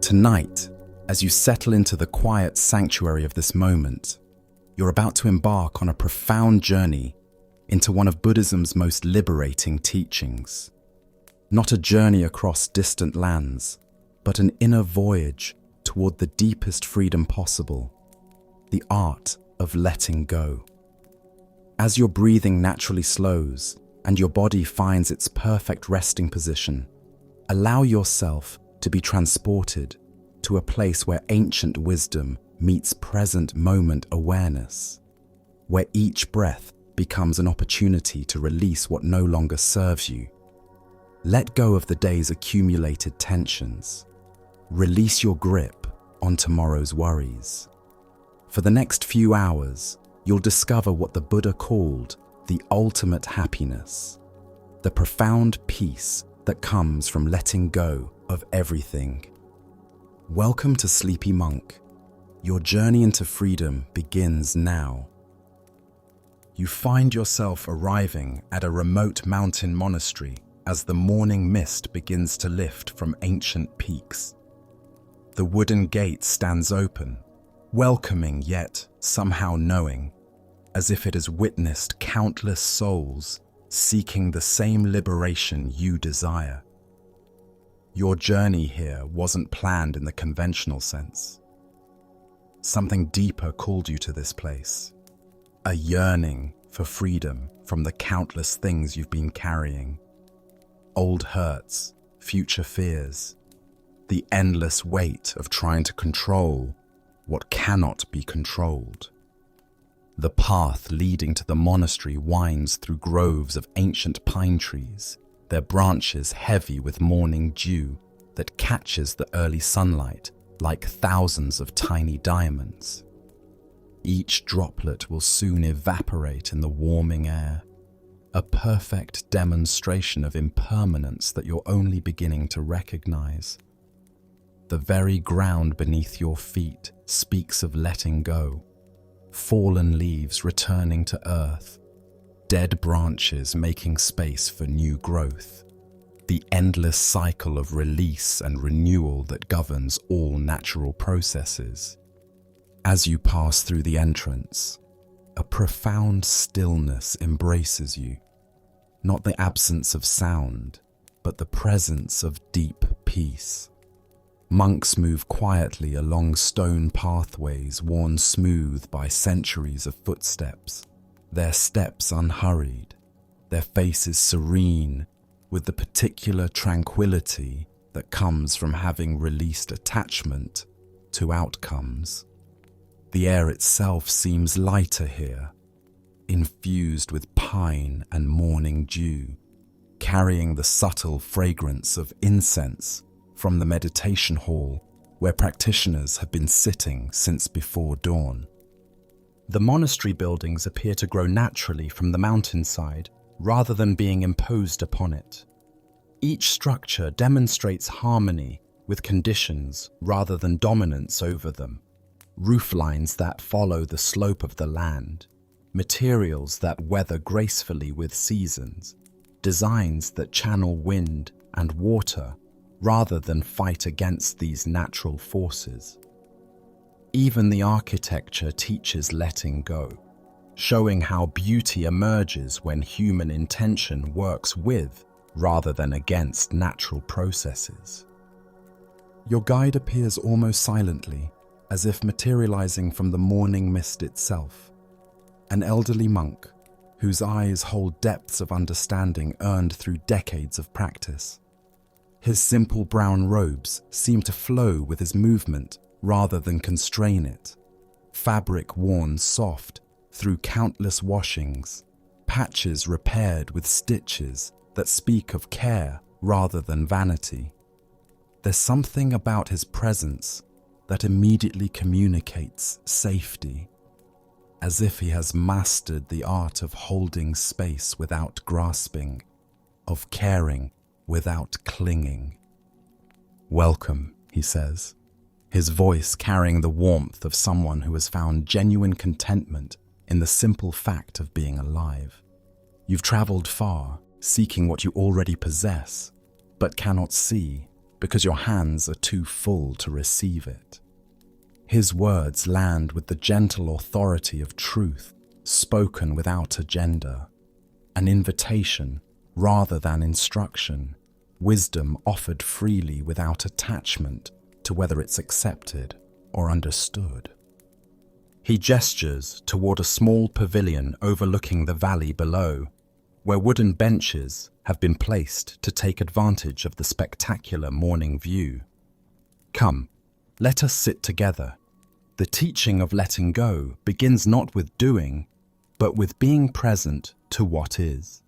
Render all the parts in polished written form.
Tonight, as you settle into the quiet sanctuary of this moment, you're about to embark on a profound journey into one of Buddhism's most liberating teachings. Not a journey across distant lands, but an inner voyage toward the deepest freedom possible, the art of letting go. As your breathing naturally slows and your body finds its perfect resting position, allow yourself to be transported to a place where ancient wisdom meets present moment awareness, where each breath becomes an opportunity to release what no longer serves you. Let go of the day's accumulated tensions. Release your grip on tomorrow's worries. For the next few hours, you'll discover what the Buddha called the ultimate happiness, the profound peace that comes from letting go of everything. Welcome to Sleepy Monk. Your journey into freedom begins now. You find yourself arriving at a remote mountain monastery as the morning mist begins to lift from ancient peaks. The wooden gate stands open, welcoming yet somehow knowing, as if it has witnessed countless souls seeking the same liberation you desire. Your journey here wasn't planned in the conventional sense. Something deeper called you to this place, a yearning for freedom from the countless things you've been carrying. Old hurts, future fears, the endless weight of trying to control what cannot be controlled. The path leading to the monastery winds through groves of ancient pine trees, their branches heavy with morning dew that catches the early sunlight like thousands of tiny diamonds. Each droplet will soon evaporate in the warming air, a perfect demonstration of impermanence that you're only beginning to recognize. The very ground beneath your feet speaks of letting go, fallen leaves returning to earth, dead branches making space for new growth, the endless cycle of release and renewal that governs all natural processes. As you pass through the entrance, a profound stillness embraces you, not the absence of sound, but the presence of deep peace. Monks move quietly along stone pathways worn smooth by centuries of footsteps, their steps unhurried, their faces serene with the particular tranquility that comes from having released attachment to outcomes. The air itself seems lighter here, infused with pine and morning dew, carrying the subtle fragrance of incense from the meditation hall where practitioners have been sitting since before dawn. The monastery buildings appear to grow naturally from the mountainside rather than being imposed upon it. Each structure demonstrates harmony with conditions rather than dominance over them. Roof lines that follow the slope of the land, materials that weather gracefully with seasons, designs that channel wind and water rather than fight against these natural forces. Even the architecture teaches letting go, showing how beauty emerges when human intention works with rather than against natural processes. Your guide appears almost silently, as if materializing from the morning mist itself. An elderly monk, whose eyes hold depths of understanding earned through decades of practice. His simple brown robes seem to flow with his movement rather than constrain it. Fabric worn soft through countless washings, patches repaired with stitches that speak of care rather than vanity. There's something about his presence that immediately communicates safety, as if he has mastered the art of holding space without grasping, of caring without clinging. "Welcome," he says, his voice carrying the warmth of someone who has found genuine contentment in the simple fact of being alive. You've traveled far, seeking what you already possess, but cannot see, because your hands are too full to receive it. His words land with the gentle authority of truth, spoken without agenda, an invitation rather than instruction, wisdom offered freely without attachment to whether it's accepted or understood. He gestures toward a small pavilion overlooking the valley below, where wooden benches have been placed to take advantage of the spectacular morning view. Come, let us sit together. The teaching of letting go begins not with doing, but with being present to what is.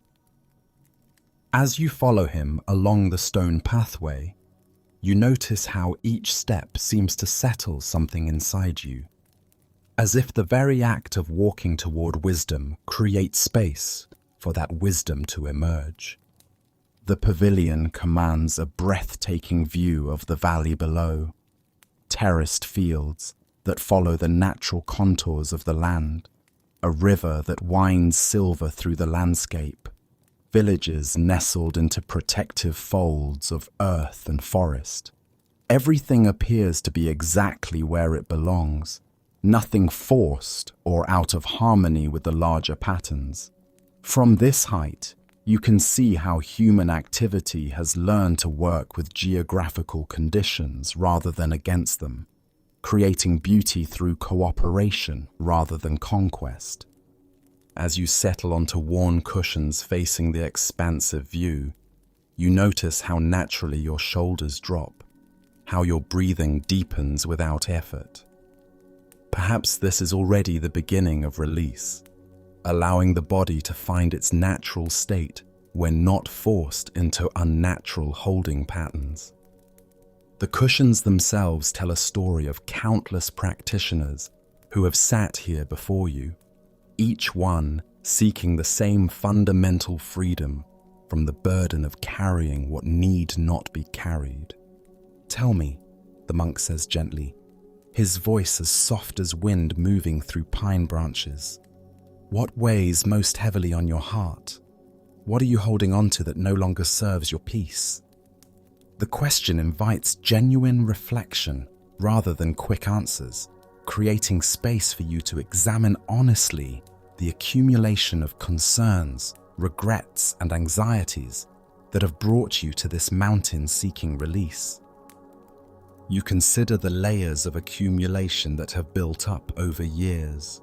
As you follow him along the stone pathway, you notice how each step seems to settle something inside you, as if the very act of walking toward wisdom creates space for that wisdom to emerge. The pavilion commands a breathtaking view of the valley below, terraced fields that follow the natural contours of the land, a river that winds silver through the landscape, villages nestled into protective folds of earth and forest. Everything appears to be exactly where it belongs, nothing forced or out of harmony with the larger patterns. From this height, you can see how human activity has learned to work with geographical conditions rather than against them, creating beauty through cooperation rather than conquest. As you settle onto worn cushions facing the expansive view, you notice how naturally your shoulders drop, how your breathing deepens without effort. Perhaps this is already the beginning of release, allowing the body to find its natural state when not forced into unnatural holding patterns. The cushions themselves tell a story of countless practitioners who have sat here before you, each one seeking the same fundamental freedom from the burden of carrying what need not be carried. "Tell me," the monk says gently, his voice as soft as wind moving through pine branches, "what weighs most heavily on your heart? What are you holding on to that no longer serves your peace?" The question invites genuine reflection rather than quick answers, creating space for you to examine honestly the accumulation of concerns, regrets, and anxieties that have brought you to this mountain seeking release. You consider the layers of accumulation that have built up over years,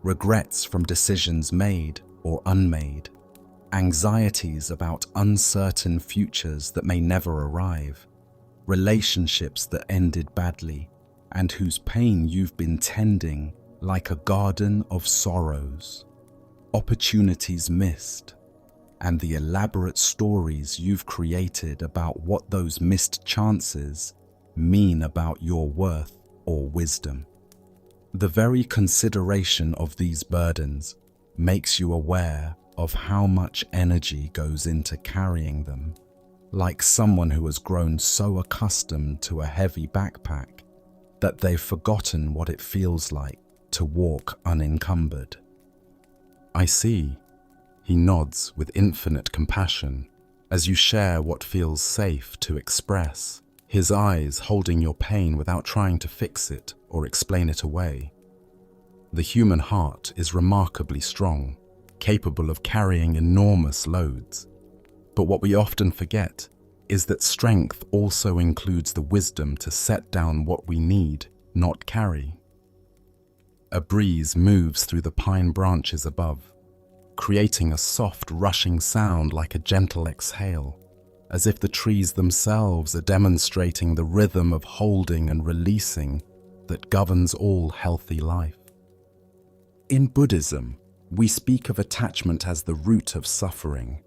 regrets from decisions made or unmade, anxieties about uncertain futures that may never arrive, relationships that ended badly and whose pain you've been tending like a garden of sorrows, opportunities missed, and the elaborate stories you've created about what those missed chances mean about your worth or wisdom. The very consideration of these burdens makes you aware of how much energy goes into carrying them, like someone who has grown so accustomed to a heavy backpack that they've forgotten what it feels like to walk unencumbered. "I see," he nods with infinite compassion as you share what feels safe to express, his eyes holding your pain without trying to fix it or explain it away. The human heart is remarkably strong, capable of carrying enormous loads. But what we often forget is that strength also includes the wisdom to set down what we need, not carry. A breeze moves through the pine branches above, creating a soft rushing sound like a gentle exhale, as if the trees themselves are demonstrating the rhythm of holding and releasing that governs all healthy life. In Buddhism, we speak of attachment as the root of suffering.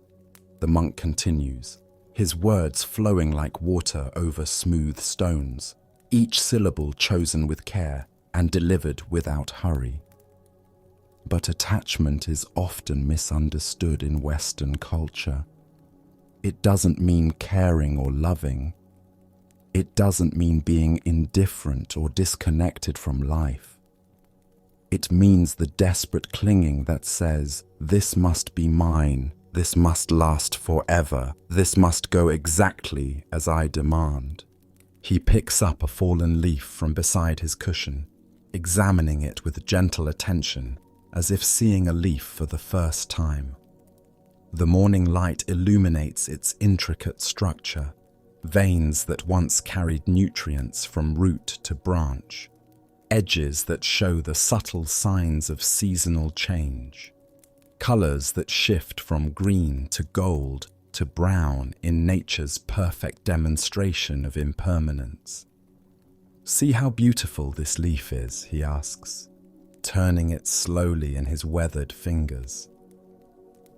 The monk continues, his words flowing like water over smooth stones, each syllable chosen with care and delivered without hurry. But attachment is often misunderstood in Western culture. It doesn't mean caring or loving. It doesn't mean being indifferent or disconnected from life. It means the desperate clinging that says, "This must be mine, This must last forever. This must go exactly as I demand. He picks up a fallen leaf from beside his cushion, examining it with gentle attention, as if seeing a leaf for the first time. The morning light illuminates its intricate structure, veins that once carried nutrients from root to branch, edges that show the subtle signs of seasonal change, colors that shift from green to gold to brown in nature's perfect demonstration of impermanence. "See how beautiful this leaf is," he asks, turning it slowly in his weathered fingers.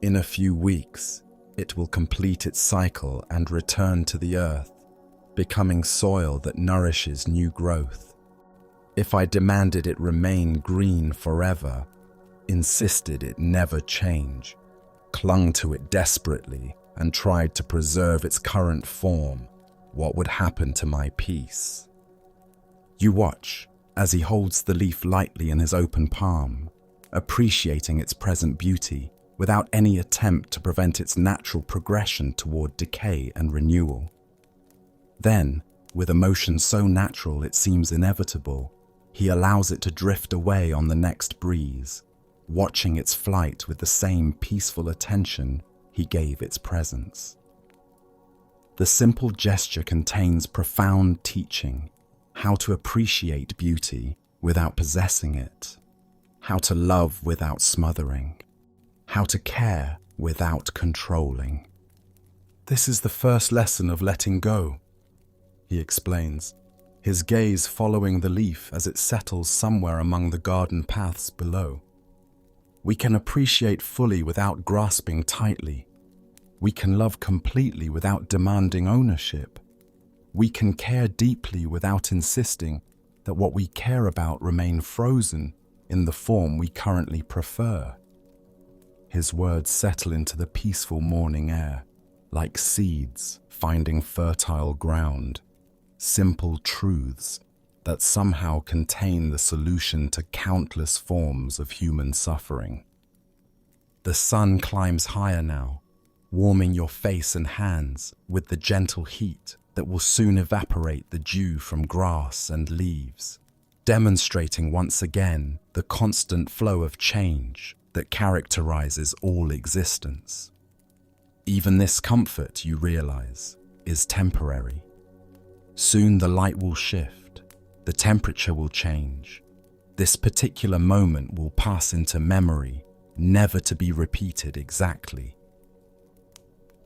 "In a few weeks, it will complete its cycle and return to the earth, becoming soil that nourishes new growth. If I demanded it remain green forever, insisted it never change, clung to it desperately, and tried to preserve its current form, what would happen to my peace?" You watch as he holds the leaf lightly in his open palm, appreciating its present beauty without any attempt to prevent its natural progression toward decay and renewal. Then, with emotion so natural it seems inevitable, he allows it to drift away on the next breeze, watching its flight with the same peaceful attention he gave its presence. The simple gesture contains profound teaching: how to appreciate beauty without possessing it, how to love without smothering, how to care without controlling. "This is the first lesson of letting go," he explains, his gaze following the leaf as it settles somewhere among the garden paths below. "We can appreciate fully without grasping tightly. We can love completely without demanding ownership. We can care deeply without insisting that what we care about remain frozen in the form we currently prefer." His words settle into the peaceful morning air, like seeds finding fertile ground, simple truths that somehow contain the solution to countless forms of human suffering. The sun climbs higher now, warming your face and hands with the gentle heat that will soon evaporate the dew from grass and leaves, demonstrating once again the constant flow of change that characterizes all existence. Even this comfort, you realize, is temporary. Soon the light will shift, the temperature will change. This particular moment will pass into memory, never to be repeated exactly.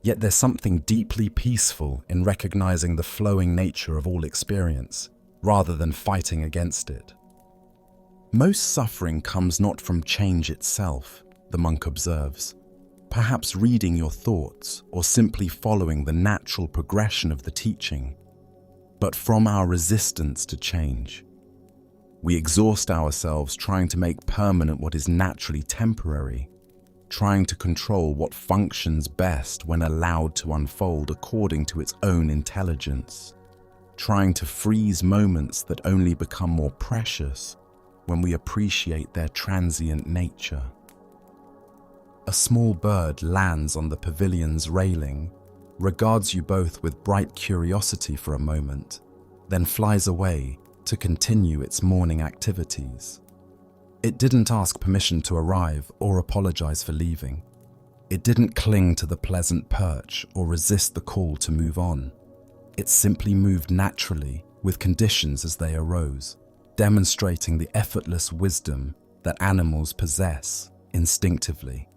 Yet there's something deeply peaceful in recognizing the flowing nature of all experience, rather than fighting against it. Most suffering comes not from change itself, the monk observes, perhaps reading your thoughts or simply following the natural progression of the teaching, but from our resistance to change. We exhaust ourselves trying to make permanent what is naturally temporary, trying to control what functions best when allowed to unfold according to its own intelligence, trying to freeze moments that only become more precious when we appreciate their transient nature. A small bird lands on the pavilion's railing, regards you both with bright curiosity for a moment, then flies away to continue its morning activities. It didn't ask permission to arrive or apologize for leaving. It didn't cling to the pleasant perch or resist the call to move on. It simply moved naturally with conditions as they arose, demonstrating the effortless wisdom that animals possess instinctively.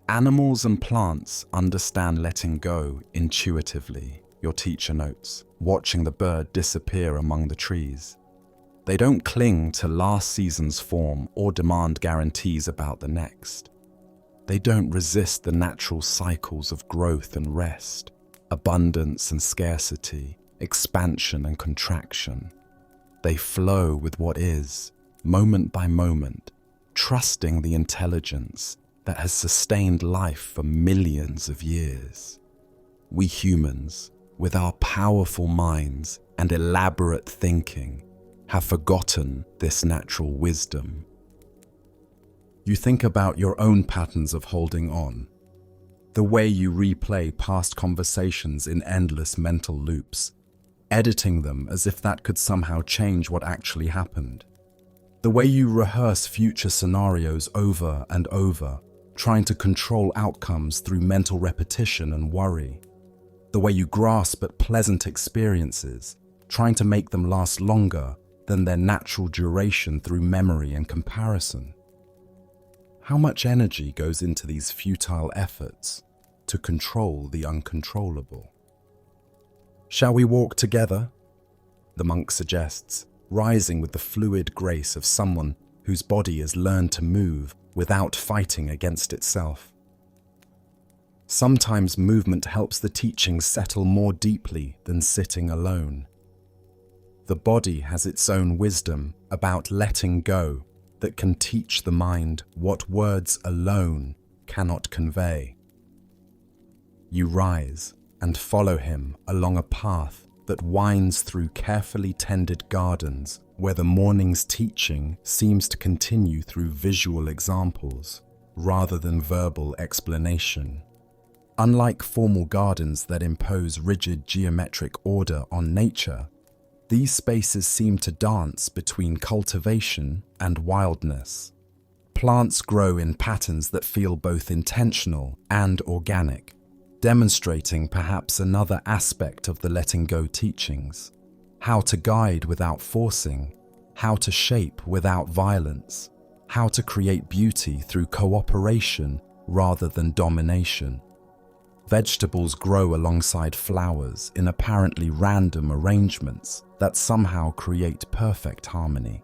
Animals and plants understand letting go intuitively, your teacher notes, watching the bird disappear among the trees. They don't cling to last season's form or demand guarantees about the next. They don't resist the natural cycles of growth and rest, abundance and scarcity, expansion and contraction. They flow with what is, moment by moment, trusting the intelligence that has sustained life for millions of years. We humans, with our powerful minds and elaborate thinking, have forgotten this natural wisdom. You think about your own patterns of holding on. The way you replay past conversations in endless mental loops, editing them as if that could somehow change what actually happened. The way you rehearse future scenarios over and over, trying to control outcomes through mental repetition and worry. The way you grasp at pleasant experiences, trying to make them last longer than their natural duration through memory and comparison. How much energy goes into these futile efforts to control the uncontrollable? "Shall we walk together?" the monk suggests, rising with the fluid grace of someone whose body has learned to move without fighting against itself. Sometimes movement helps the teachings settle more deeply than sitting alone. The body has its own wisdom about letting go that can teach the mind what words alone cannot convey. You rise and follow him along a path that winds through carefully tended gardens where the morning's teaching seems to continue through visual examples rather than verbal explanation. Unlike formal gardens that impose rigid geometric order on nature, these spaces seem to dance between cultivation and wildness. Plants grow in patterns that feel both intentional and organic, demonstrating perhaps another aspect of the letting go teachings: how to guide without forcing, how to shape without violence, how to create beauty through cooperation rather than domination. Vegetables grow alongside flowers in apparently random arrangements that somehow create perfect harmony.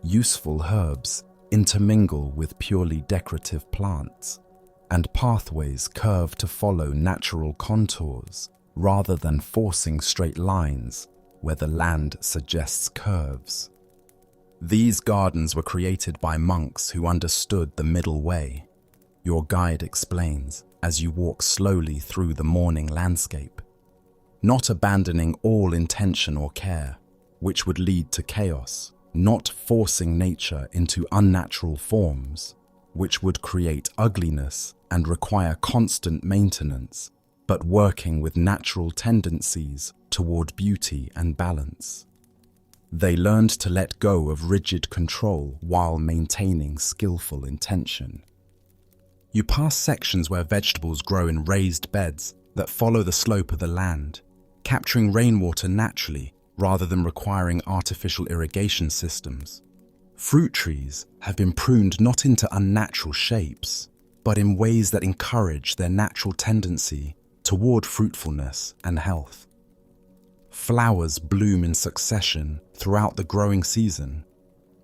Useful herbs intermingle with purely decorative plants, and pathways curve to follow natural contours rather than forcing straight lines where the land suggests curves. These gardens were created by monks who understood the middle way, your guide explains as you walk slowly through the morning landscape, not abandoning all intention or care, which would lead to chaos, not forcing nature into unnatural forms, which would create ugliness and require constant maintenance, but working with natural tendencies toward beauty and balance. They learned to let go of rigid control while maintaining skillful intention. You pass sections where vegetables grow in raised beds that follow the slope of the land, capturing rainwater naturally rather than requiring artificial irrigation systems. Fruit trees have been pruned not into unnatural shapes, but in ways that encourage their natural tendency toward fruitfulness and health. Flowers bloom in succession throughout the growing season,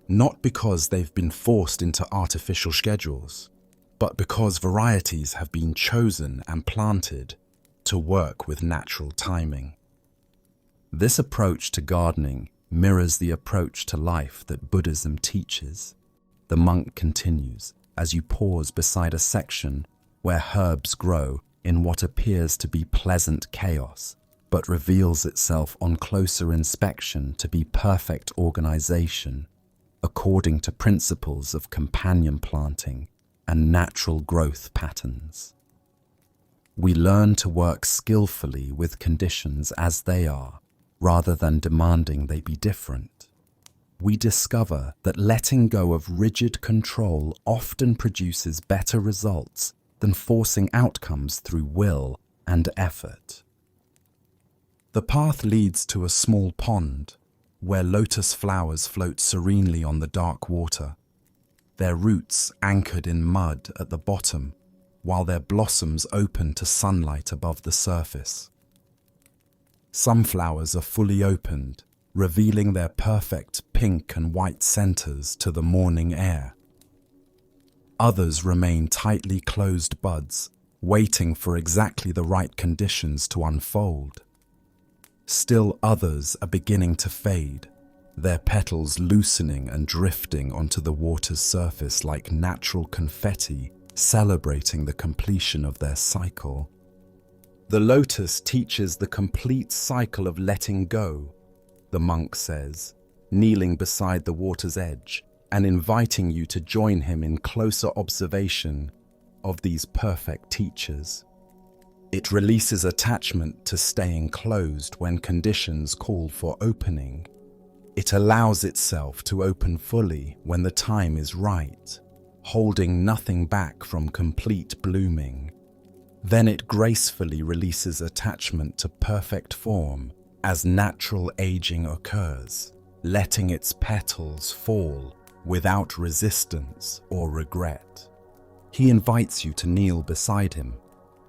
not because they've been forced into artificial schedules, but because varieties have been chosen and planted to work with natural timing. This approach to gardening mirrors the approach to life that Buddhism teaches. The monk continues as you pause beside a section where herbs grow in what appears to be pleasant chaos, but reveals itself on closer inspection to be perfect organization, according to principles of companion planting and natural growth patterns. We learn to work skillfully with conditions as they are, rather than demanding they be different. We discover that letting go of rigid control often produces better results than forcing outcomes through will and effort. The path leads to a small pond, where lotus flowers float serenely on the dark water, their roots anchored in mud at the bottom, while their blossoms open to sunlight above the surface. Some flowers are fully opened, revealing their perfect pink and white centers to the morning air. Others remain tightly closed buds, waiting for exactly the right conditions to unfold. Still others are beginning to fade, their petals loosening and drifting onto the water's surface like natural confetti, celebrating the completion of their cycle. The lotus teaches the complete cycle of letting go, the monk says, kneeling beside the water's edge and inviting you to join him in closer observation of these perfect teachers. It releases attachment to staying closed when conditions call for opening. It allows itself to open fully when the time is right, holding nothing back from complete blooming. Then it gracefully releases attachment to perfect form as natural aging occurs, letting its petals fall without resistance or regret. He invites you to kneel beside him,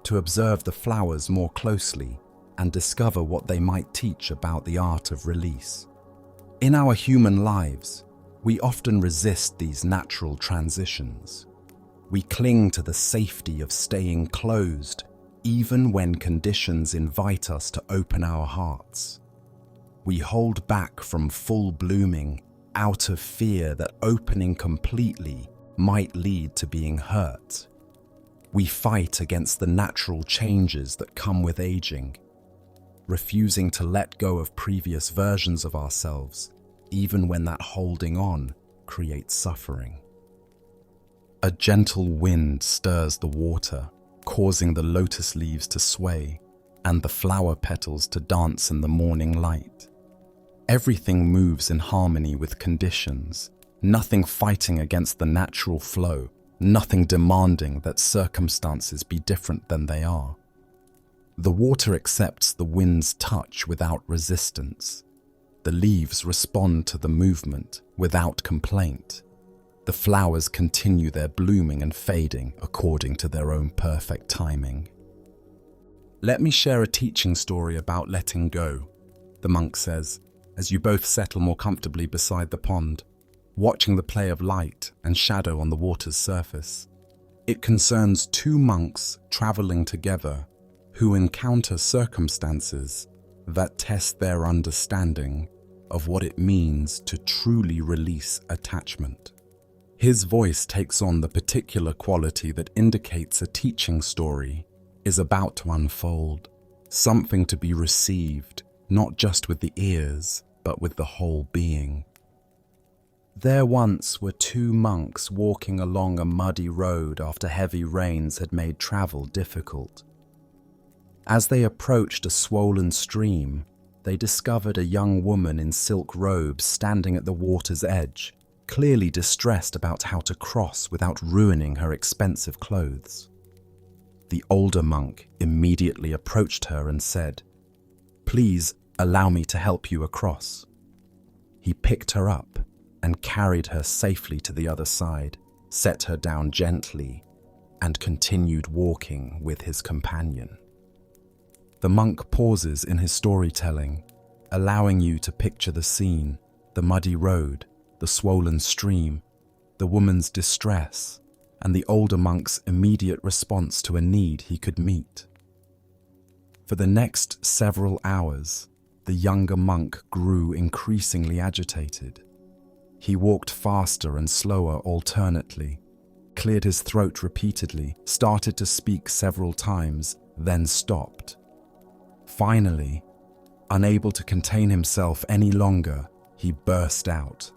to observe the flowers more closely and discover what they might teach about the art of release. In our human lives, we often resist these natural transitions. We cling to the safety of staying closed, even when conditions invite us to open our hearts. We hold back from full blooming out of fear that opening completely might lead to being hurt. We fight against the natural changes that come with aging, refusing to let go of previous versions of ourselves, even when that holding on creates suffering. A gentle wind stirs the water, causing the lotus leaves to sway and the flower petals to dance in the morning light. Everything moves in harmony with conditions, nothing fighting against the natural flow, nothing demanding that circumstances be different than they are. The water accepts the wind's touch without resistance. The leaves respond to the movement without complaint. The flowers continue their blooming and fading according to their own perfect timing. Let me share a teaching story about letting go, the monk says, as you both settle more comfortably beside the pond, watching the play of light and shadow on the water's surface. It concerns two monks traveling together who encounter circumstances that test their understanding of what it means to truly release attachment. His voice takes on the particular quality that indicates a teaching story is about to unfold, something to be received not just with the ears, but with the whole being. There once were two monks walking along a muddy road after heavy rains had made travel difficult. As they approached a swollen stream, they discovered a young woman in silk robes standing at the water's edge, clearly distressed about how to cross without ruining her expensive clothes. The older monk immediately approached her and said, "Please allow me to help you across." He picked her up and carried her safely to the other side, set her down gently, and continued walking with his companion. The monk pauses in his storytelling, allowing you to picture the scene, the muddy road, the swollen stream, the woman's distress, and the older monk's immediate response to a need he could meet. For the next several hours, the younger monk grew increasingly agitated. He walked faster and slower alternately, cleared his throat repeatedly, started to speak several times, then stopped. Finally, unable to contain himself any longer, he burst out.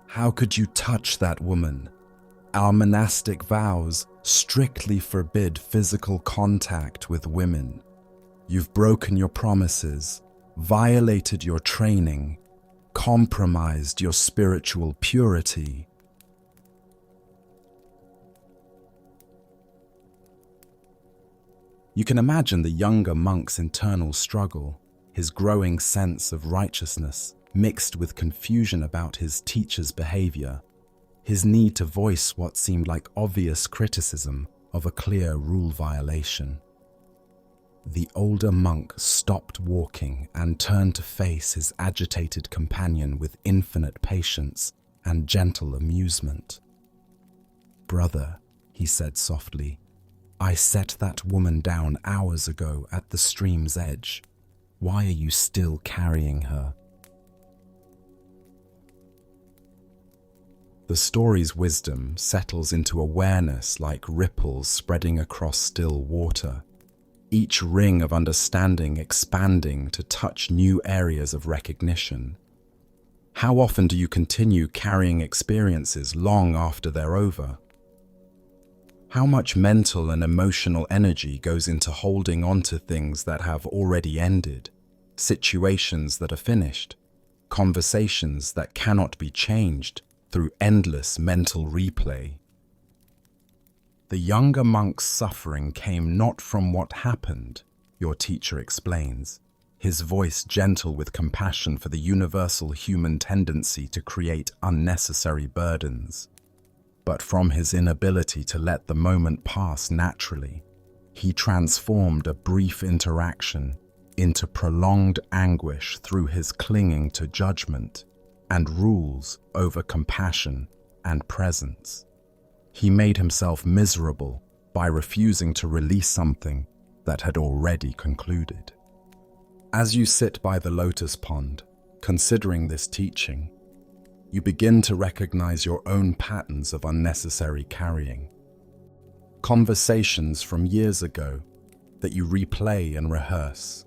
"How could you touch that woman? Our monastic vows strictly forbid physical contact with women. You've broken your promises, violated your training, compromised your spiritual purity." You can imagine the younger monk's internal struggle, his growing sense of righteousness mixed with confusion about his teacher's behavior, his need to voice what seemed like obvious criticism of a clear rule violation. The older monk stopped walking and turned to face his agitated companion with infinite patience and gentle amusement. "Brother," he said softly, "I set that woman down hours ago at the stream's edge. Why are you still carrying her?" The story's wisdom settles into awareness like ripples spreading across still water, each ring of understanding expanding to touch new areas of recognition. How often do you continue carrying experiences long after they're over? How much mental and emotional energy goes into holding on to things that have already ended, situations that are finished, conversations that cannot be changed through endless mental replay. The younger monk's suffering came not from what happened, your teacher explains, his voice gentle with compassion for the universal human tendency to create unnecessary burdens, but from his inability to let the moment pass naturally. He transformed a brief interaction into prolonged anguish through his clinging to judgment and rules over compassion and presence. He made himself miserable by refusing to release something that had already concluded. As you sit by the lotus pond, considering this teaching, you begin to recognize your own patterns of unnecessary carrying. Conversations from years ago that you replay and rehearse,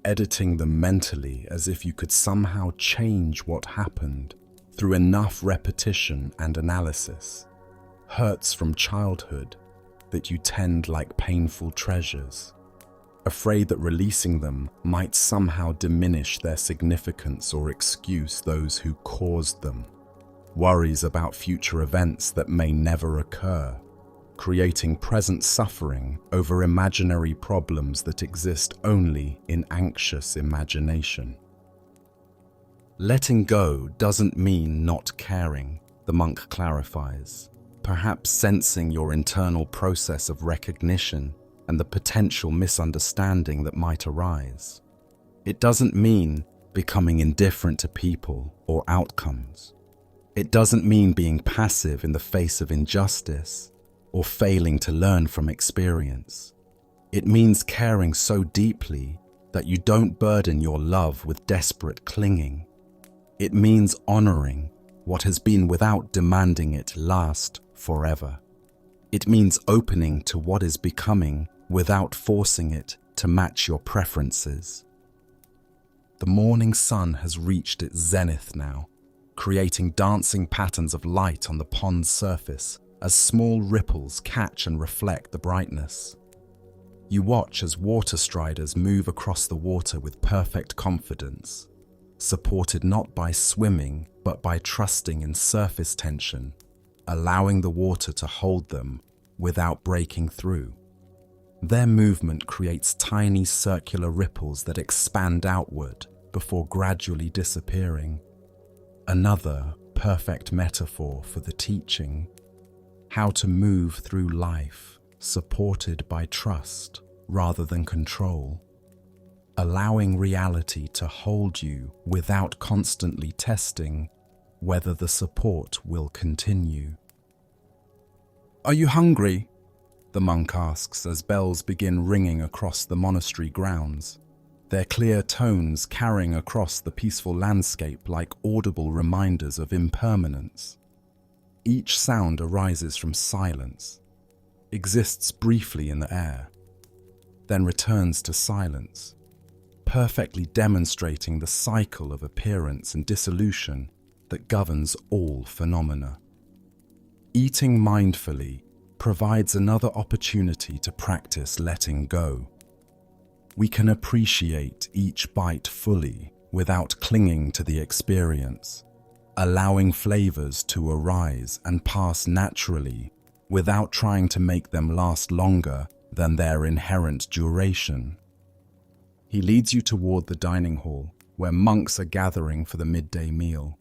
editing them mentally as if you could somehow change what happened through enough repetition and analysis. Hurts from childhood that you tend like painful treasures, afraid that releasing them might somehow diminish their significance or excuse those who caused them. Worries about future events that may never occur, creating present suffering over imaginary problems that exist only in anxious imagination. Letting go doesn't mean not caring, the monk clarifies, perhaps sensing your internal process of recognition and the potential misunderstanding that might arise. It doesn't mean becoming indifferent to people or outcomes. It doesn't mean being passive in the face of injustice or failing to learn from experience. It means caring so deeply that you don't burden your love with desperate clinging. It means honoring what has been without demanding it last forever. It means opening to what is becoming without forcing it to match your preferences. The morning sun has reached its zenith now, creating dancing patterns of light on the pond's surface as small ripples catch and reflect the brightness. You watch as water striders move across the water with perfect confidence, supported not by swimming but by trusting in surface tension, allowing the water to hold them without breaking through. Their movement creates tiny circular ripples that expand outward before gradually disappearing. Another perfect metaphor for the teaching, how to move through life supported by trust rather than control, allowing reality to hold you without constantly testing whether the support will continue. "Are you hungry?" the monk asks as bells begin ringing across the monastery grounds, their clear tones carrying across the peaceful landscape like audible reminders of impermanence. Each sound arises from silence, exists briefly in the air, then returns to silence, perfectly demonstrating the cycle of appearance and dissolution that governs all phenomena. Eating mindfully provides another opportunity to practice letting go. We can appreciate each bite fully without clinging to the experience, allowing flavors to arise and pass naturally without trying to make them last longer than their inherent duration. He leads you toward the dining hall, where monks are gathering for the midday meal.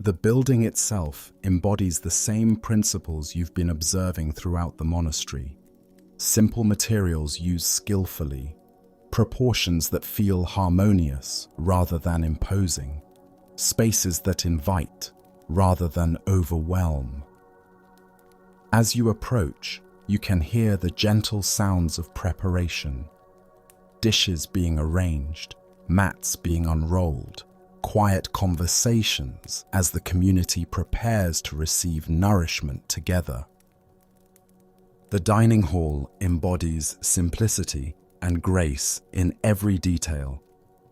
The building itself embodies the same principles you've been observing throughout the monastery. Simple materials used skillfully, proportions that feel harmonious rather than imposing, spaces that invite rather than overwhelm. As you approach, you can hear the gentle sounds of preparation, dishes being arranged, mats being unrolled, quiet conversations as the community prepares to receive nourishment together. The dining hall embodies simplicity and grace in every detail.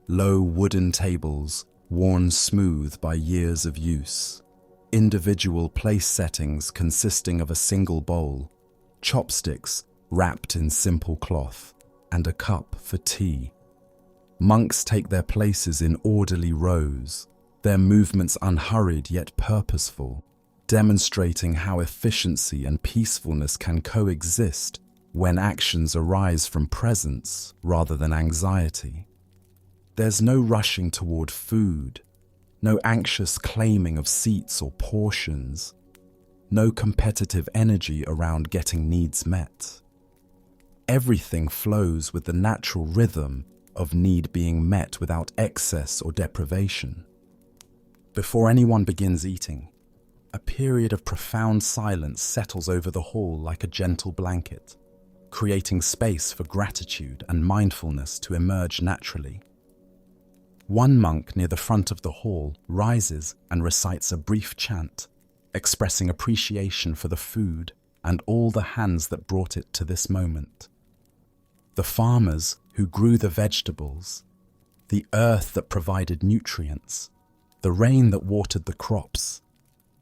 Low wooden tables, worn smooth by years of use. Individual place settings consisting of a single bowl. chopsticks wrapped in simple cloth, and a cup for tea. Monks take their places in orderly rows, their movements unhurried yet purposeful, demonstrating how efficiency and peacefulness can coexist when actions arise from presence rather than anxiety. There's no rushing toward food, no anxious claiming of seats or portions, no competitive energy around getting needs met. Everything flows with the natural rhythm of need being met without excess or deprivation. Before anyone begins eating, a period of profound silence settles over the hall like a gentle blanket, creating space for gratitude and mindfulness to emerge naturally. One monk near the front of the hall rises and recites a brief chant, expressing appreciation for the food and all the hands that brought it to this moment. The farmers who grew the vegetables, the earth that provided nutrients, the rain that watered the crops,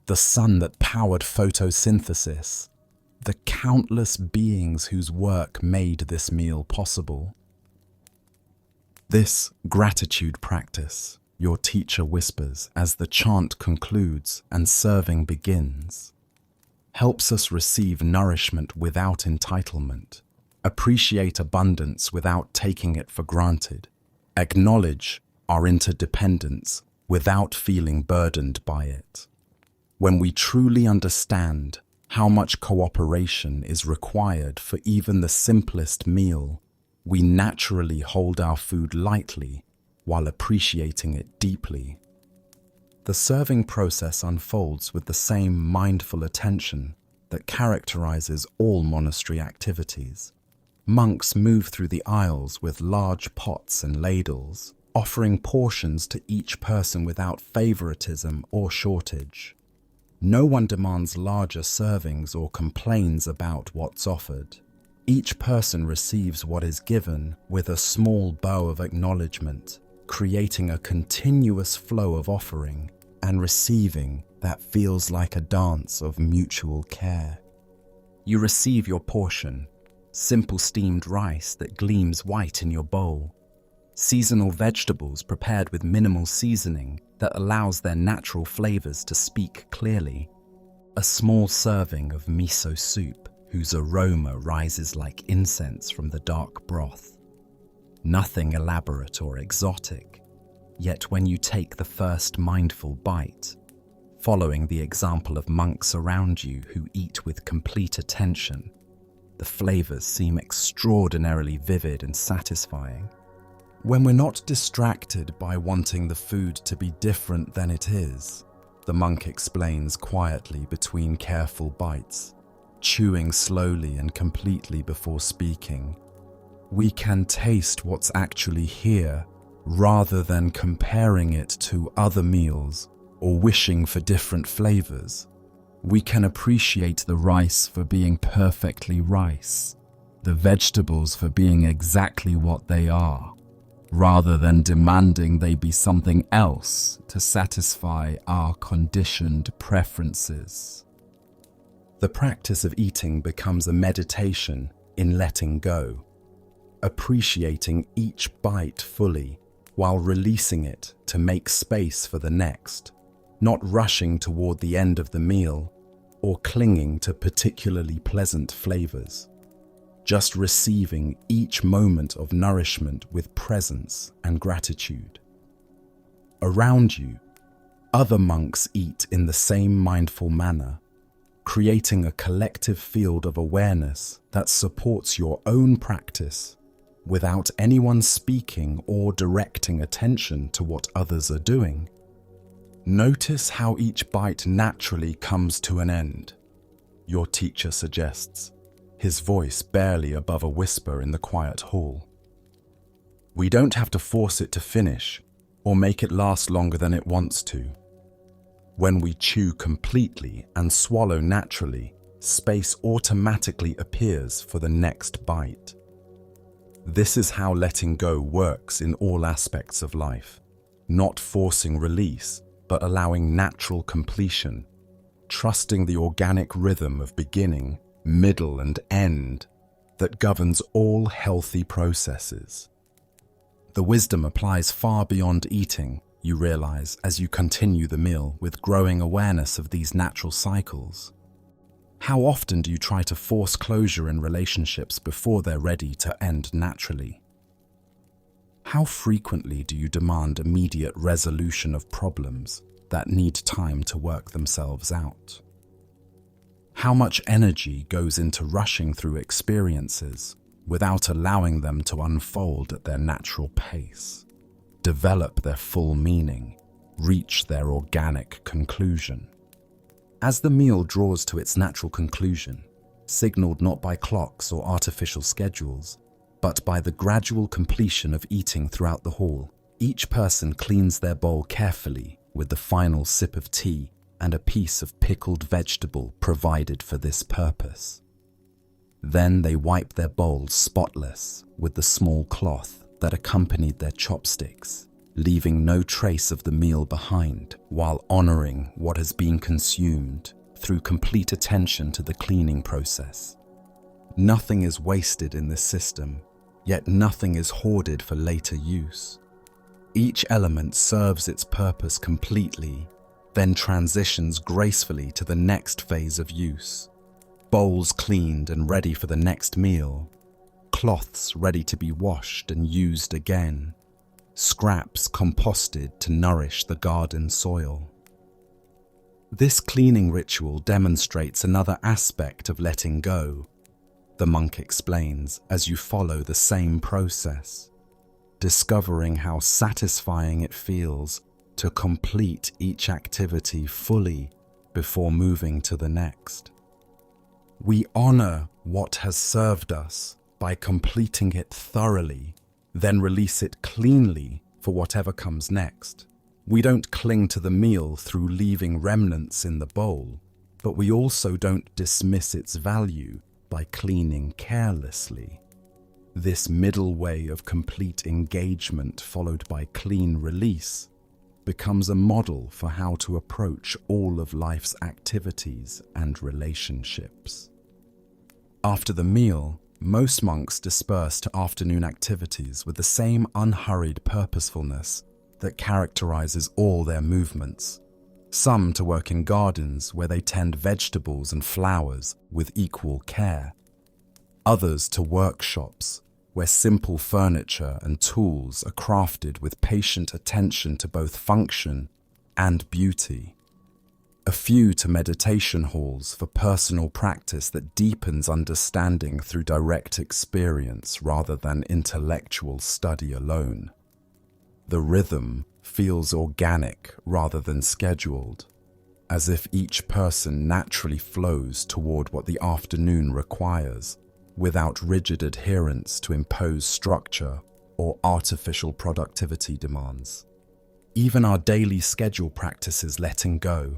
the sun that powered photosynthesis, the countless beings whose work made this meal possible. This gratitude practice, your teacher whispers as the chant concludes and serving begins, helps us receive nourishment without entitlement, appreciate abundance without taking it for granted, acknowledge our interdependence without feeling burdened by it. When we truly understand how much cooperation is required for even the simplest meal, we naturally hold our food lightly while appreciating it deeply. The serving process unfolds with the same mindful attention that characterizes all monastery activities. Monks move through the aisles with large pots and ladles, offering portions to each person without favoritism or shortage. No one demands larger servings or complains about what's offered. Each person receives what is given with a small bow of acknowledgement, creating a continuous flow of offering and receiving that feels like a dance of mutual care. You receive your portion, simple steamed rice that gleams white in your bowl, seasonal vegetables prepared with minimal seasoning that allows their natural flavors to speak clearly, a small serving of miso soup whose aroma rises like incense from the dark broth. Nothing elaborate or exotic, yet when you take the first mindful bite, following the example of monks around you who eat with complete attention, the flavors seem extraordinarily vivid and satisfying. When we're not distracted by wanting the food to be different than it is, the monk explains quietly between careful bites, chewing slowly and completely before speaking, we can taste what's actually here rather than comparing it to other meals or wishing for different flavors. We can appreciate the rice for being perfectly rice, the vegetables for being exactly what they are, rather than demanding they be something else to satisfy our conditioned preferences. The practice of eating becomes a meditation in letting go, appreciating each bite fully while releasing it to make space for the next, not rushing toward the end of the meal or clinging to particularly pleasant flavors, just receiving each moment of nourishment with presence and gratitude. Around you, other monks eat in the same mindful manner, creating a collective field of awareness that supports your own practice without anyone speaking or directing attention to what others are doing. Notice how each bite naturally comes to an end, your teacher suggests, his voice barely above a whisper in the quiet hall. We don't have to force it to finish or make it last longer than it wants to. When we chew completely and swallow naturally, space automatically appears for the next bite. This is how letting go works in all aspects of life, not forcing release, but allowing natural completion, trusting the organic rhythm of beginning middle, and end that governs all healthy processes. The wisdom applies far beyond eating, you realize as you continue the meal with growing awareness of these natural cycles. How often do you try to force closure in relationships before they're ready to end naturally? How frequently do you demand immediate resolution of problems that need time to work themselves out? How much energy goes into rushing through experiences without allowing them to unfold at their natural pace, develop their full meaning, reach their organic conclusion? As the meal draws to its natural conclusion, signaled not by clocks or artificial schedules, but by the gradual completion of eating throughout the hall, each person cleans their bowl carefully with the final sip of tea and a piece of pickled vegetable provided for this purpose. Then they wipe their bowls spotless with the small cloth that accompanied their chopsticks, leaving no trace of the meal behind, while honoring what has been consumed through complete attention to the cleaning process. Nothing is wasted in this system, yet nothing is hoarded for later use. Each element serves its purpose completely, then transitions gracefully to the next phase of use. Bowls cleaned and ready for the next meal, cloths ready to be washed and used again, scraps composted to nourish the garden soil. This cleaning ritual demonstrates another aspect of letting go, the monk explains as you follow the same process, discovering how satisfying it feels to complete each activity fully before moving to the next. We honor what has served us by completing it thoroughly, then release it cleanly for whatever comes next. We don't cling to the meal through leaving remnants in the bowl, but we also don't dismiss its value by cleaning carelessly. This middle way of complete engagement followed by clean release becomes a model for how to approach all of life's activities and relationships. After the meal, most monks disperse to afternoon activities with the same unhurried purposefulness that characterizes all their movements. Some to work in gardens where they tend vegetables and flowers with equal care. Others to workshops where simple furniture and tools are crafted with patient attention to both function and beauty. A few to meditation halls for personal practice that deepens understanding through direct experience rather than intellectual study alone. The rhythm feels organic rather than scheduled, as if each person naturally flows toward what the afternoon requires, without rigid adherence to imposed structure or artificial productivity demands. Even our daily schedule practices letting go,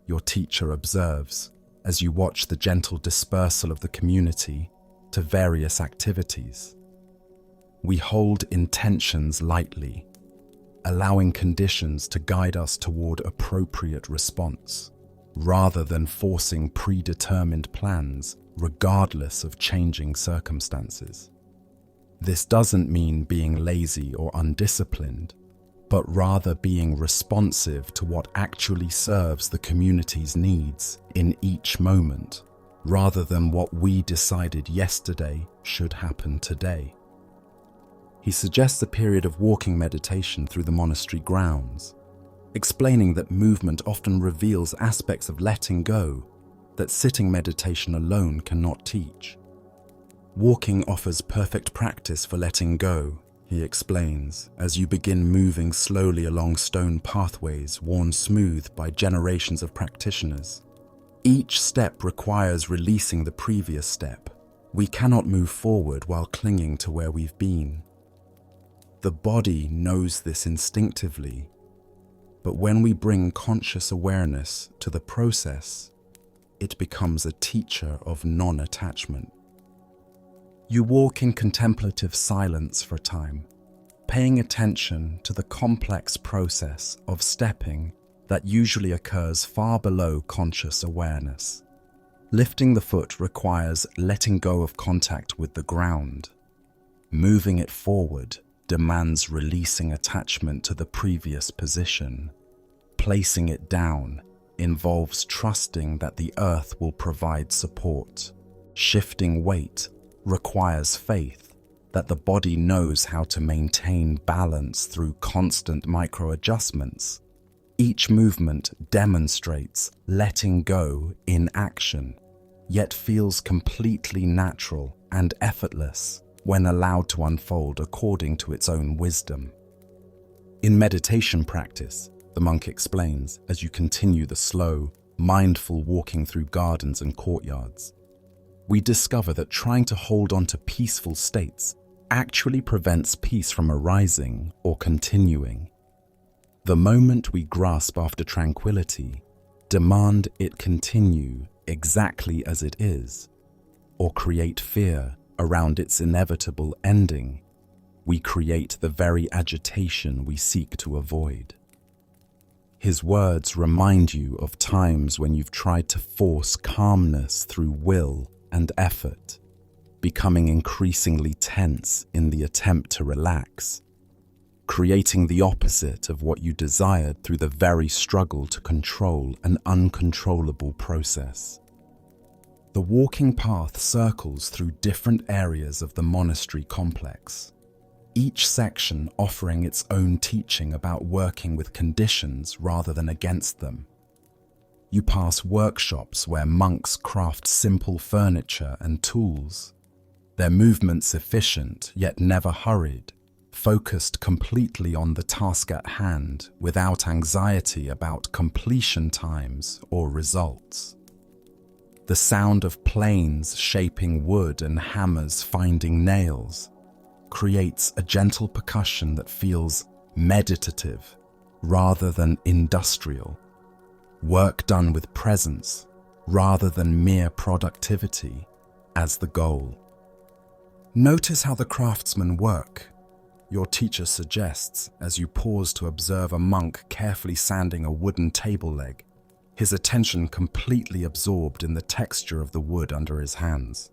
your teacher observes, as you watch the gentle dispersal of the community to various activities. We hold intentions lightly, allowing conditions to guide us toward appropriate response, rather than forcing predetermined plans regardless of changing circumstances. This doesn't mean being lazy or undisciplined, but rather being responsive to what actually serves the community's needs in each moment, rather than what we decided yesterday should happen today. He suggests a period of walking meditation through the monastery grounds, explaining that movement often reveals aspects of letting go that sitting meditation alone cannot teach. Walking offers perfect practice for letting go, he explains, as you begin moving slowly along stone pathways worn smooth by generations of practitioners. Each step requires releasing the previous step. We cannot move forward while clinging to where we've been. The body knows this instinctively, but when we bring conscious awareness to the process, it becomes a teacher of non-attachment. You walk in contemplative silence for a time, paying attention to the complex process of stepping that usually occurs far below conscious awareness. Lifting the foot requires letting go of contact with the ground. Moving it forward demands releasing attachment to the previous position. Placing it down involves trusting that the earth will provide support. Shifting weight requires faith that the body knows how to maintain balance through constant micro-adjustments. Each movement demonstrates letting go in action, yet feels completely natural and effortless when allowed to unfold according to its own wisdom. In meditation practice, the monk explains, as you continue the slow, mindful walking through gardens and courtyards, we discover that trying to hold on to peaceful states actually prevents peace from arising or continuing. The moment we grasp after tranquility, demand it continue exactly as it is, or create fear around its inevitable ending, we create the very agitation we seek to avoid. His words remind you of times when you've tried to force calmness through will and effort, becoming increasingly tense in the attempt to relax, creating the opposite of what you desired through the very struggle to control an uncontrollable process. The walking path circles through different areas of the monastery complex, each section offering its own teaching about working with conditions rather than against them. You pass workshops where monks craft simple furniture and tools, their movements efficient yet never hurried, focused completely on the task at hand without anxiety about completion times or results. The sound of planes shaping wood and hammers finding nails creates a gentle percussion that feels meditative rather than industrial. Work done with presence rather than mere productivity as the goal. Notice how the craftsmen work, your teacher suggests as you pause to observe a monk carefully sanding a wooden table leg, his attention completely absorbed in the texture of the wood under his hands.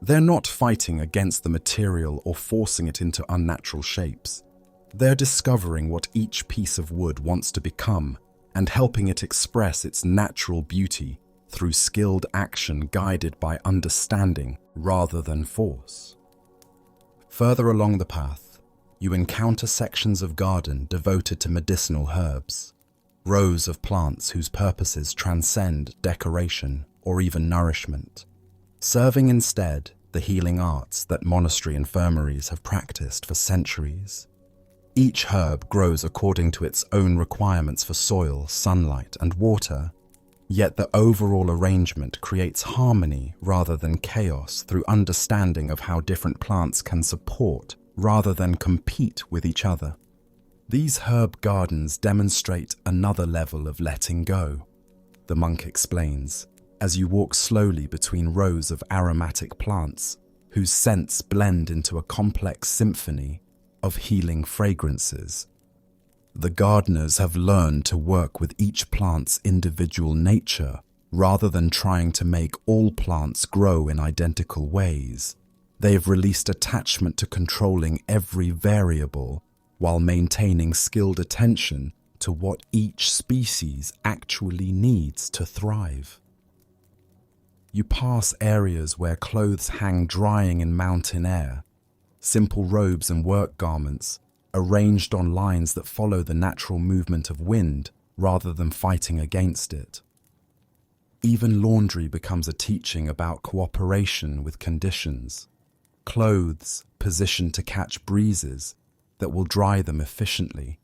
They're not fighting against the material or forcing it into unnatural shapes. They're discovering what each piece of wood wants to become and helping it express its natural beauty through skilled action guided by understanding rather than force. Further along the path, you encounter sections of garden devoted to medicinal herbs, rows of plants whose purposes transcend decoration or even nourishment, serving instead the healing arts that monastery infirmaries have practiced for centuries. Each herb grows according to its own requirements for soil, sunlight, and water, yet the overall arrangement creates harmony rather than chaos through understanding of how different plants can support rather than compete with each other. These herb gardens demonstrate another level of letting go, the monk explains, as you walk slowly between rows of aromatic plants whose scents blend into a complex symphony of healing fragrances. The gardeners have learned to work with each plant's individual nature rather than trying to make all plants grow in identical ways. They have released attachment to controlling every variable while maintaining skilled attention to what each species actually needs to thrive. You pass areas where clothes hang drying in mountain air, simple robes and work garments arranged on lines that follow the natural movement of wind rather than fighting against it. Even laundry becomes a teaching about cooperation with conditions, clothes positioned to catch breezes that will dry them efficiently,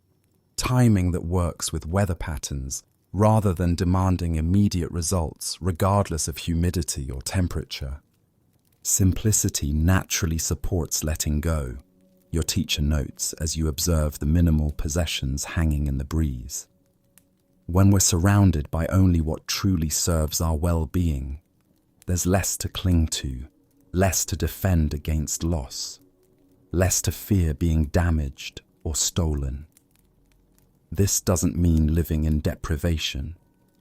timing that works with weather patterns rather than demanding immediate results regardless of humidity or temperature. Simplicity naturally supports letting go, your teacher notes as you observe the minimal possessions hanging in the breeze. When we're surrounded by only what truly serves our well-being, there's less to cling to, less to defend against loss, less to fear being damaged or stolen. This doesn't mean living in deprivation,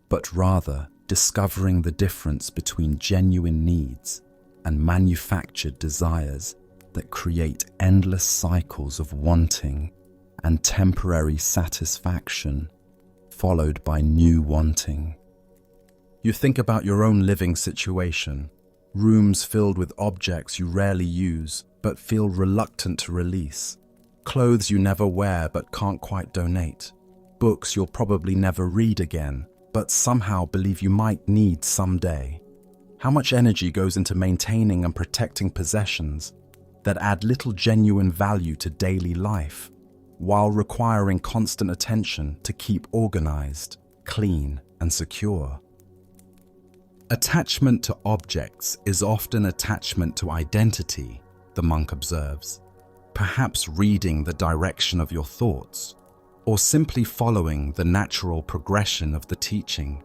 but rather discovering the difference between genuine needs and manufactured desires that create endless cycles of wanting and temporary satisfaction, followed by new wanting. You think about your own living situation, rooms filled with objects you rarely use but feel reluctant to release, clothes you never wear but can't quite donate, books you'll probably never read again but somehow believe you might need someday. How much energy goes into maintaining and protecting possessions that add little genuine value to daily life, while requiring constant attention to keep organized, clean, and secure? Attachment to objects is often attachment to identity, the monk observes, perhaps reading the direction of your thoughts, or simply following the natural progression of the teaching.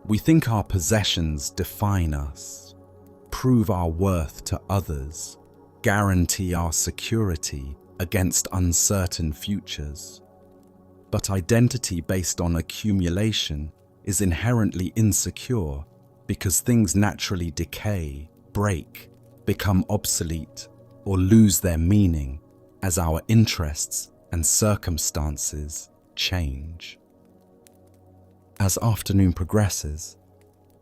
We think our possessions define us, prove our worth to others, guarantee our security against uncertain futures. But identity based on accumulation is inherently insecure because things naturally decay, break, become obsolete, or lose their meaning as our interests and circumstances change. As afternoon progresses,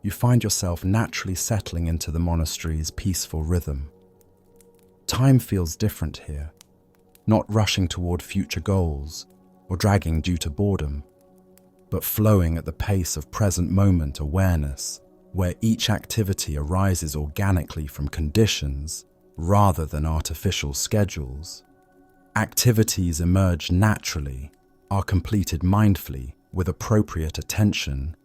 you find yourself naturally settling into the monastery's peaceful rhythm. Time feels different here, not rushing toward future goals or dragging due to boredom, but flowing at the pace of present moment awareness, where each activity arises organically from conditions rather than artificial schedules. Activities emerge naturally, are completed mindfully with appropriate attention,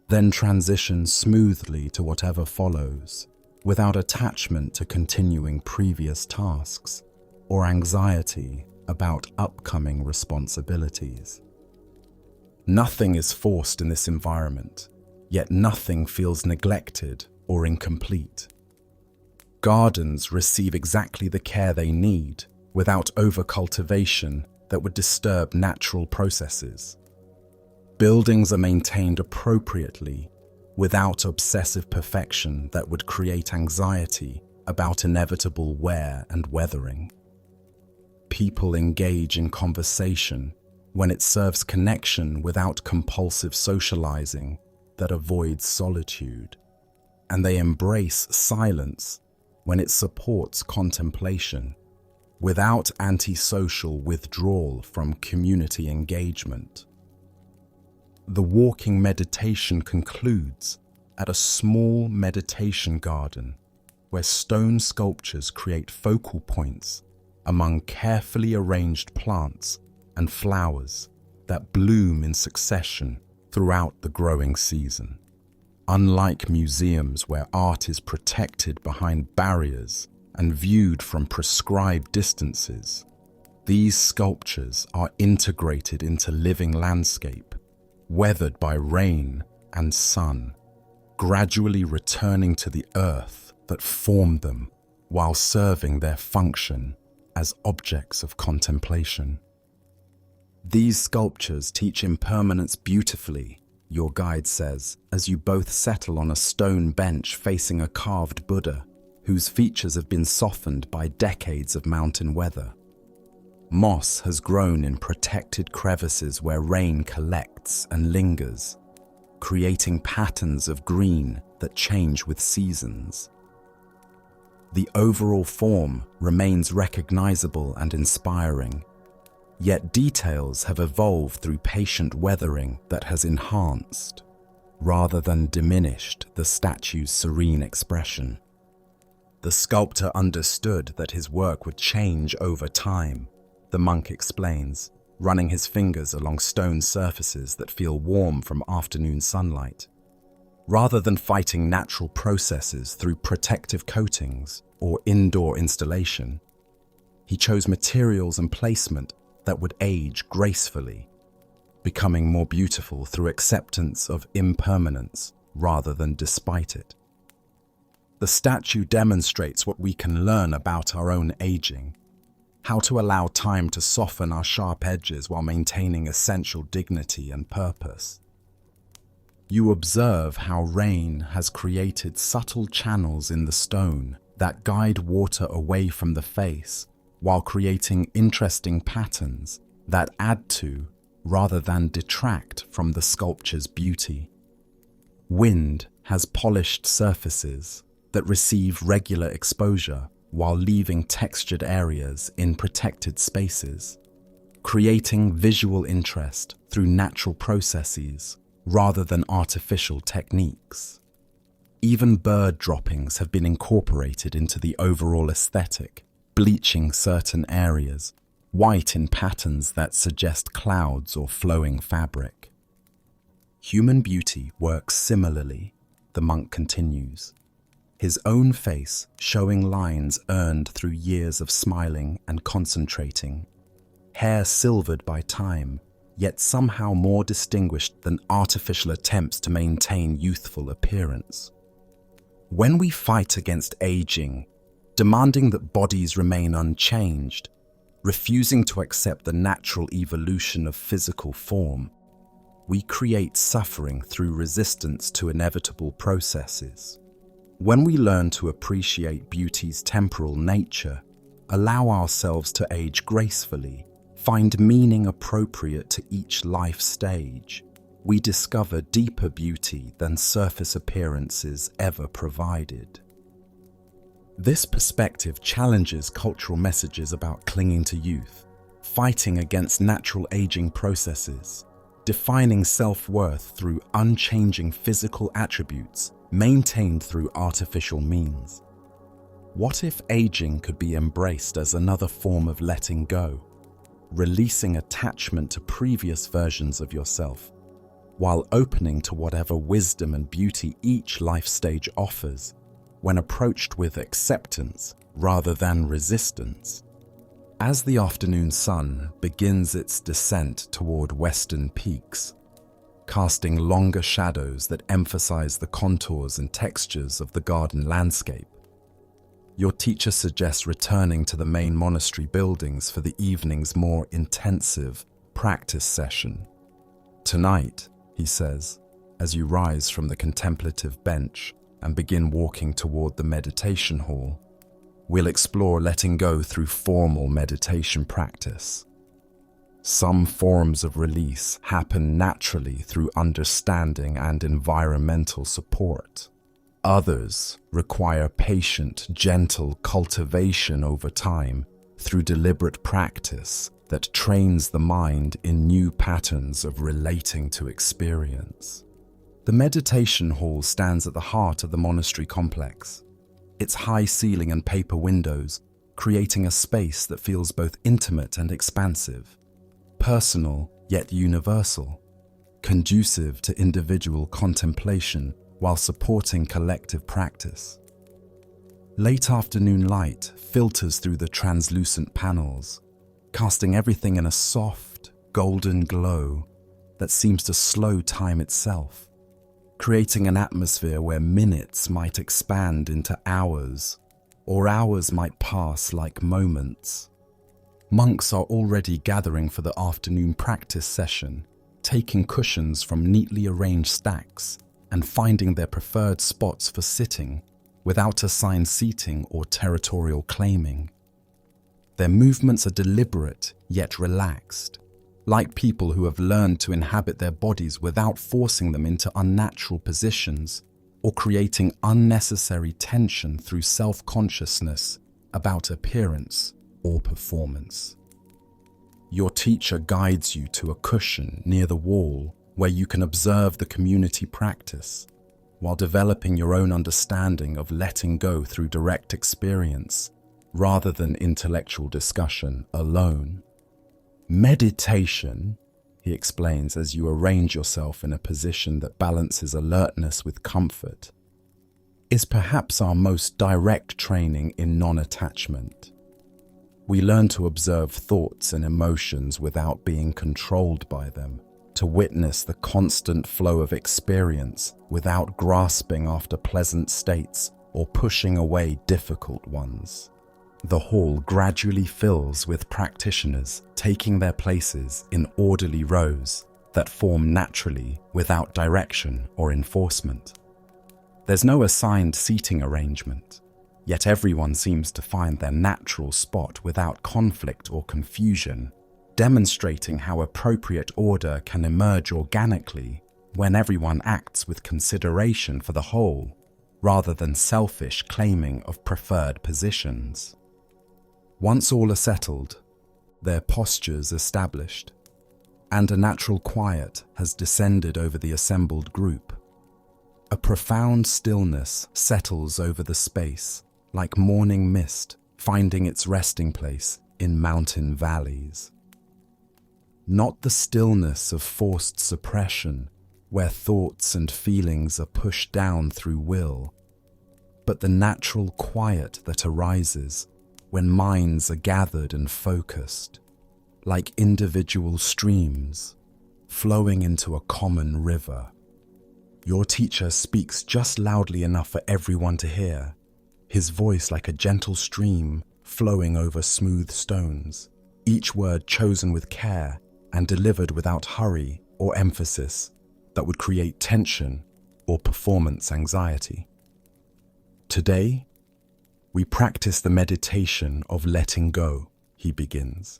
then transition smoothly to whatever follows, without attachment to continuing previous tasks or anxiety about upcoming responsibilities. Nothing is forced in this environment, yet nothing feels neglected or incomplete. Gardens receive exactly the care they need without overcultivation that would disturb natural processes. Buildings are maintained appropriately without obsessive perfection that would create anxiety about inevitable wear and weathering. People engage in conversation when it serves connection without compulsive socializing that avoids solitude, and they embrace silence when it supports contemplation without antisocial withdrawal from community engagement. The walking meditation concludes at a small meditation garden where stone sculptures create focal points among carefully arranged plants and flowers that bloom in succession throughout the growing season. Unlike museums where art is protected behind barriers and viewed from prescribed distances, these sculptures are integrated into living landscape, weathered by rain and sun, gradually returning to the earth that formed them while serving their function as objects of contemplation. These sculptures teach impermanence beautifully, your guide says, as you both settle on a stone bench facing a carved Buddha whose features have been softened by decades of mountain weather. Moss has grown in protected crevices where rain collects and lingers, creating patterns of green that change with seasons. The overall form remains recognizable and inspiring, yet details have evolved through patient weathering that has enhanced, rather than diminished, the statue's serene expression. The sculptor understood that his work would change over time, the monk explains, running his fingers along stone surfaces that feel warm from afternoon sunlight. Rather than fighting natural processes through protective coatings or indoor installation, he chose materials and placement that would age gracefully, becoming more beautiful through acceptance of impermanence rather than despite it. The statue demonstrates what we can learn about our own aging, how to allow time to soften our sharp edges while maintaining essential dignity and purpose. You observe how rain has created subtle channels in the stone that guide water away from the face, while creating interesting patterns that add to, rather than detract from, the sculpture's beauty. Wind has polished surfaces that receive regular exposure while leaving textured areas in protected spaces, creating visual interest through natural processes rather than artificial techniques. Even bird droppings have been incorporated into the overall aesthetic, bleaching certain areas, white in patterns that suggest clouds or flowing fabric. Human beauty works similarly, the monk continues, his own face showing lines earned through years of smiling and concentrating, hair silvered by time, yet somehow more distinguished than artificial attempts to maintain youthful appearance. When we fight against aging, demanding that bodies remain unchanged, refusing to accept the natural evolution of physical form, we create suffering through resistance to inevitable processes. When we learn to appreciate beauty's temporal nature, allow ourselves to age gracefully, find meaning appropriate to each life stage, we discover deeper beauty than surface appearances ever provided. This perspective challenges cultural messages about clinging to youth, fighting against natural aging processes, defining self-worth through unchanging physical attributes maintained through artificial means. What if aging could be embraced as another form of letting go, releasing attachment to previous versions of yourself, while opening to whatever wisdom and beauty each life stage offers, when approached with acceptance rather than resistance? As the afternoon sun begins its descent toward western peaks, casting longer shadows that emphasize the contours and textures of the garden landscape, your teacher suggests returning to the main monastery buildings for the evening's more intensive practice session. Tonight, he says, as you rise from the contemplative bench and begin walking toward the meditation hall, we'll explore letting go through formal meditation practice. Some forms of release happen naturally through understanding and environmental support. Others require patient, gentle cultivation over time through deliberate practice that trains the mind in new patterns of relating to experience. The meditation hall stands at the heart of the monastery complex, its high ceiling and paper windows creating a space that feels both intimate and expansive, personal yet universal, conducive to individual contemplation while supporting collective practice. Late afternoon light filters through the translucent panels, casting everything in a soft, golden glow that seems to slow time itself, creating an atmosphere where minutes might expand into hours, or hours might pass like moments. Monks are already gathering for the afternoon practice session, taking cushions from neatly arranged stacks and finding their preferred spots for sitting without assigned seating or territorial claiming. Their movements are deliberate yet relaxed, like people who have learned to inhabit their bodies without forcing them into unnatural positions or creating unnecessary tension through self-consciousness about appearance or performance. Your teacher guides you to a cushion near the wall where you can observe the community practice, while developing your own understanding of letting go through direct experience rather than intellectual discussion alone. Meditation, he explains as you arrange yourself in a position that balances alertness with comfort, is perhaps our most direct training in non-attachment. We learn to observe thoughts and emotions without being controlled by them, to witness the constant flow of experience without grasping after pleasant states or pushing away difficult ones. The hall gradually fills with practitioners taking their places in orderly rows, that form naturally without direction or enforcement. There's no assigned seating arrangement, yet everyone seems to find their natural spot without conflict or confusion, demonstrating how appropriate order can emerge organically when everyone acts with consideration for the whole, rather than selfish claiming of preferred positions. Once all are settled, their postures established, and a natural quiet has descended over the assembled group. A profound stillness settles over the space, like morning mist finding its resting place in mountain valleys. Not the stillness of forced suppression, where thoughts and feelings are pushed down through will, but the natural quiet that arises when minds are gathered and focused, like individual streams flowing into a common river. Your teacher speaks just loudly enough for everyone to hear, his voice like a gentle stream flowing over smooth stones, each word chosen with care and delivered without hurry or emphasis that would create tension or performance anxiety. Today, we practice the meditation of letting go, he begins.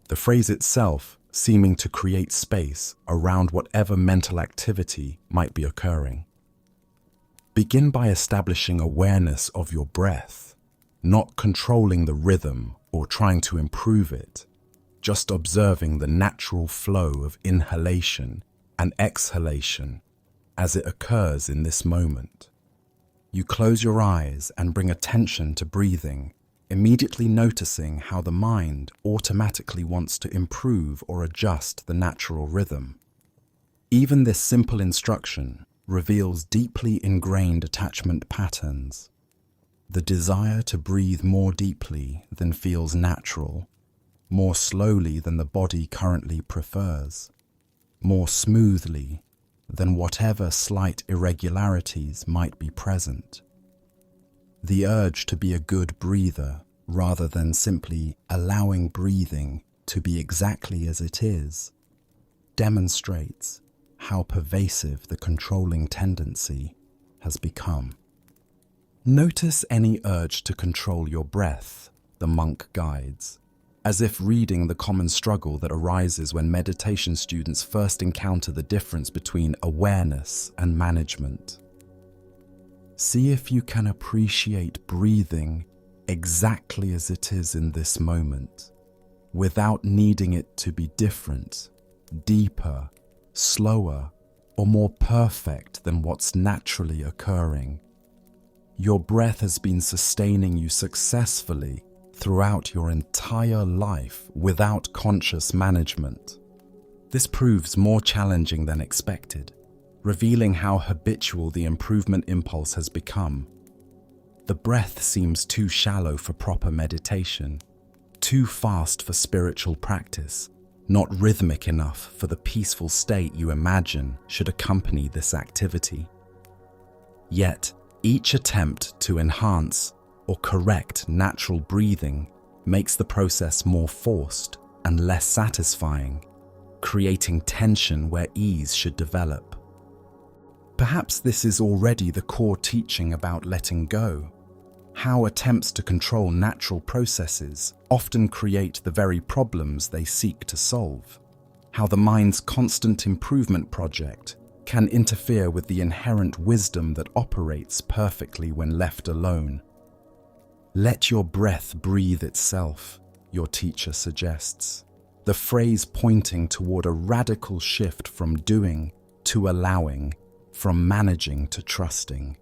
The phrase itself seeming to create space around whatever mental activity might be occurring. Begin by establishing awareness of your breath, not controlling the rhythm or trying to improve it, just observing the natural flow of inhalation and exhalation as it occurs in this moment. You close your eyes and bring attention to breathing, immediately noticing how the mind automatically wants to improve or adjust the natural rhythm. Even this simple instruction reveals deeply ingrained attachment patterns. The desire to breathe more deeply than feels natural, more slowly than the body currently prefers, more smoothly than whatever slight irregularities might be present. The urge to be a good breather rather than simply allowing breathing to be exactly as it is demonstrates how pervasive the controlling tendency has become. Notice any urge to control your breath, the monk guides, as if reading the common struggle that arises when meditation students first encounter the difference between awareness and management. See if you can appreciate breathing exactly as it is in this moment, without needing it to be different, deeper, slower, or more perfect than what's naturally occurring. Your breath has been sustaining you successfully throughout your entire life without conscious management. This proves more challenging than expected, revealing how habitual the improvement impulse has become. The breath seems too shallow for proper meditation, too fast for spiritual practice, not rhythmic enough for the peaceful state you imagine should accompany this activity. Yet, each attempt to enhance or correct natural breathing makes the process more forced and less satisfying, creating tension where ease should develop. Perhaps this is already the core teaching about letting go, how attempts to control natural processes often create the very problems they seek to solve, how the mind's constant improvement project can interfere with the inherent wisdom that operates perfectly when left alone. Let your breath breathe itself, your teacher suggests, the phrase pointing toward a radical shift from doing to allowing, from managing to trusting.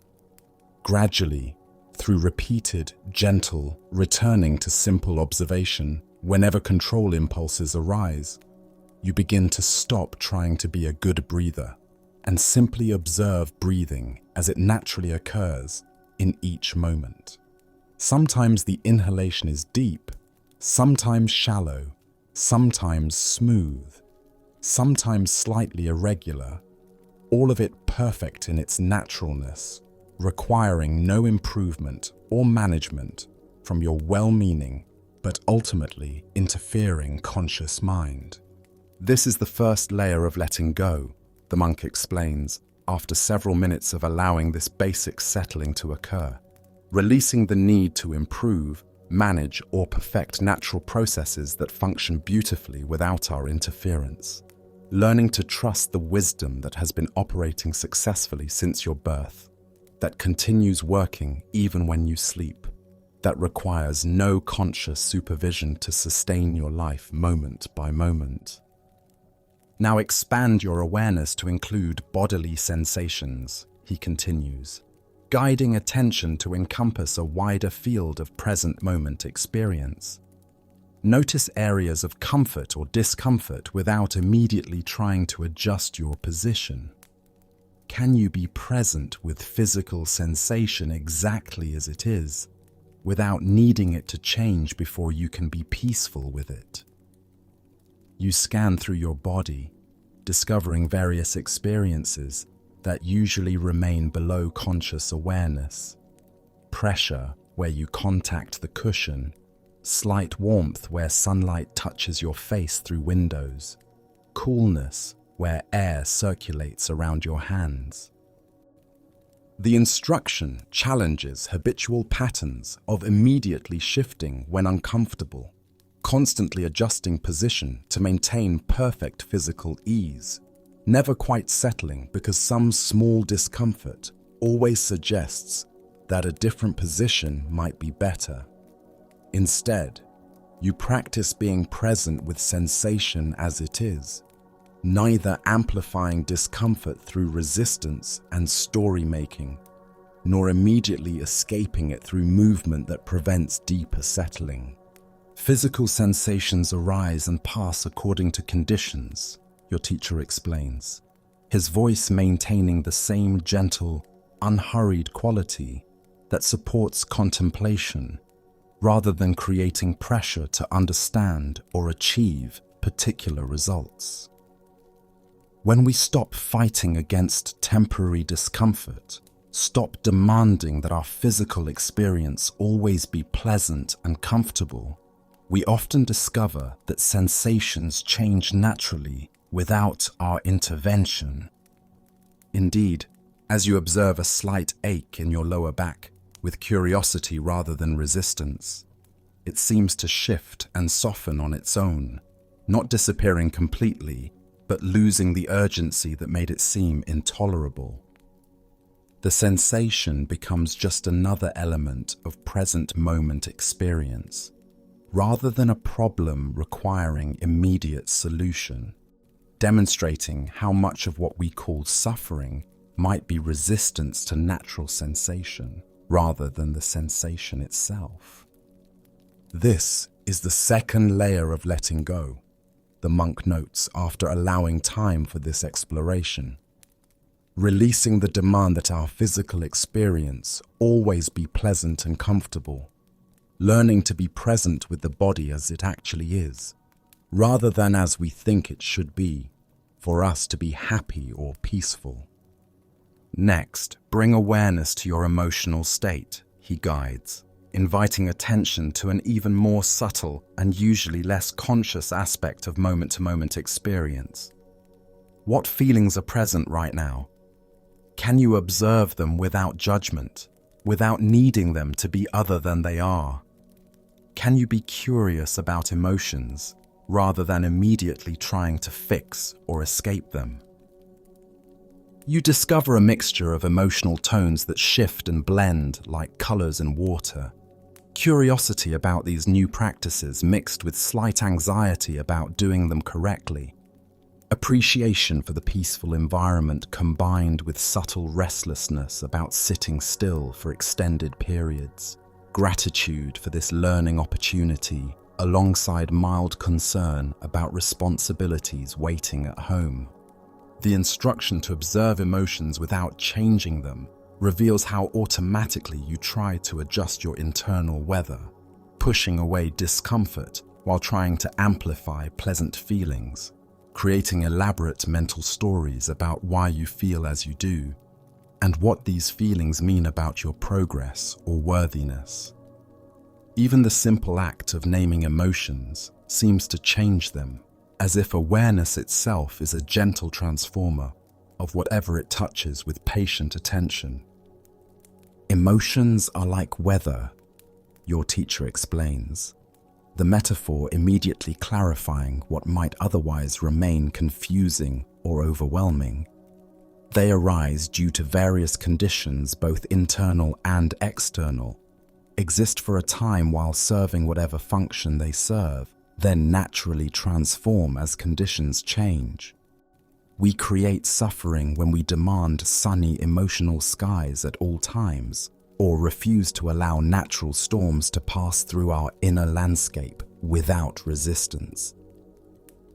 Gradually, through repeated, gentle, returning to simple observation, whenever control impulses arise, you begin to stop trying to be a good breather and simply observe breathing as it naturally occurs in each moment. Sometimes the inhalation is deep, sometimes shallow, sometimes smooth, sometimes slightly irregular, all of it perfect in its naturalness, requiring no improvement or management from your well-meaning but ultimately interfering conscious mind. This is the first layer of letting go, the monk explains, after several minutes of allowing this basic settling to occur, releasing the need to improve, manage, or perfect natural processes that function beautifully without our interference. Learning to trust the wisdom that has been operating successfully since your birth, that continues working even when you sleep, that requires no conscious supervision to sustain your life moment by moment. Now expand your awareness to include bodily sensations, he continues, guiding attention to encompass a wider field of present moment experience. Notice areas of comfort or discomfort without immediately trying to adjust your position. Can you be present with physical sensation exactly as it is, without needing it to change before you can be peaceful with it? You scan through your body, discovering various experiences that usually remain below conscious awareness. Pressure, where you contact the cushion, slight warmth where sunlight touches your face through windows, coolness where air circulates around your hands. The instruction challenges habitual patterns of immediately shifting when uncomfortable, constantly adjusting position to maintain perfect physical ease, never quite settling because some small discomfort always suggests that a different position might be better. Instead, you practice being present with sensation as it is, neither amplifying discomfort through resistance and story-making, nor immediately escaping it through movement that prevents deeper settling. Physical sensations arise and pass according to conditions, your teacher explains, his voice maintaining the same gentle, unhurried quality that supports contemplation, rather than creating pressure to understand or achieve particular results. When we stop fighting against temporary discomfort, stop demanding that our physical experience always be pleasant and comfortable, we often discover that sensations change naturally without our intervention. Indeed, as you observe a slight ache in your lower back, with curiosity rather than resistance, it seems to shift and soften on its own, not disappearing completely, but losing the urgency that made it seem intolerable. The sensation becomes just another element of present moment experience, rather than a problem requiring immediate solution, demonstrating how much of what we call suffering might be resistance to natural sensation, rather than the sensation itself. This is the second layer of letting go, the monk notes after allowing time for this exploration. Releasing the demand that our physical experience always be pleasant and comfortable, learning to be present with the body as it actually is, rather than as we think it should be, for us to be happy or peaceful. Next, bring awareness to your emotional state, he guides, inviting attention to an even more subtle and usually less conscious aspect of moment-to-moment experience. What feelings are present right now? Can you observe them without judgment, without needing them to be other than they are? Can you be curious about emotions, rather than immediately trying to fix or escape them? You discover a mixture of emotional tones that shift and blend like colors in water. Curiosity about these new practices mixed with slight anxiety about doing them correctly. Appreciation for the peaceful environment combined with subtle restlessness about sitting still for extended periods. Gratitude for this learning opportunity, alongside mild concern about responsibilities waiting at home. The instruction to observe emotions without changing them reveals how automatically you try to adjust your internal weather, pushing away discomfort while trying to amplify pleasant feelings, creating elaborate mental stories about why you feel as you do, and what these feelings mean about your progress or worthiness. Even the simple act of naming emotions seems to change them, as if awareness itself is a gentle transformer of whatever it touches with patient attention. Emotions are like weather, your teacher explains, the metaphor immediately clarifying what might otherwise remain confusing or overwhelming. They arise due to various conditions, both internal and external, exist for a time while serving whatever function they serve, then naturally transform as conditions change. We create suffering when we demand sunny emotional skies at all times, or refuse to allow natural storms to pass through our inner landscape without resistance.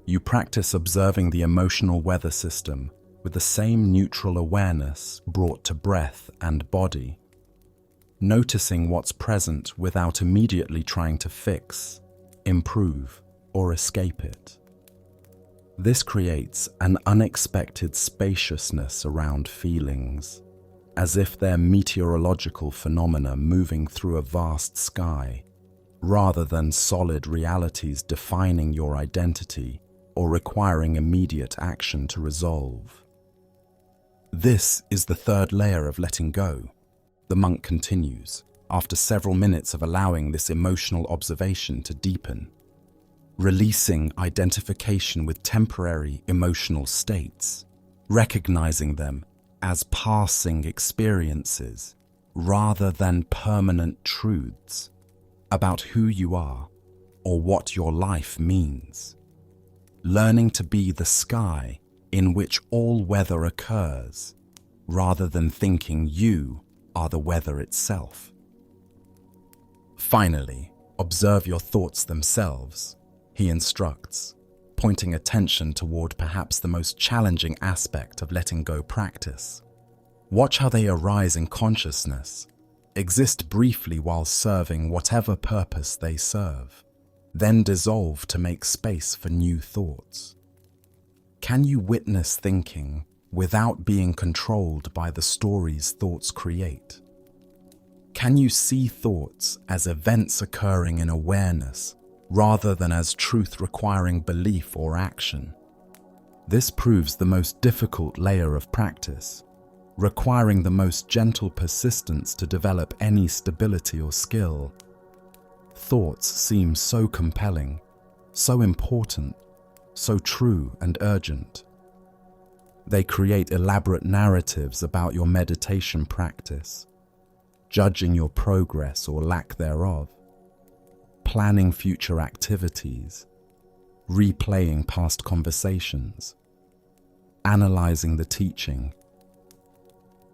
You practice observing the emotional weather system with the same neutral awareness brought to breath and body, noticing what's present without immediately trying to fix, improve, or escape it. This creates an unexpected spaciousness around feelings, as if they're meteorological phenomena moving through a vast sky, rather than solid realities defining your identity or requiring immediate action to resolve. This is the third layer of letting go, the monk continues, after several minutes of allowing this emotional observation to deepen. Releasing identification with temporary emotional states, recognizing them as passing experiences rather than permanent truths about who you are or what your life means. Learning to be the sky in which all weather occurs, rather than thinking you are the weather itself. Finally, observe your thoughts themselves, he instructs, pointing attention toward perhaps the most challenging aspect of letting go practice. Watch how they arise in consciousness, exist briefly while serving whatever purpose they serve, then dissolve to make space for new thoughts. Can you witness thinking without being controlled by the stories thoughts create? Can you see thoughts as events occurring in awareness rather than as truth requiring belief or action? This proves the most difficult layer of practice, requiring the most gentle persistence to develop any stability or skill. Thoughts seem so compelling, so important, so true and urgent. They create elaborate narratives about your meditation practice, judging your progress or lack thereof, planning future activities, replaying past conversations, analyzing the teaching,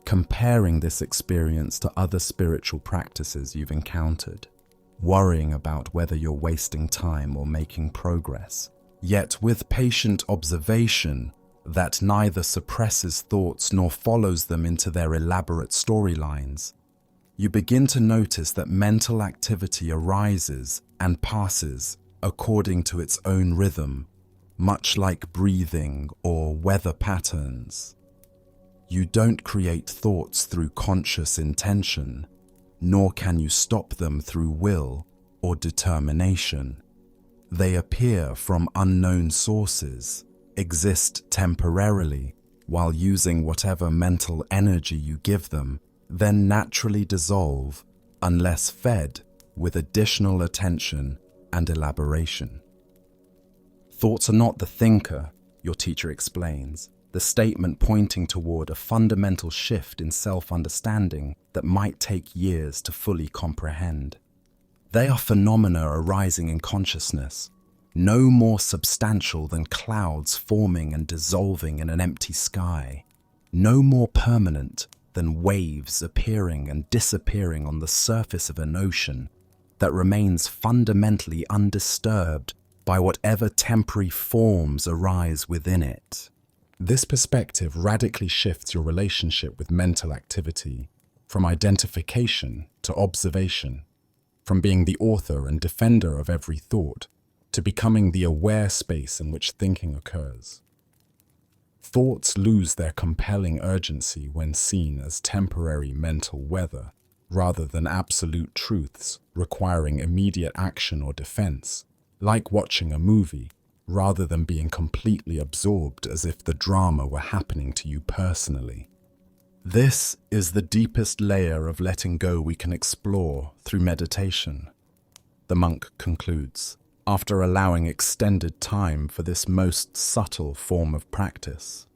comparing this experience to other spiritual practices you've encountered, worrying about whether you're wasting time or making progress. Yet with patient observation that neither suppresses thoughts nor follows them into their elaborate storylines, you begin to notice that mental activity arises and passes according to its own rhythm, much like breathing or weather patterns. You don't create thoughts through conscious intention, nor can you stop them through will or determination. They appear from unknown sources, exist temporarily while using whatever mental energy you give them, then naturally dissolve unless fed with additional attention and elaboration. Thoughts are not the thinker, your teacher explains, the statement pointing toward a fundamental shift in self-understanding that might take years to fully comprehend. They are phenomena arising in consciousness, no more substantial than clouds forming and dissolving in an empty sky, no more permanent than waves appearing and disappearing on the surface of an ocean that remains fundamentally undisturbed by whatever temporary forms arise within it. This perspective radically shifts your relationship with mental activity from identification to observation, from being the author and defender of every thought to becoming the aware space in which thinking occurs. Thoughts lose their compelling urgency when seen as temporary mental weather, rather than absolute truths requiring immediate action or defense, like watching a movie, rather than being completely absorbed as if the drama were happening to you personally. This is the deepest layer of letting go we can explore through meditation, the monk concludes, after allowing extended time for this most subtle form of practice.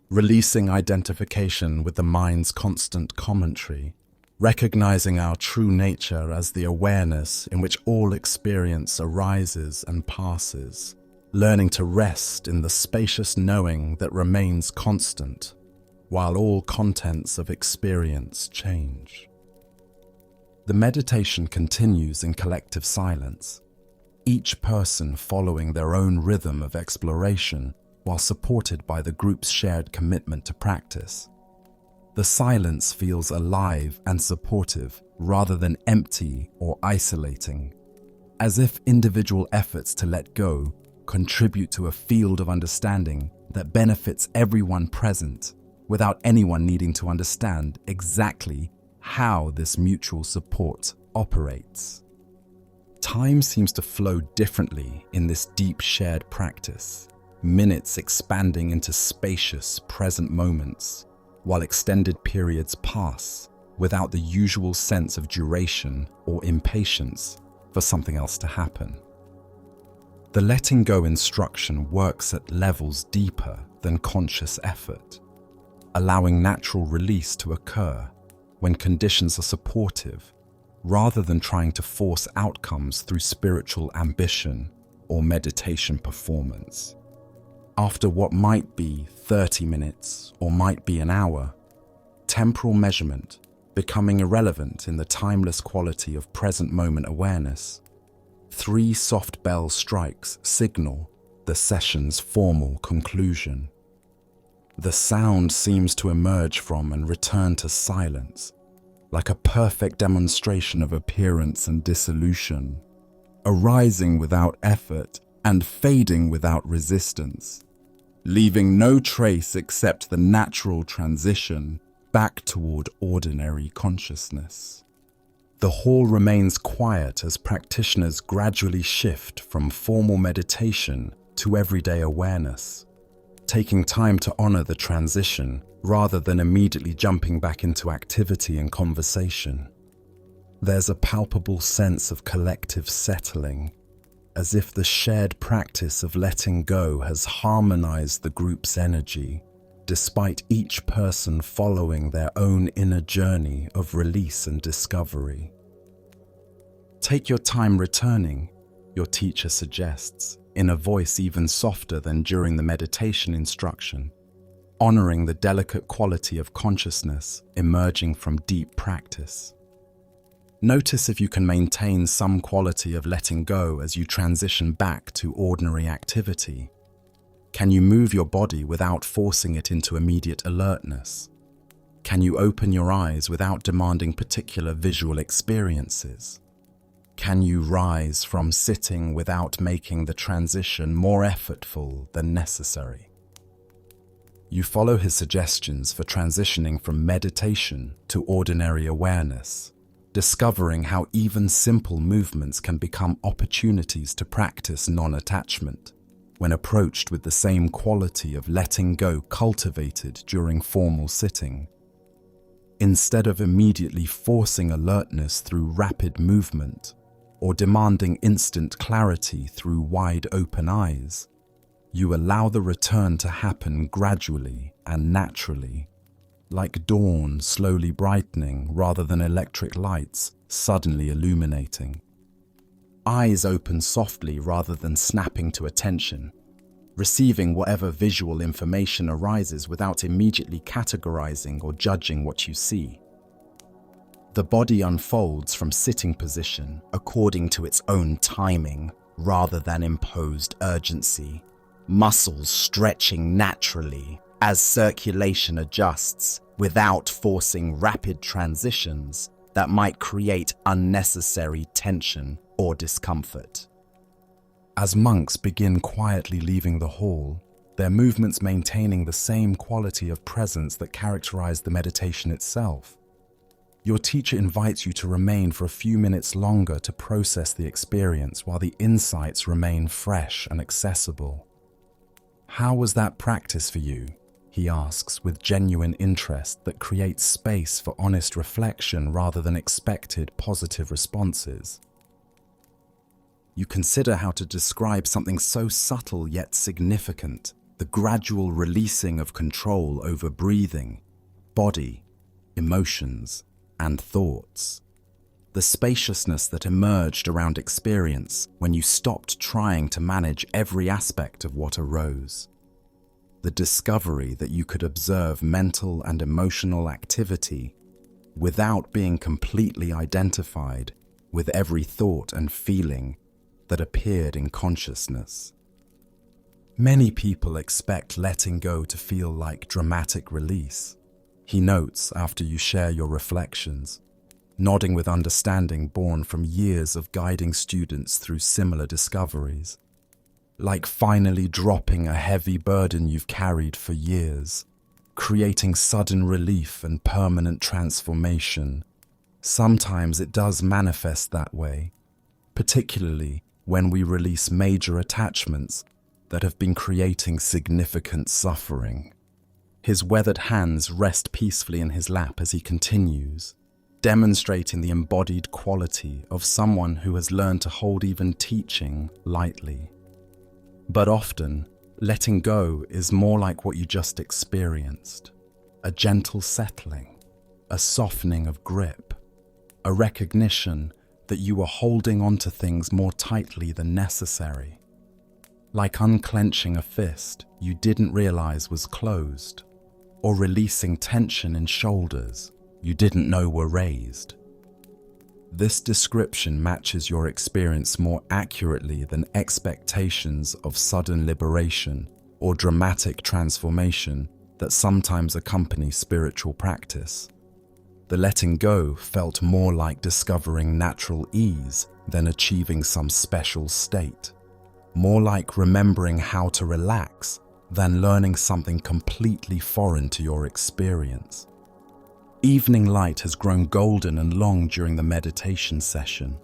Releasing identification with the mind's constant commentary, recognizing our true nature as the awareness in which all experience arises and passes, learning to rest in the spacious knowing that remains constant, while all contents of experience change. The meditation continues in collective silence, each person following their own rhythm of exploration while supported by the group's shared commitment to practice. The silence feels alive and supportive rather than empty or isolating, as if individual efforts to let go contribute to a field of understanding that benefits everyone present without anyone needing to understand exactly how this mutual support operates. Time seems to flow differently in this deep shared practice, minutes expanding into spacious present moments, while extended periods pass without the usual sense of duration or impatience for something else to happen. The letting go instruction works at levels deeper than conscious effort, allowing natural release to occur when conditions are supportive, rather than trying to force outcomes through spiritual ambition or meditation performance. After what might be 30 minutes or might be an hour, temporal measurement becoming irrelevant in the timeless quality of present moment awareness, 3 soft bell strikes signal the session's formal conclusion. The sound seems to emerge from and return to silence, like a perfect demonstration of appearance and dissolution, arising without effort and fading without resistance, leaving no trace except the natural transition back toward ordinary consciousness. The hall remains quiet as practitioners gradually shift from formal meditation to everyday awareness, taking time to honor the transition rather than immediately jumping back into activity and conversation. There's a palpable sense of collective settling, as if the shared practice of letting go has harmonized the group's energy, despite each person following their own inner journey of release and discovery. Take your time returning, your teacher suggests, in a voice even softer than during the meditation instruction, honoring the delicate quality of consciousness emerging from deep practice. Notice if you can maintain some quality of letting go as you transition back to ordinary activity. Can you move your body without forcing it into immediate alertness? Can you open your eyes without demanding particular visual experiences? Can you rise from sitting without making the transition more effortful than necessary? You follow his suggestions for transitioning from meditation to ordinary awareness, discovering how even simple movements can become opportunities to practice non-attachment when approached with the same quality of letting go cultivated during formal sitting. Instead of immediately forcing alertness through rapid movement or demanding instant clarity through wide open eyes, you allow the return to happen gradually and naturally, like dawn slowly brightening rather than electric lights suddenly illuminating. Eyes open softly rather than snapping to attention, receiving whatever visual information arises without immediately categorizing or judging what you see. The body unfolds from sitting position according to its own timing rather than imposed urgency, muscles stretching naturally as circulation adjusts without forcing rapid transitions that might create unnecessary tension or discomfort. As monks begin quietly leaving the hall, their movements maintaining the same quality of presence that characterized the meditation itself. Your teacher invites you to remain for a few minutes longer to process the experience while the insights remain fresh and accessible. "How was that practice for you?" he asks with genuine interest that creates space for honest reflection rather than expected positive responses. You consider how to describe something so subtle yet significant, the gradual releasing of control over breathing, body, emotions, and thoughts. The spaciousness that emerged around experience when you stopped trying to manage every aspect of what arose. The discovery that you could observe mental and emotional activity without being completely identified with every thought and feeling that appeared in consciousness. Many people expect letting go to feel like dramatic release, he notes after you share your reflections, nodding with understanding born from years of guiding students through similar discoveries. Like finally dropping a heavy burden you've carried for years, creating sudden relief and permanent transformation. Sometimes it does manifest that way, particularly when we release major attachments that have been creating significant suffering. His weathered hands rest peacefully in his lap as he continues, demonstrating the embodied quality of someone who has learned to hold even teaching lightly. But often, letting go is more like what you just experienced. A gentle settling, a softening of grip, a recognition that you were holding onto things more tightly than necessary. Like unclenching a fist you didn't realize was closed, or releasing tension in shoulders you didn't know were raised. This description matches your experience more accurately than expectations of sudden liberation or dramatic transformation that sometimes accompany spiritual practice. The letting go felt more like discovering natural ease than achieving some special state, more like remembering how to relax than learning something completely foreign to your experience. Evening light has grown golden and long during the meditation session,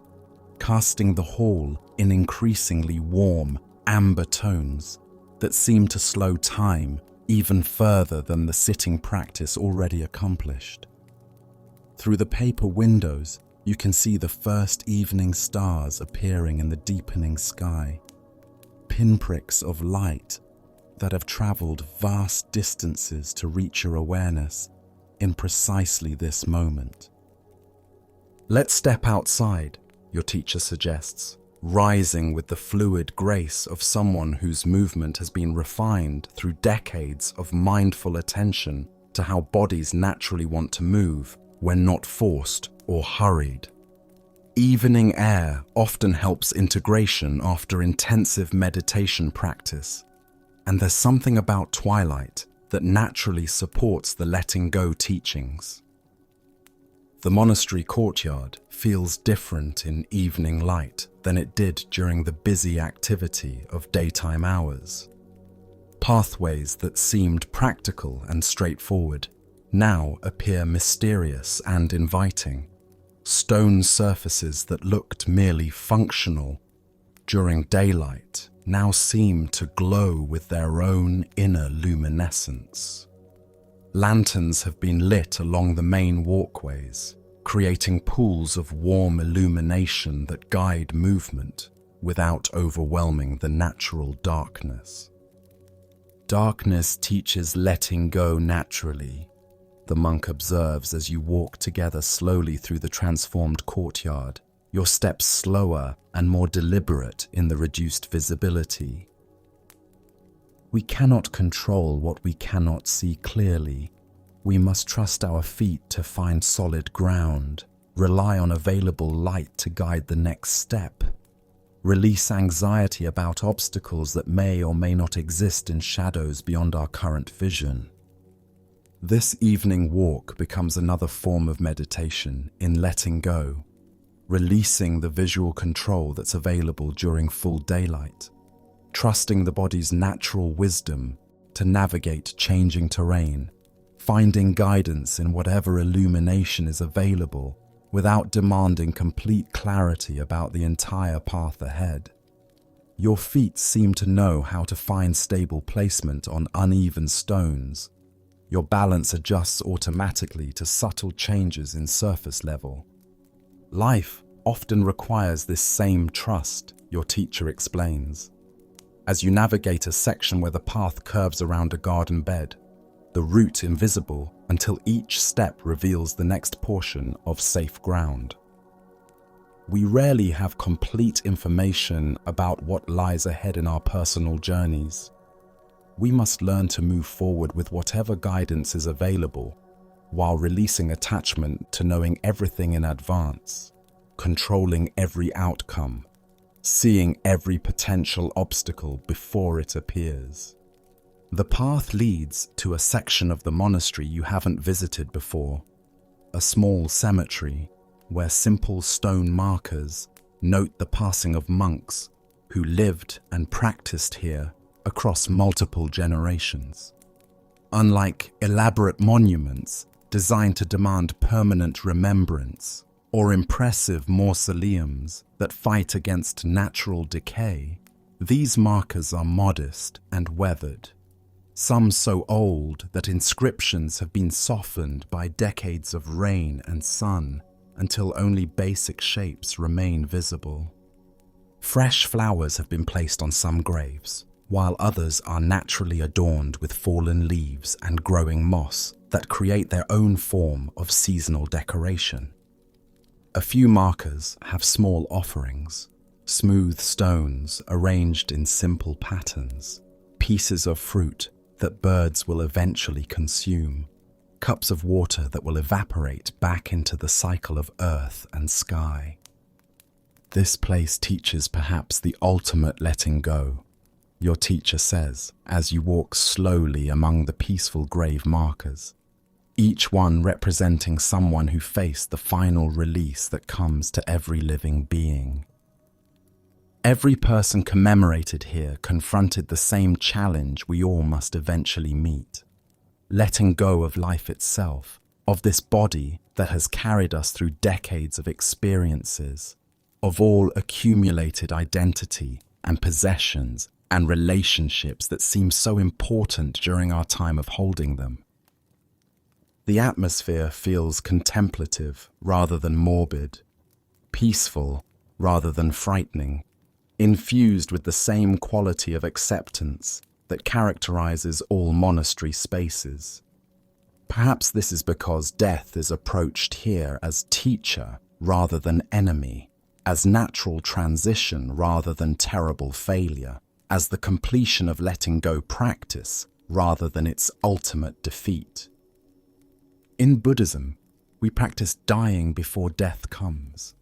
casting the hall in increasingly warm, amber tones that seem to slow time even further than the sitting practice already accomplished. Through the paper windows, you can see the first evening stars appearing in the deepening sky, pinpricks of light that have traveled vast distances to reach your awareness in precisely this moment. "Let's step outside," your teacher suggests, rising with the fluid grace of someone whose movement has been refined through decades of mindful attention to how bodies naturally want to move when not forced or hurried. Evening air often helps integration after intensive meditation practice, and there's something about twilight that naturally supports the letting go teachings. The monastery courtyard feels different in evening light than it did during the busy activity of daytime hours. Pathways that seemed practical and straightforward now appear mysterious and inviting. Stone surfaces that looked merely functional during daylight now seem to glow with their own inner luminescence. Lanterns have been lit along the main walkways, creating pools of warm illumination that guide movement without overwhelming the natural darkness. Darkness teaches letting go naturally, the monk observes as you walk together slowly through the transformed courtyard, your steps slower and more deliberate in the reduced visibility. We cannot control what we cannot see clearly. We must trust our feet to find solid ground, rely on available light to guide the next step, release anxiety about obstacles that may or may not exist in shadows beyond our current vision. This evening walk becomes another form of meditation in letting go, releasing the visual control that's available during full daylight, trusting the body's natural wisdom to navigate changing terrain, finding guidance in whatever illumination is available without demanding complete clarity about the entire path ahead. Your feet seem to know how to find stable placement on uneven stones. Your balance adjusts automatically to subtle changes in surface level. Life often requires this same trust, your teacher explains. As you navigate a section where the path curves around a garden bed, the route invisible until each step reveals the next portion of safe ground. We rarely have complete information about what lies ahead in our personal journeys. We must learn to move forward with whatever guidance is available, while releasing attachment to knowing everything in advance, controlling every outcome, seeing every potential obstacle before it appears. The path leads to a section of the monastery you haven't visited before, a small cemetery where simple stone markers note the passing of monks who lived and practiced here across multiple generations. Unlike elaborate monuments designed to demand permanent remembrance or impressive mausoleums that fight against natural decay, these markers are modest and weathered, some so old that inscriptions have been softened by decades of rain and sun until only basic shapes remain visible. Fresh flowers have been placed on some graves, while others are naturally adorned with fallen leaves and growing moss that create their own form of seasonal decoration. A few markers have small offerings, smooth stones arranged in simple patterns, pieces of fruit that birds will eventually consume, cups of water that will evaporate back into the cycle of earth and sky. This place teaches perhaps the ultimate letting go, your teacher says, as you walk slowly among the peaceful grave markers, each one representing someone who faced the final release that comes to every living being. Every person commemorated here confronted the same challenge we all must eventually meet. Letting go of life itself, of this body that has carried us through decades of experiences, of all accumulated identity and possessions and relationships that seem so important during our time of holding them. The atmosphere feels contemplative rather than morbid, peaceful rather than frightening, infused with the same quality of acceptance that characterizes all monastery spaces. Perhaps this is because death is approached here as teacher rather than enemy, as natural transition rather than terrible failure, as the completion of letting go practice rather than its ultimate defeat. In Buddhism, we practice dying before death comes.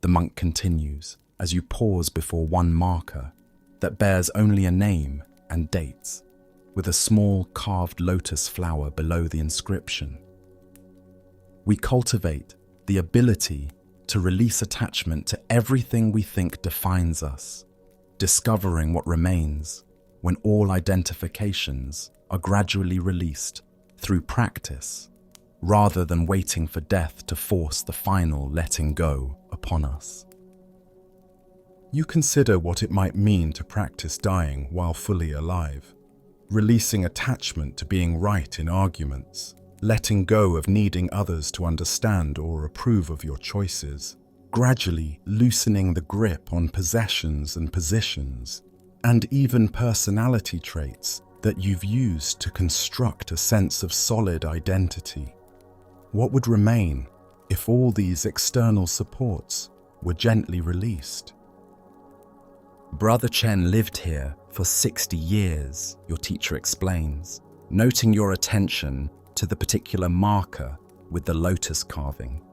The monk continues as you pause before one marker that bears only a name and dates, with a small carved lotus flower below the inscription. We cultivate the ability to release attachment to everything we think defines us, discovering what remains when all identifications are gradually released through practice, rather than waiting for death to force the final letting go upon us. You consider what it might mean to practice dying while fully alive, releasing attachment to being right in arguments, letting go of needing others to understand or approve of your choices, gradually loosening the grip on possessions and positions, and even personality traits that you've used to construct a sense of solid identity. What would remain if all these external supports were gently released? Brother Chen lived here for 60 years, your teacher explains, noting your attention to the particular marker with the lotus carving.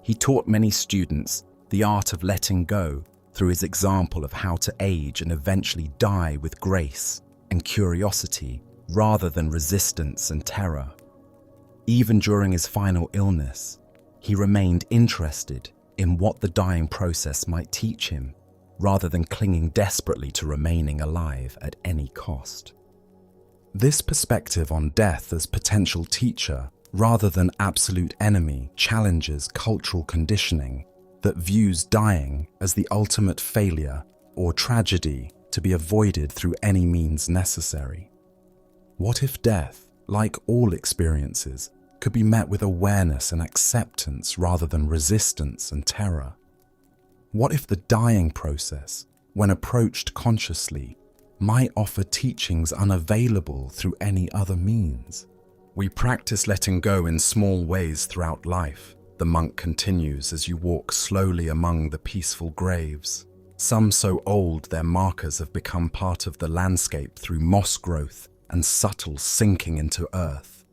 He taught many students the art of letting go through his example of how to age and eventually die with grace and curiosity rather than resistance and terror. Even during his final illness, he remained interested in what the dying process might teach him, rather than clinging desperately to remaining alive at any cost. This perspective on death as potential teacher rather than absolute enemy challenges cultural conditioning that views dying as the ultimate failure or tragedy to be avoided through any means necessary. What if death, like all experiences, could be met with awareness and acceptance rather than resistance and terror? What if the dying process, when approached consciously, might offer teachings unavailable through any other means? We practice letting go in small ways throughout life, the monk continues as you walk slowly among the peaceful graves, some so old their markers have become part of the landscape through moss growth and subtle sinking into earth.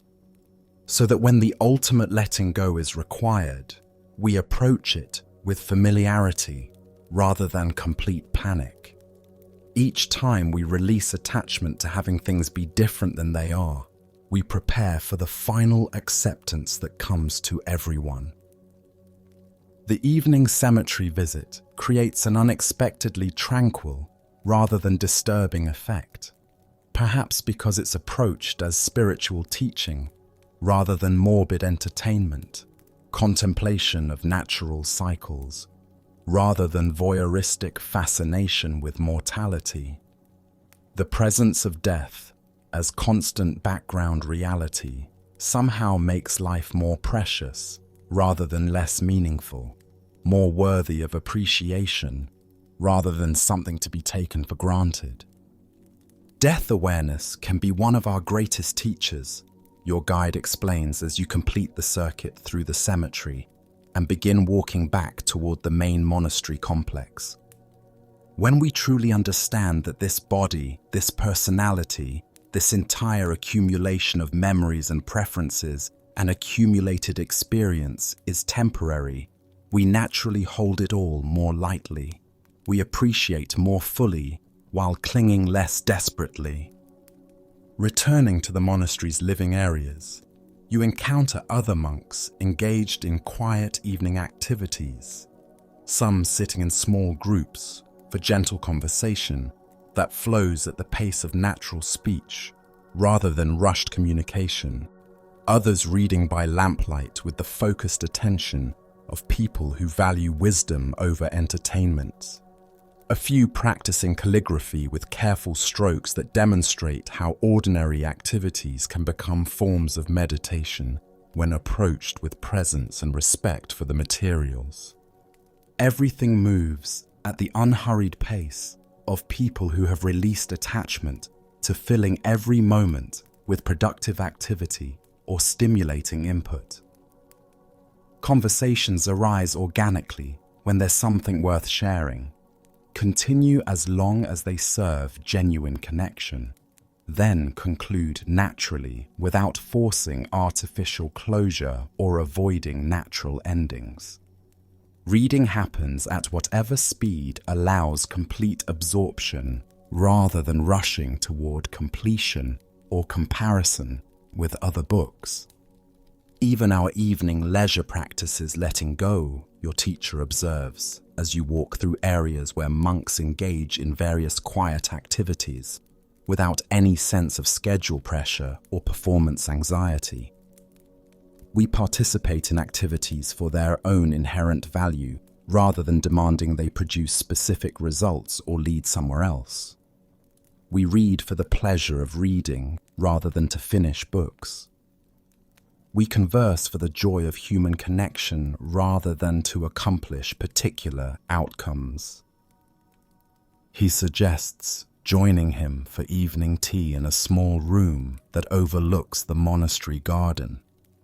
So that when the ultimate letting go is required, we approach it with familiarity rather than complete panic. Each time we release attachment to having things be different than they are, we prepare for the final acceptance that comes to everyone. The evening cemetery visit creates an unexpectedly tranquil rather than disturbing effect, perhaps because it's approached as spiritual teaching rather than morbid entertainment, contemplation of natural cycles, rather than voyeuristic fascination with mortality. The presence of death as constant background reality somehow makes life more precious rather than less meaningful, more worthy of appreciation rather than something to be taken for granted. Death awareness can be one of our greatest teachers, your guide explains as you complete the circuit through the cemetery and begin walking back toward the main monastery complex. When we truly understand that this body, this personality, this entire accumulation of memories and preferences and accumulated experience is temporary, we naturally hold it all more lightly. We appreciate more fully while clinging less desperately. Returning to the monastery's living areas, you encounter other monks engaged in quiet evening activities, some sitting in small groups for gentle conversation that flows at the pace of natural speech rather than rushed communication, others reading by lamplight with the focused attention of people who value wisdom over entertainment. A few practicing calligraphy with careful strokes that demonstrate how ordinary activities can become forms of meditation when approached with presence and respect for the materials. Everything moves at the unhurried pace of people who have released attachment to filling every moment with productive activity or stimulating input. Conversations arise organically when there's something worth sharing. Continue as long as they serve genuine connection, then conclude naturally without forcing artificial closure or avoiding natural endings. Reading happens at whatever speed allows complete absorption rather than rushing toward completion or comparison with other books. Even our evening leisure practices letting go, your teacher observes, as you walk through areas where monks engage in various quiet activities without any sense of schedule pressure or performance anxiety. We participate in activities for their own inherent value rather than demanding they produce specific results or lead somewhere else. We read for the pleasure of reading rather than to finish books. We converse for the joy of human connection rather than to accomplish particular outcomes. He suggests joining him for evening tea in a small room that overlooks the monastery garden,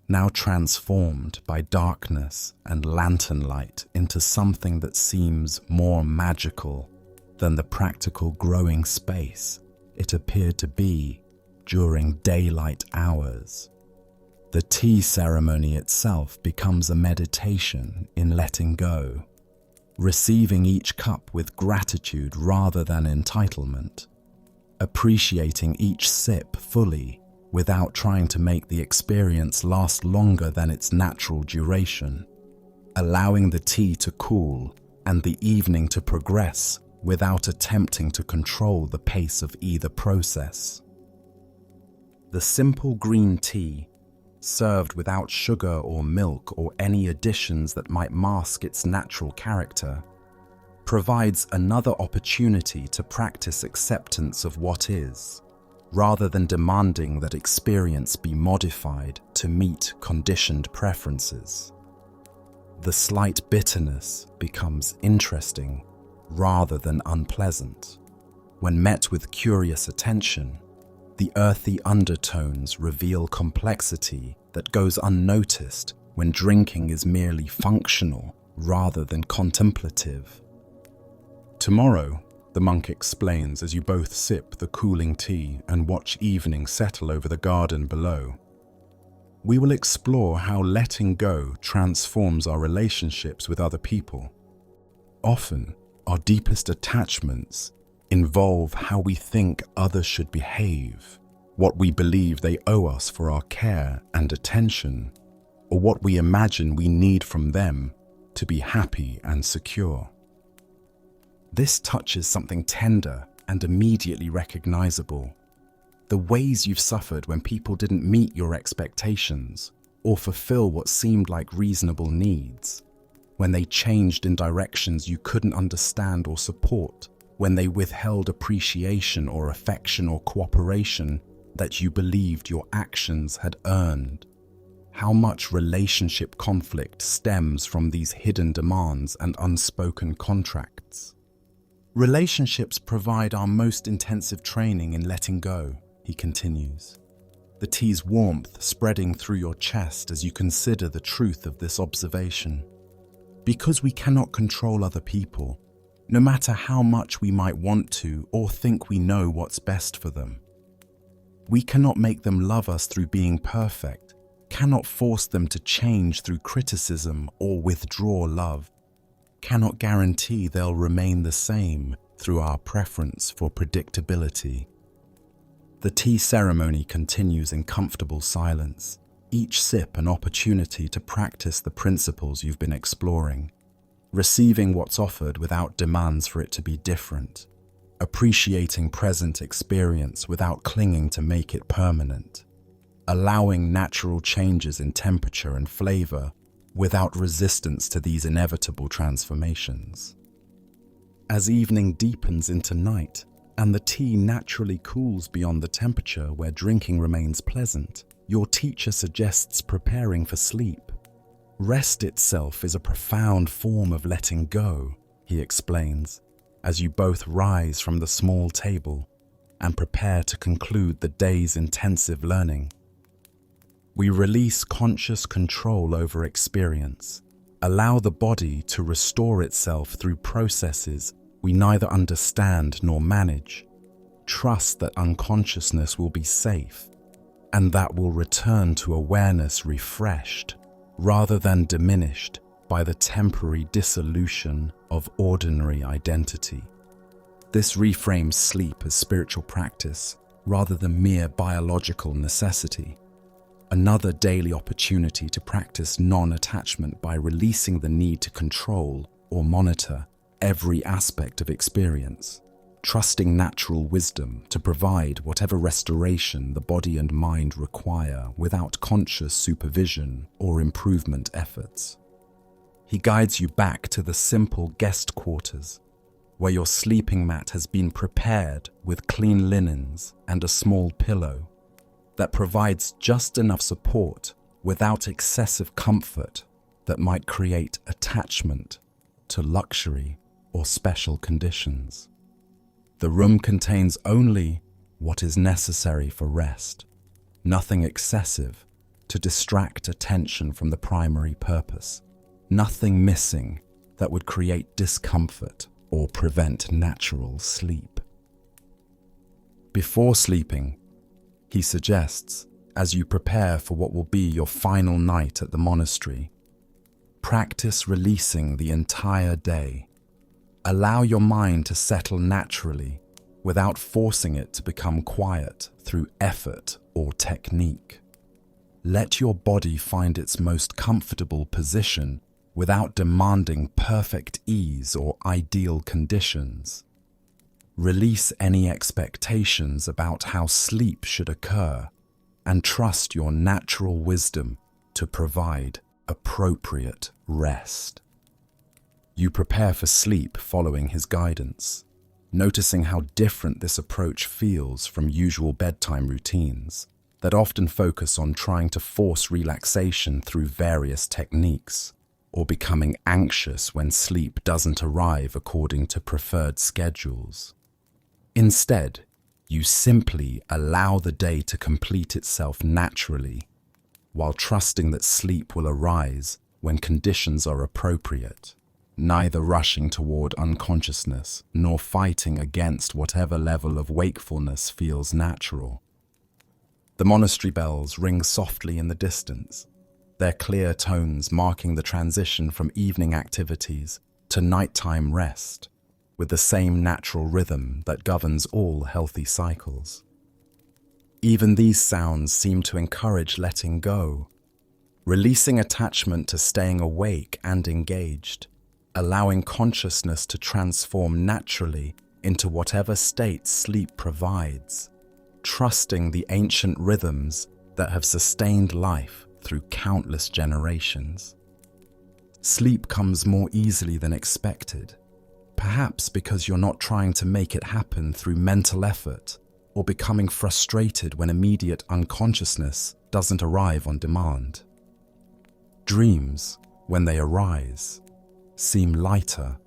now transformed by darkness and lantern light into something that seems more magical than the practical growing space it appeared to be during daylight hours. The tea ceremony itself becomes a meditation in letting go, receiving each cup with gratitude rather than entitlement, appreciating each sip fully without trying to make the experience last longer than its natural duration, allowing the tea to cool and the evening to progress without attempting to control the pace of either process. The simple green tea, served without sugar or milk or any additions that might mask its natural character, provides another opportunity to practice acceptance of what is, rather than demanding that experience be modified to meet conditioned preferences. The slight bitterness becomes interesting rather than unpleasant. When met with curious attention, the earthy undertones reveal complexity that goes unnoticed when drinking is merely functional rather than contemplative. Tomorrow, the monk explains as you both sip the cooling tea and watch evening settle over the garden below, we will explore how letting go transforms our relationships with other people. Often, our deepest attachments involve how we think others should behave, what we believe they owe us for our care and attention, or what we imagine we need from them to be happy and secure. This touches something tender and immediately recognizable. The ways you've suffered when people didn't meet your expectations or fulfill what seemed like reasonable needs, when they changed in directions you couldn't understand or support, when they withheld appreciation or affection or cooperation that you believed your actions had earned. How much relationship conflict stems from these hidden demands and unspoken contracts. Relationships provide our most intensive training in letting go, he continues, the tea's warmth spreading through your chest as you consider the truth of this observation. Because we cannot control other people, no matter how much we might want to or think we know what's best for them. We cannot make them love us through being perfect, cannot force them to change through criticism or withdraw love, cannot guarantee they'll remain the same through our preference for predictability. The tea ceremony continues in comfortable silence, each sip an opportunity to practice the principles you've been exploring, receiving what's offered without demands for it to be different, appreciating present experience without clinging to make it permanent, allowing natural changes in temperature and flavor without resistance to these inevitable transformations. As evening deepens into night and the tea naturally cools beyond the temperature where drinking remains pleasant, your teacher suggests preparing for sleep. Rest itself is a profound form of letting go, he explains, as you both rise from the small table and prepare to conclude the day's intensive learning. We release conscious control over experience, allow the body to restore itself through processes we neither understand nor manage, trust that unconsciousness will be safe, and that will return to awareness refreshed, rather than diminished by the temporary dissolution of ordinary identity. This reframes sleep as spiritual practice, rather than mere biological necessity. Another daily opportunity to practice non-attachment by releasing the need to control or monitor every aspect of experience, trusting natural wisdom to provide whatever restoration the body and mind require without conscious supervision or improvement efforts. He guides you back to the simple guest quarters, where your sleeping mat has been prepared with clean linens and a small pillow that provides just enough support without excessive comfort that might create attachment to luxury or special conditions. The room contains only what is necessary for rest, nothing excessive to distract attention from the primary purpose, nothing missing that would create discomfort or prevent natural sleep. Before sleeping, he suggests, as you prepare for what will be your final night at the monastery, practice releasing the entire day. Allow your mind to settle naturally without forcing it to become quiet through effort or technique. Let your body find its most comfortable position without demanding perfect ease or ideal conditions. Release any expectations about how sleep should occur and trust your natural wisdom to provide appropriate rest. You prepare for sleep following his guidance, noticing how different this approach feels from usual bedtime routines that often focus on trying to force relaxation through various techniques, or becoming anxious when sleep doesn't arrive according to preferred schedules. Instead, you simply allow the day to complete itself naturally, while trusting that sleep will arise when conditions are appropriate, neither rushing toward unconsciousness nor fighting against whatever level of wakefulness feels natural. The monastery bells ring softly in the distance, their clear tones marking the transition from evening activities to nighttime rest, with the same natural rhythm that governs all healthy cycles. Even these sounds seem to encourage letting go, releasing attachment to staying awake and engaged, allowing consciousness to transform naturally into whatever state sleep provides, trusting the ancient rhythms that have sustained life through countless generations. Sleep comes more easily than expected, perhaps because you're not trying to make it happen through mental effort or becoming frustrated when immediate unconsciousness doesn't arrive on demand. Dreams, when they arise, seem lighter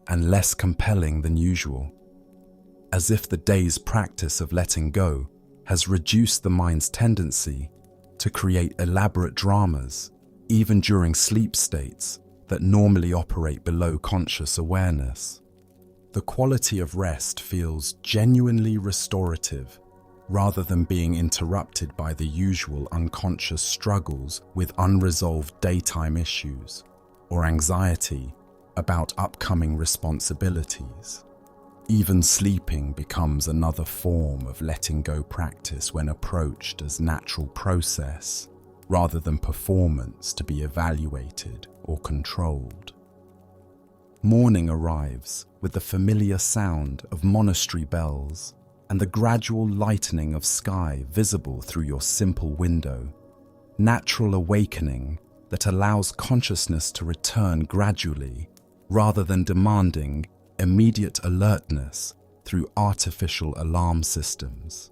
and less compelling than usual, as if the day's practice of letting go has reduced the mind's tendency to create elaborate dramas, even during sleep states that normally operate below conscious awareness. The quality of rest feels genuinely restorative, rather than being interrupted by the usual unconscious struggles with unresolved daytime issues or anxiety about upcoming responsibilities. Even sleeping becomes another form of letting go practice when approached as natural process, rather than performance to be evaluated or controlled. Morning arrives with the familiar sound of monastery bells and the gradual lightening of sky visible through your simple window, natural awakening that allows consciousness to return gradually rather than demanding immediate alertness through artificial alarm systems.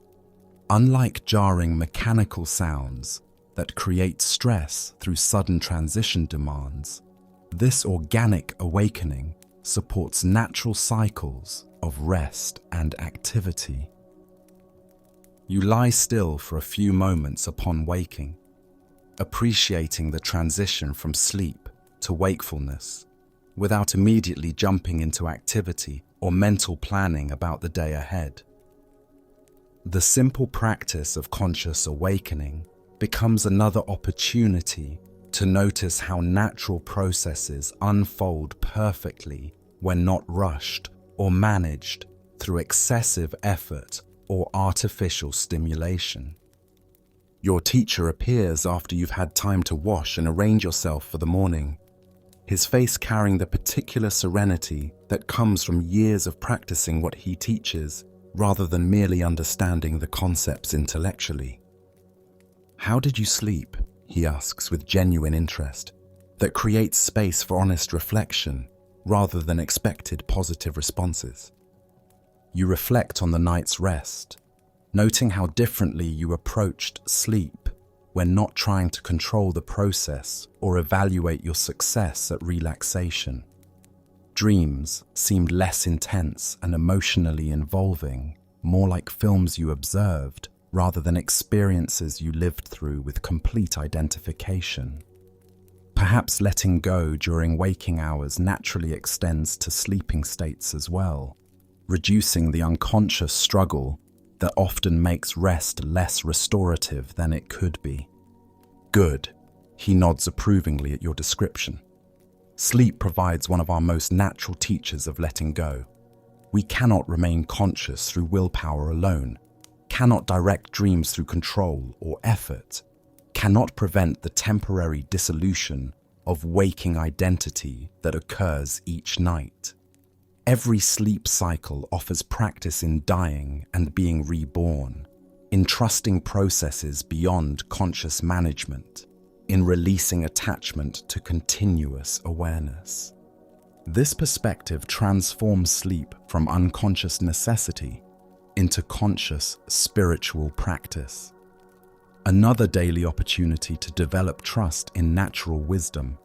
Unlike jarring mechanical sounds that create stress through sudden transition demands, this organic awakening supports natural cycles of rest and activity. You lie still for a few moments upon waking, appreciating the transition from sleep to wakefulness, without immediately jumping into activity or mental planning about the day ahead. The simple practice of conscious awakening becomes another opportunity to notice how natural processes unfold perfectly when not rushed or managed through excessive effort or artificial stimulation. Your teacher appears after you've had time to wash and arrange yourself for the morning, his face carrying the particular serenity that comes from years of practicing what he teaches rather than merely understanding the concepts intellectually. "How did you sleep?" he asks with genuine interest that creates space for honest reflection rather than expected positive responses. You reflect on the night's rest, noting how differently you approached sleep when not trying to control the process or evaluate your success at relaxation. Dreams seemed less intense and emotionally involving, more like films you observed rather than experiences you lived through with complete identification. Perhaps letting go during waking hours naturally extends to sleeping states as well, reducing the unconscious struggle that often makes rest less restorative than it could be. "Good," he nods approvingly at your description. "Sleep provides one of our most natural teachers of letting go. We cannot remain conscious through willpower alone, cannot direct dreams through control or effort, cannot prevent the temporary dissolution of waking identity that occurs each night. Every sleep cycle offers practice in dying and being reborn, in trusting processes beyond conscious management, in releasing attachment to continuous awareness. This perspective transforms sleep from unconscious necessity into conscious spiritual practice. Another daily opportunity to develop trust in natural wisdom,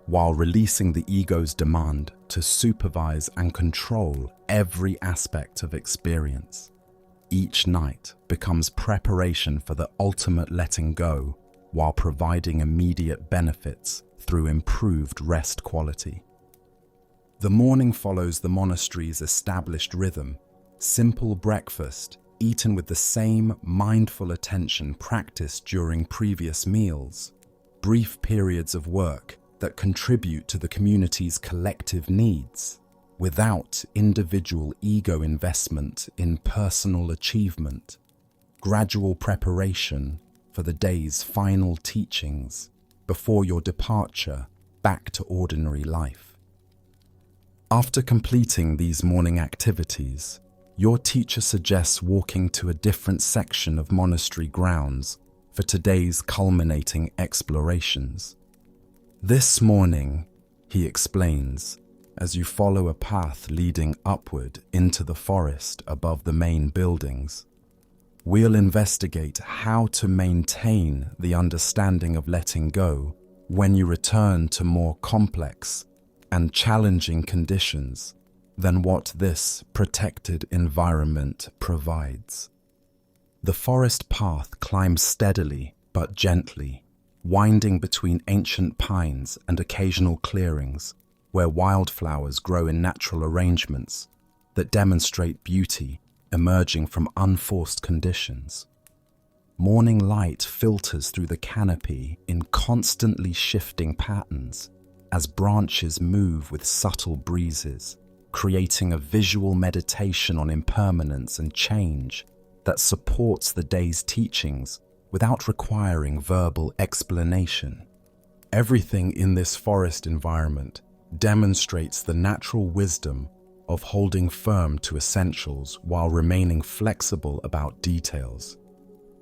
while releasing the ego's demand to supervise and control every aspect of experience. Each night becomes preparation for the ultimate letting go, while providing immediate benefits through improved rest quality. The morning follows the monastery's established rhythm: simple breakfast, eaten with the same mindful attention practiced during previous meals, brief periods of work that contribute to the community's collective needs, without individual ego investment in personal achievement, gradual preparation for the day's final teachings before your departure back to ordinary life. After completing these morning activities, your teacher suggests walking to a different section of monastery grounds for today's culminating explorations. This morning, he explains, as you follow a path leading upward into the forest above the main buildings, we'll investigate how to maintain the understanding of letting go when you return to more complex and challenging conditions than what this protected environment provides. The forest path climbs steadily but gently, winding between ancient pines and occasional clearings where wildflowers grow in natural arrangements that demonstrate beauty emerging from unforced conditions. Morning light filters through the canopy in constantly shifting patterns as branches move with subtle breezes, creating a visual meditation on impermanence and change that supports the day's teachings without requiring verbal explanation. Everything in this forest environment demonstrates the natural wisdom of holding firm to essentials while remaining flexible about details.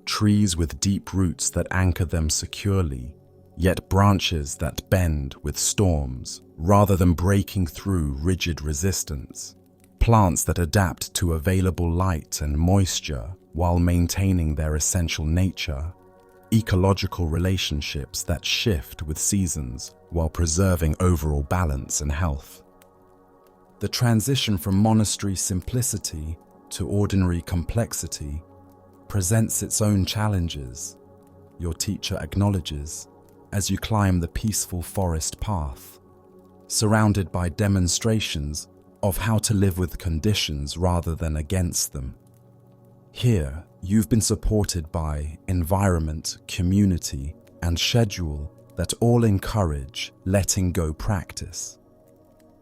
Trees with deep roots that anchor them securely, yet branches that bend with storms rather than breaking through rigid resistance. Plants that adapt to available light and moisture while maintaining their essential nature. Ecological relationships that shift with seasons while preserving overall balance and health. The transition from monastery simplicity to ordinary complexity presents its own challenges, your teacher acknowledges, as you climb the peaceful forest path, surrounded by demonstrations of how to live with conditions rather than against them. Here, you've been supported by environment, community, and schedule that all encourage letting go practice.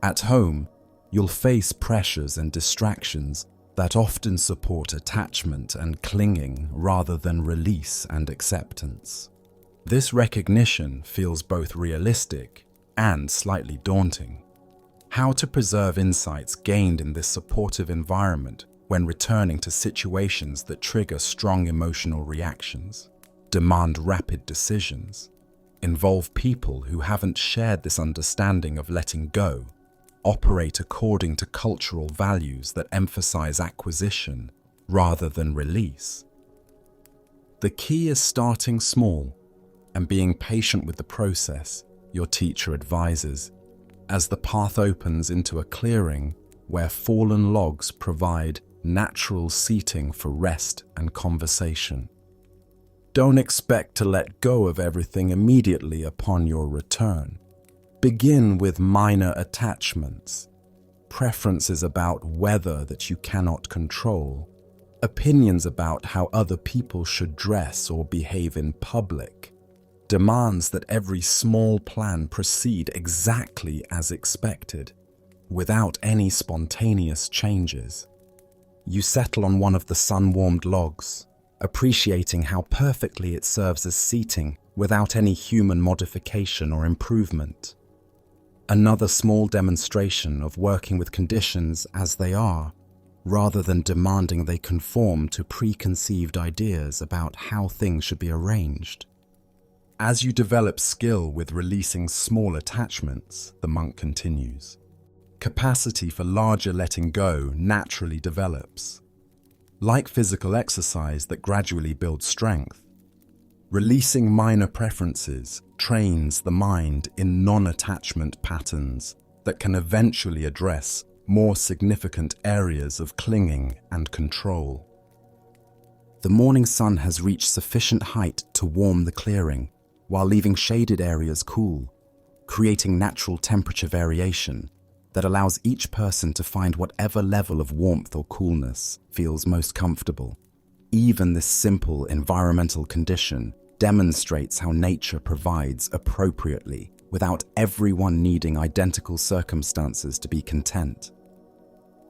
At home, you'll face pressures and distractions that often support attachment and clinging rather than release and acceptance. This recognition feels both realistic and slightly daunting. How to preserve insights gained in this supportive environment when returning to situations that trigger strong emotional reactions, demand rapid decisions, involve people who haven't shared this understanding of letting go, operate according to cultural values that emphasize acquisition rather than release. The key is starting small and being patient with the process, your teacher advises, as the path opens into a clearing where fallen logs provide natural seating for rest and conversation. Don't expect to let go of everything immediately upon your return. Begin with minor attachments, preferences about weather that you cannot control, opinions about how other people should dress or behave in public, demands that every small plan proceed exactly as expected, without any spontaneous changes. You settle on one of the sun-warmed logs, appreciating how perfectly it serves as seating without any human modification or improvement. Another small demonstration of working with conditions as they are, rather than demanding they conform to preconceived ideas about how things should be arranged. As you develop skill with releasing small attachments, the monk continues, capacity for larger letting go naturally develops. Like physical exercise that gradually builds strength, releasing minor preferences trains the mind in non-attachment patterns that can eventually address more significant areas of clinging and control. The morning sun has reached sufficient height to warm the clearing, while leaving shaded areas cool, creating natural temperature variation that allows each person to find whatever level of warmth or coolness feels most comfortable. Even this simple environmental condition demonstrates how nature provides appropriately, without everyone needing identical circumstances to be content.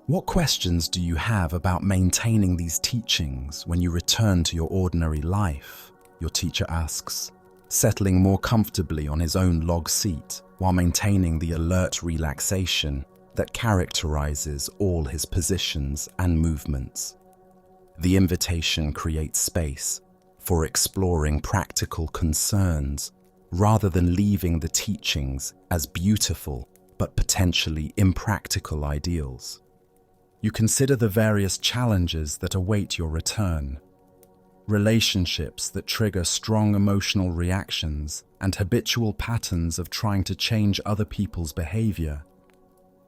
What questions do you have about maintaining these teachings when you return to your ordinary life? Your teacher asks, settling more comfortably on his own log seat while maintaining the alert relaxation that characterizes all his positions and movements. The invitation creates space for exploring practical concerns rather than leaving the teachings as beautiful but potentially impractical ideals. You consider the various challenges that await your return. Relationships that trigger strong emotional reactions and habitual patterns of trying to change other people's behavior.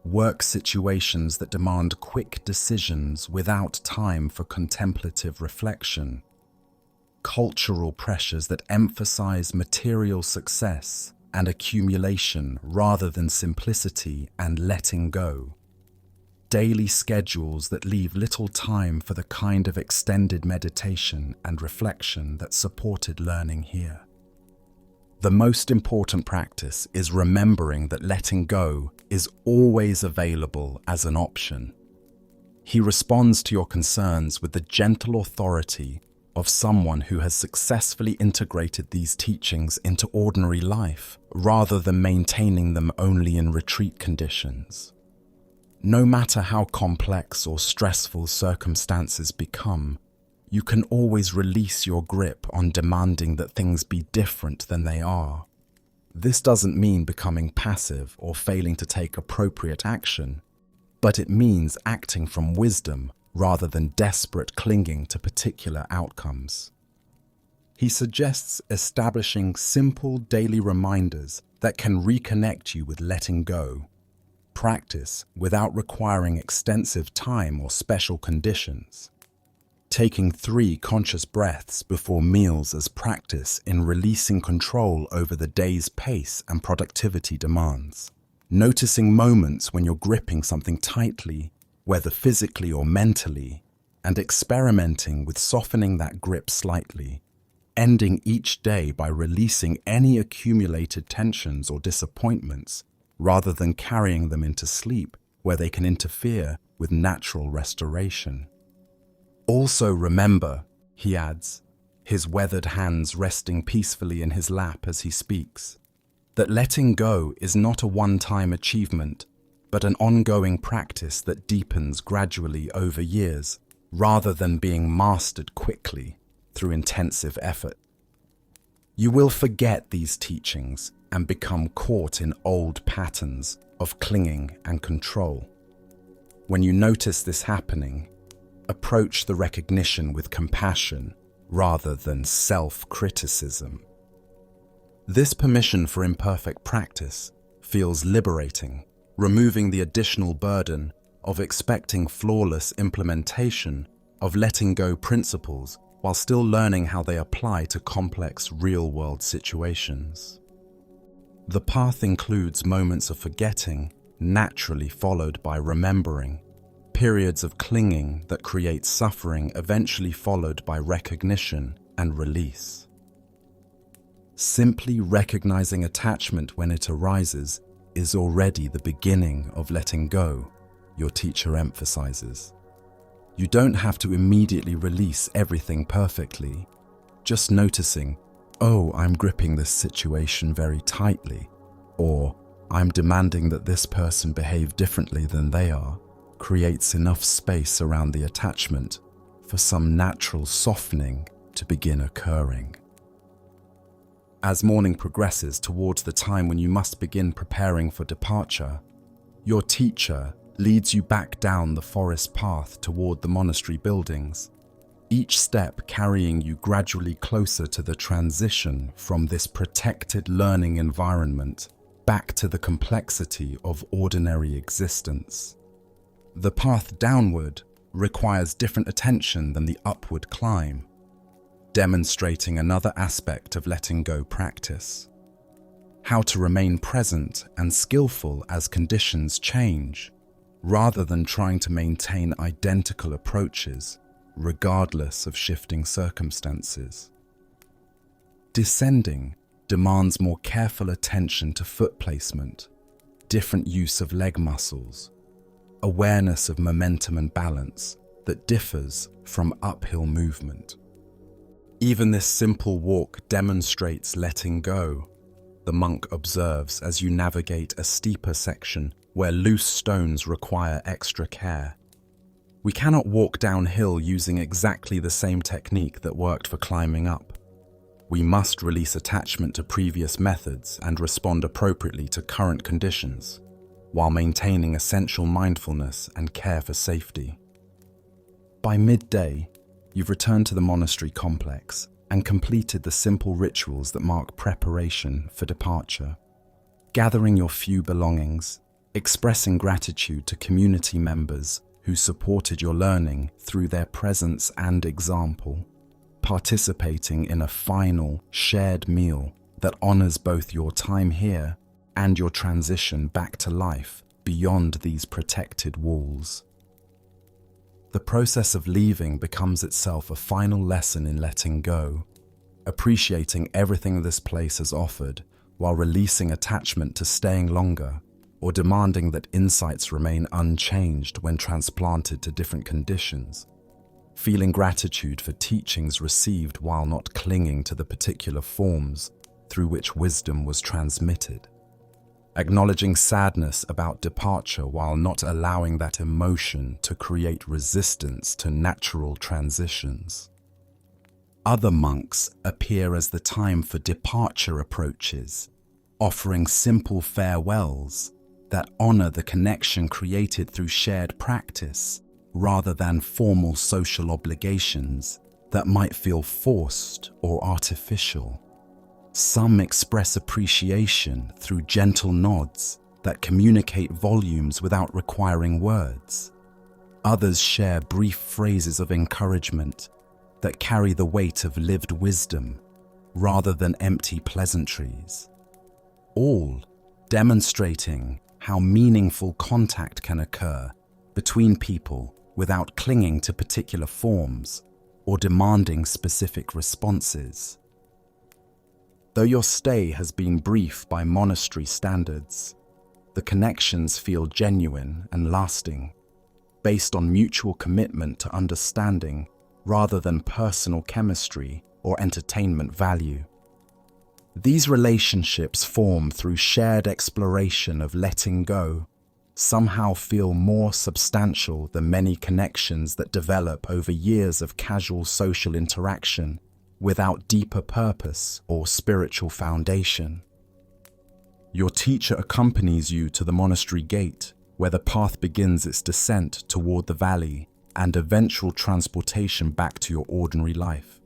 Work situations that demand quick decisions without time for contemplative reflection. Cultural pressures that emphasize material success and accumulation rather than simplicity and letting go. Daily schedules that leave little time for the kind of extended meditation and reflection that supported learning here. The most important practice is remembering that letting go is always available as an option. He responds to your concerns with the gentle authority of someone who has successfully integrated these teachings into ordinary life, rather than maintaining them only in retreat conditions. No matter how complex or stressful circumstances become, you can always release your grip on demanding that things be different than they are. This doesn't mean becoming passive or failing to take appropriate action, but it means acting from wisdom rather than desperate clinging to particular outcomes. He suggests establishing simple daily reminders that can reconnect you with letting go. Practice without requiring extensive time or special conditions. Taking 3 conscious breaths before meals as practice in releasing control over the day's pace and productivity demands. Noticing moments when you're gripping something tightly, whether physically or mentally, and experimenting with softening that grip slightly. Ending each day by releasing any accumulated tensions or disappointments, rather than carrying them into sleep, where they can interfere with natural restoration. Also remember, he adds, his weathered hands resting peacefully in his lap as he speaks, that letting go is not a one-time achievement, but an ongoing practice that deepens gradually over years, rather than being mastered quickly through intensive effort. You will forget these teachings and become caught in old patterns of clinging and control. When you notice this happening, approach the recognition with compassion rather than self-criticism. This permission for imperfect practice feels liberating, removing the additional burden of expecting flawless implementation of letting go principles while still learning how they apply to complex real-world situations. The path includes moments of forgetting, naturally followed by remembering, periods of clinging that create suffering eventually followed by recognition and release. Simply recognizing attachment when it arises is already the beginning of letting go, your teacher emphasizes. You don't have to immediately release everything perfectly, just noticing, oh, I'm gripping this situation very tightly, or I'm demanding that this person behave differently than they are, creates enough space around the attachment for some natural softening to begin occurring. As morning progresses towards the time when you must begin preparing for departure, your teacher leads you back down the forest path toward the monastery buildings, each step carrying you gradually closer to the transition from this protected learning environment back to the complexity of ordinary existence. The path downward requires different attention than the upward climb, demonstrating another aspect of letting go practice. How to remain present and skillful as conditions change, rather than trying to maintain identical approaches regardless of shifting circumstances. Descending demands more careful attention to foot placement, different use of leg muscles, awareness of momentum and balance that differs from uphill movement. Even this simple walk demonstrates letting go, the monk observes as you navigate a steeper section where loose stones require extra care. We cannot walk downhill using exactly the same technique that worked for climbing up. We must release attachment to previous methods and respond appropriately to current conditions, while maintaining essential mindfulness and care for safety. By midday, you've returned to the monastery complex and completed the simple rituals that mark preparation for departure. Gathering your few belongings, expressing gratitude to community members who supported your learning through their presence and example, participating in a final, shared meal that honors both your time here and your transition back to life beyond these protected walls. The process of leaving becomes itself a final lesson in letting go, appreciating everything this place has offered while releasing attachment to staying longer, or demanding that insights remain unchanged when transplanted to different conditions, feeling gratitude for teachings received while not clinging to the particular forms through which wisdom was transmitted, acknowledging sadness about departure while not allowing that emotion to create resistance to natural transitions. Other monks appear as the time for departure approaches, offering simple farewells that honor the connection created through shared practice rather than formal social obligations that might feel forced or artificial. Some express appreciation through gentle nods that communicate volumes without requiring words. Others share brief phrases of encouragement that carry the weight of lived wisdom rather than empty pleasantries, all demonstrating how meaningful contact can occur between people without clinging to particular forms or demanding specific responses. Though your stay has been brief by monastery standards, the connections feel genuine and lasting, based on mutual commitment to understanding rather than personal chemistry or entertainment value. These relationships form through shared exploration of letting go, somehow feel more substantial than many connections that develop over years of casual social interaction without deeper purpose or spiritual foundation. Your teacher accompanies you to the monastery gate, where the path begins its descent toward the valley and eventual transportation back to your ordinary life.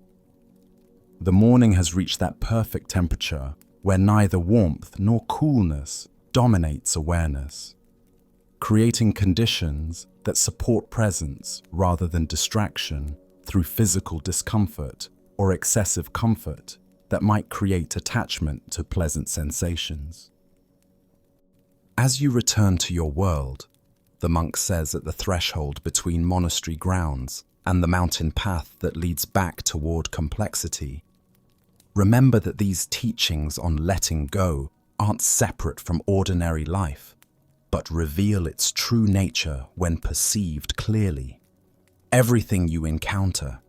The morning has reached that perfect temperature where neither warmth nor coolness dominates awareness, creating conditions that support presence rather than distraction through physical discomfort or excessive comfort that might create attachment to pleasant sensations. As you return to your world, the monk says at the threshold between monastery grounds and the mountain path that leads back toward complexity, remember that these teachings on letting go aren't separate from ordinary life, but reveal its true nature when perceived clearly. Everything you encounter,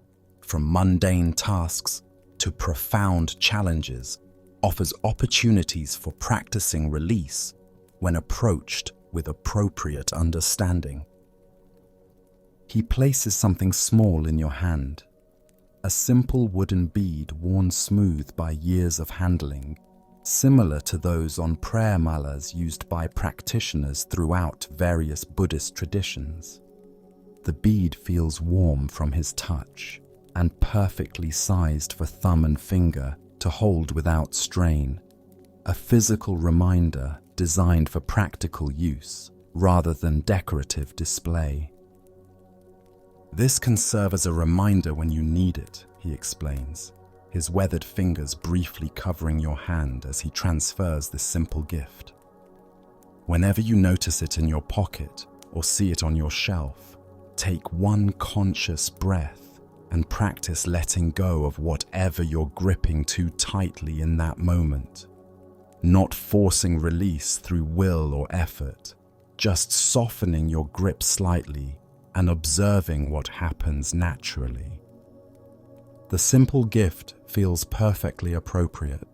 from mundane tasks to profound challenges, offers opportunities for practicing release when approached with appropriate understanding. He places something small in your hand, a simple wooden bead worn smooth by years of handling, similar to those on prayer malas used by practitioners throughout various Buddhist traditions. The bead feels warm from his touch and perfectly sized for thumb and finger to hold without strain, a physical reminder designed for practical use rather than decorative display. This can serve as a reminder when you need it, he explains, his weathered fingers briefly covering your hand as he transfers this simple gift. Whenever you notice it in your pocket or see it on your shelf, take one conscious breath and practice letting go of whatever you're gripping too tightly in that moment. Not forcing release through will or effort, just softening your grip slightly and observing what happens naturally. The simple gift feels perfectly appropriate,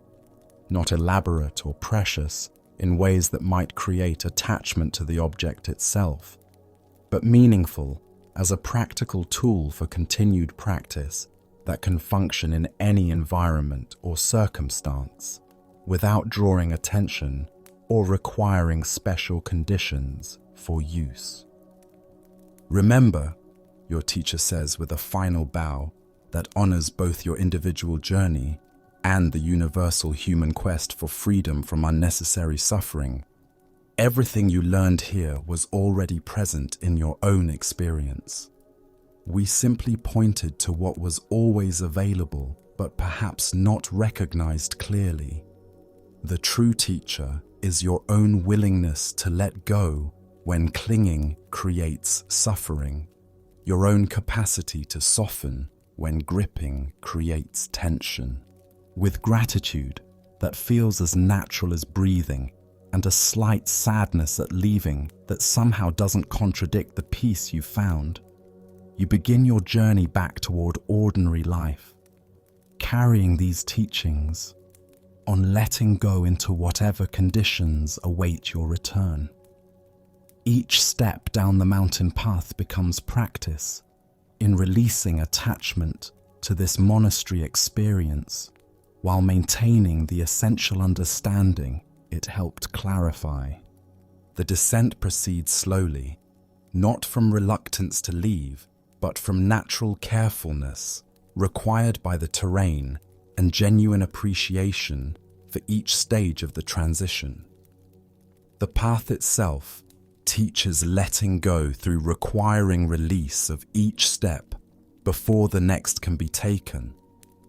not elaborate or precious in ways that might create attachment to the object itself, but meaningful as a practical tool for continued practice that can function in any environment or circumstance without drawing attention or requiring special conditions for use. Remember, your teacher says with a final bow that honors both your individual journey and the universal human quest for freedom from unnecessary suffering, everything you learned here was already present in your own experience. We simply pointed to what was always available, but perhaps not recognized clearly. The true teacher is your own willingness to let go when clinging creates suffering, your own capacity to soften when gripping creates tension, with gratitude that feels as natural as breathing and a slight sadness at leaving that somehow doesn't contradict the peace you found. You begin your journey back toward ordinary life, carrying these teachings on letting go into whatever conditions await your return. Each step down the mountain path becomes practice in releasing attachment to this monastery experience while maintaining the essential understanding it helped clarify. The descent proceeds slowly, not from reluctance to leave, but from natural carefulness required by the terrain and genuine appreciation for each stage of the transition. The path itself teaches letting go through requiring release of each step before the next can be taken,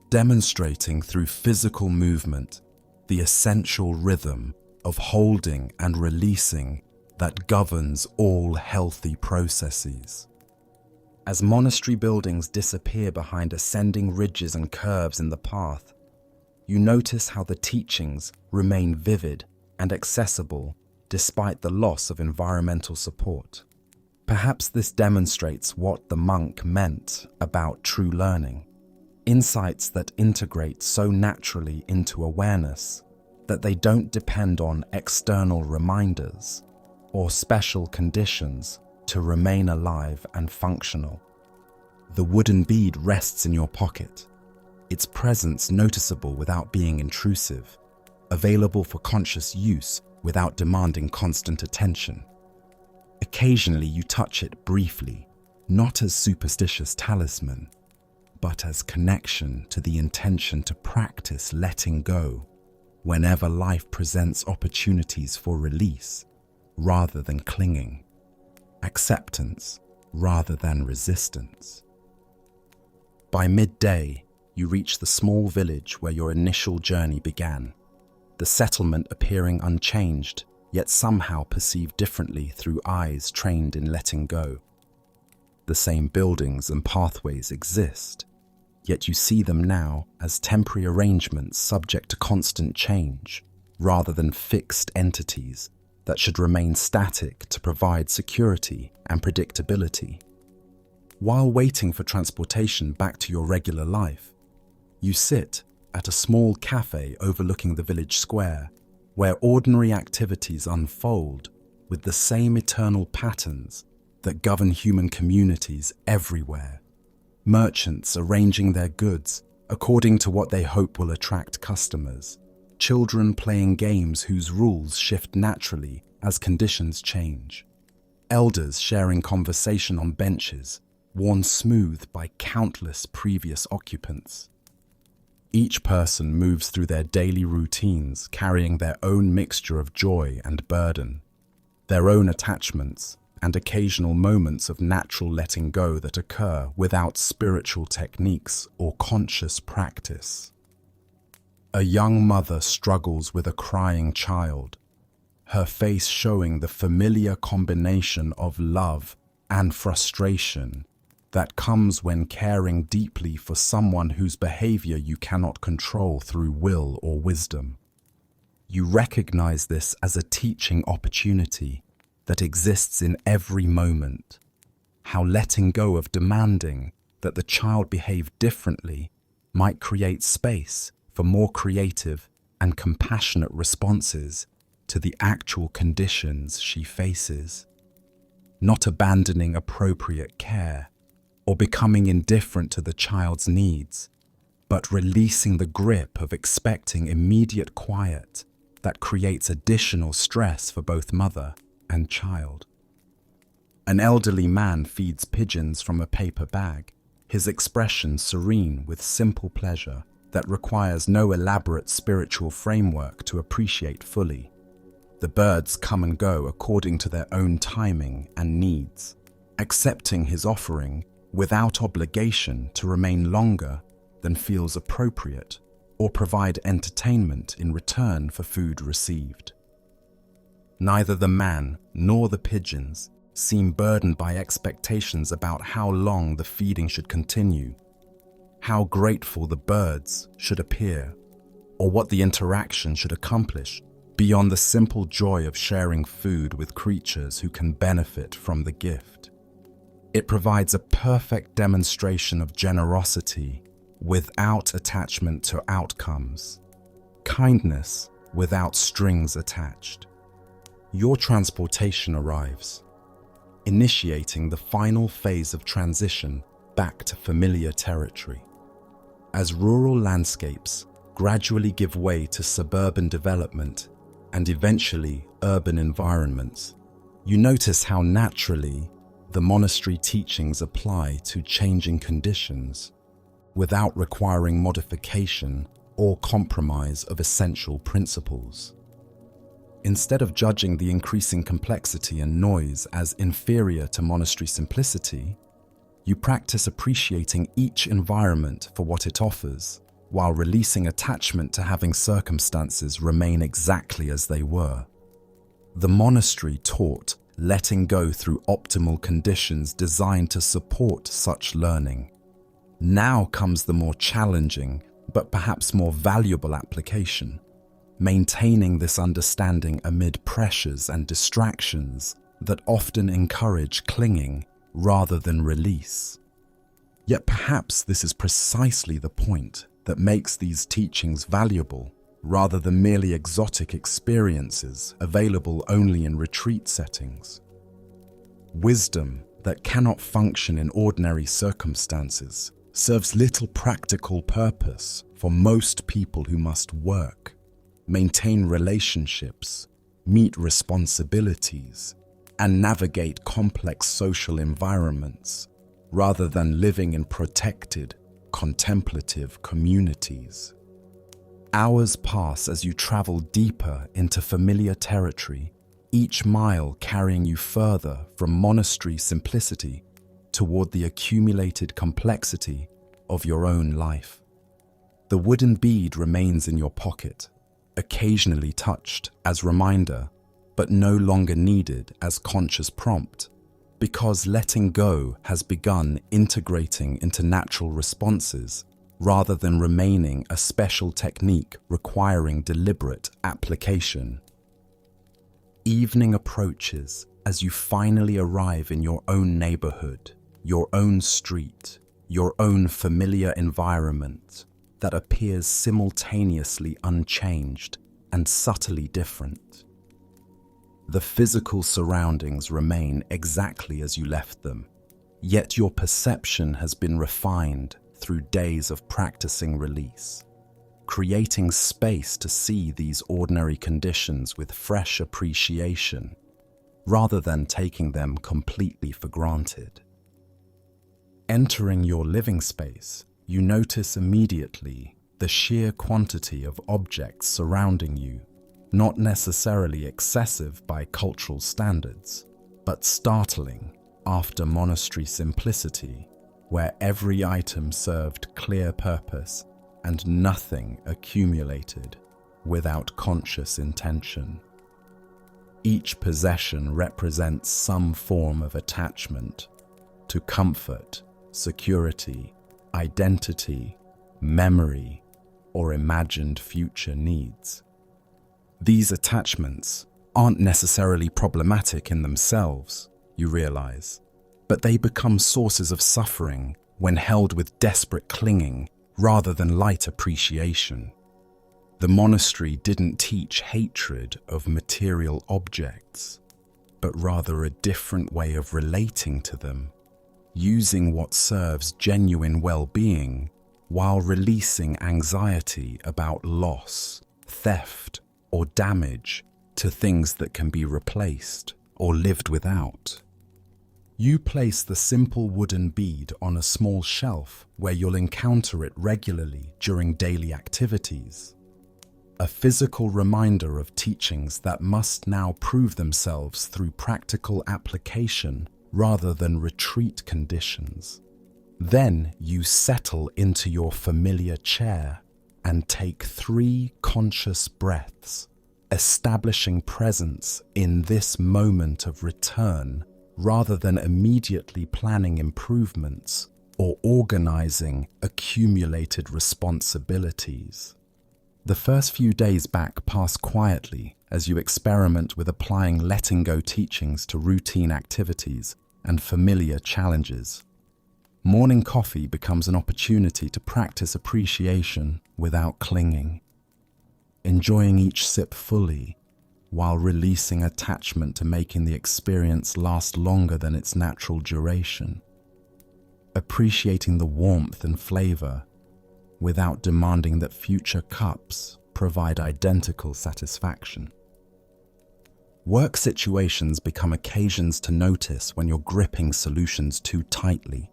demonstrating through physical movement the essential rhythm of holding and releasing that governs all healthy processes. As monastery buildings disappear behind ascending ridges and curves in the path, you notice how the teachings remain vivid and accessible despite the loss of environmental support. Perhaps this demonstrates what the monk meant about true learning, insights that integrate so naturally into awareness that they don't depend on external reminders or special conditions to remain alive and functional. The wooden bead rests in your pocket, its presence noticeable without being intrusive, available for conscious use without demanding constant attention. Occasionally you touch it briefly, not as superstitious talisman, but as connection to the intention to practice letting go whenever life presents opportunities for release rather than clinging, acceptance rather than resistance. By midday, you reach the small village where your initial journey began, the settlement appearing unchanged, yet somehow perceived differently through eyes trained in letting go. The same buildings and pathways exist, yet you see them now as temporary arrangements subject to constant change, rather than fixed entities that should remain static to provide security and predictability. While waiting for transportation back to your regular life, you sit at a small cafe overlooking the village square, where ordinary activities unfold with the same eternal patterns that govern human communities everywhere. Merchants arranging their goods according to what they hope will attract customers. Children playing games whose rules shift naturally as conditions change. Elders sharing conversation on benches, worn smooth by countless previous occupants. Each person moves through their daily routines carrying their own mixture of joy and burden, their own attachments and occasional moments of natural letting go that occur without spiritual techniques or conscious practice. A young mother struggles with a crying child, her face showing the familiar combination of love and frustration that comes when caring deeply for someone whose behavior you cannot control through will or wisdom. You recognize this as a teaching opportunity that exists in every moment, how letting go of demanding that the child behave differently might create space for more creative and compassionate responses to the actual conditions she faces. Not abandoning appropriate care or becoming indifferent to the child's needs, but releasing the grip of expecting immediate quiet that creates additional stress for both mother and child. An elderly man feeds pigeons from a paper bag, his expression serene with simple pleasure that requires no elaborate spiritual framework to appreciate fully. The birds come and go according to their own timing and needs, accepting his offering without obligation to remain longer than feels appropriate or provide entertainment in return for food received. Neither the man nor the pigeons seem burdened by expectations about how long the feeding should continue, how grateful the birds should appear, or what the interaction should accomplish beyond the simple joy of sharing food with creatures who can benefit from the gift. It provides a perfect demonstration of generosity without attachment to outcomes, kindness without strings attached. Your transportation arrives, initiating the final phase of transition back to familiar territory. As rural landscapes gradually give way to suburban development and eventually urban environments, you notice how naturally the monastery teachings apply to changing conditions without requiring modification or compromise of essential principles. Instead of judging the increasing complexity and noise as inferior to monastery simplicity, you practice appreciating each environment for what it offers, while releasing attachment to having circumstances remain exactly as they were. The monastery taught letting go through optimal conditions designed to support such learning. Now comes the more challenging, but perhaps more valuable application, maintaining this understanding amid pressures and distractions that often encourage clinging rather than release. Yet perhaps this is precisely the point that makes these teachings valuable, rather than merely exotic experiences available only in retreat settings. Wisdom that cannot function in ordinary circumstances serves little practical purpose for most people who must work, maintain relationships, meet responsibilities, and navigate complex social environments, rather than living in protected, contemplative communities. Hours pass as you travel deeper into familiar territory, each mile carrying you further from monastery simplicity toward the accumulated complexity of your own life. The wooden bead remains in your pocket, occasionally touched as reminder, but no longer needed as conscious prompt, because letting go has begun integrating into natural responses rather than remaining a special technique requiring deliberate application. Evening approaches as you finally arrive in your own neighborhood, your own street, your own familiar environment that appears simultaneously unchanged and subtly different. The physical surroundings remain exactly as you left them, yet your perception has been refined through days of practicing release, creating space to see these ordinary conditions with fresh appreciation, rather than taking them completely for granted. Entering your living space, you notice immediately the sheer quantity of objects surrounding you, not necessarily excessive by cultural standards, but startling after monastery simplicity, where every item served clear purpose and nothing accumulated without conscious intention. Each possession represents some form of attachment to comfort, security, identity, memory, or imagined future needs. These attachments aren't necessarily problematic in themselves, you realize, but they become sources of suffering when held with desperate clinging rather than light appreciation. The monastery didn't teach hatred of material objects, but rather a different way of relating to them, using what serves genuine well-being while releasing anxiety about loss, theft, or damage to things that can be replaced or lived without. You place the simple wooden bead on a small shelf where you'll encounter it regularly during daily activities. A physical reminder of teachings that must now prove themselves through practical application rather than retreat conditions. Then you settle into your familiar chair and take 3 conscious breaths, establishing presence in this moment of return rather than immediately planning improvements or organizing accumulated responsibilities. The first few days back pass quietly as you experiment with applying letting go teachings to routine activities and familiar challenges. Morning coffee becomes an opportunity to practice appreciation without clinging, enjoying each sip fully while releasing attachment to making the experience last longer than its natural duration, appreciating the warmth and flavor without demanding that future cups provide identical satisfaction. Work situations become occasions to notice when you're gripping solutions too tightly,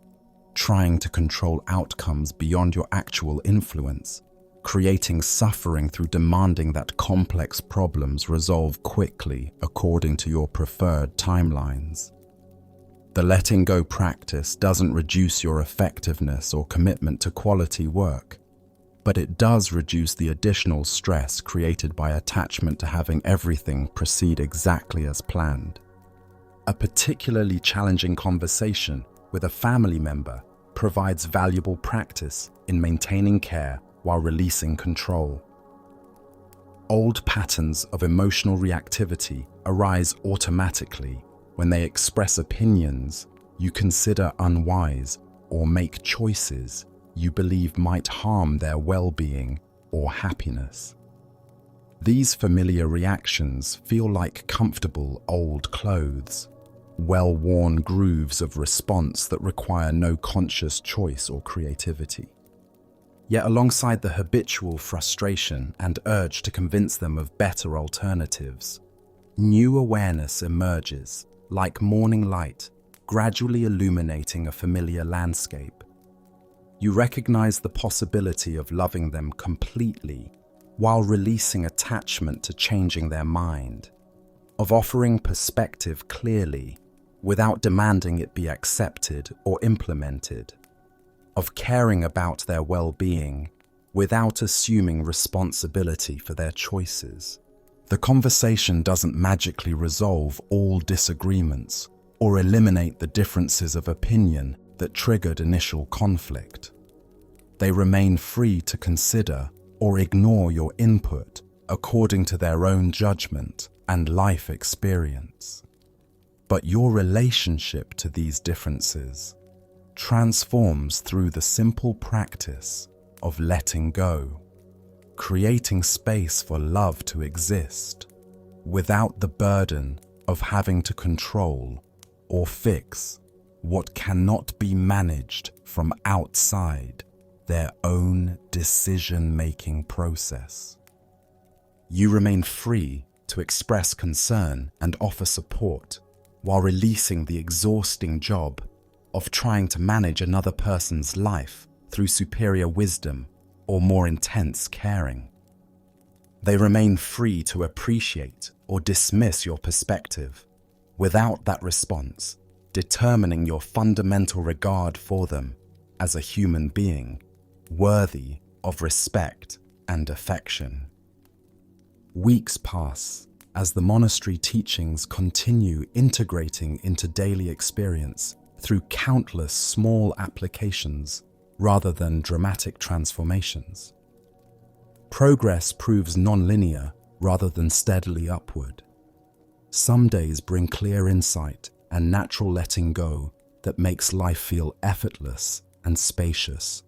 trying to control outcomes beyond your actual influence, creating suffering through demanding that complex problems resolve quickly according to your preferred timelines. The letting go practice doesn't reduce your effectiveness or commitment to quality work, but it does reduce the additional stress created by attachment to having everything proceed exactly as planned. A particularly challenging conversation with a family member provides valuable practice in maintaining care while releasing control. Old patterns of emotional reactivity arise automatically when they express opinions you consider unwise or make choices you believe might harm their well-being or happiness. These familiar reactions feel like comfortable old clothes, well-worn grooves of response that require no conscious choice or creativity. Yet alongside the habitual frustration and urge to convince them of better alternatives, new awareness emerges, like morning light, gradually illuminating a familiar landscape. You recognize the possibility of loving them completely while releasing attachment to changing their mind, of offering perspective clearly without demanding it be accepted or implemented, of caring about their well-being without assuming responsibility for their choices. The conversation doesn't magically resolve all disagreements or eliminate the differences of opinion that triggered initial conflict. They remain free to consider or ignore your input according to their own judgment and life experience. But your relationship to these differences transforms through the simple practice of letting go, creating space for love to exist without the burden of having to control or fix what cannot be managed from outside their own decision-making process. You remain free to express concern and offer support while releasing the exhausting job of trying to manage another person's life through superior wisdom or more intense caring. They remain free to appreciate or dismiss your perspective without that response determining your fundamental regard for them as a human being worthy of respect and affection. Weeks pass as the monastery teachings continue integrating into daily experience through countless small applications rather than dramatic transformations. Progress proves non-linear rather than steadily upward. Some days bring clear insight and natural letting go that makes life feel effortless and spacious,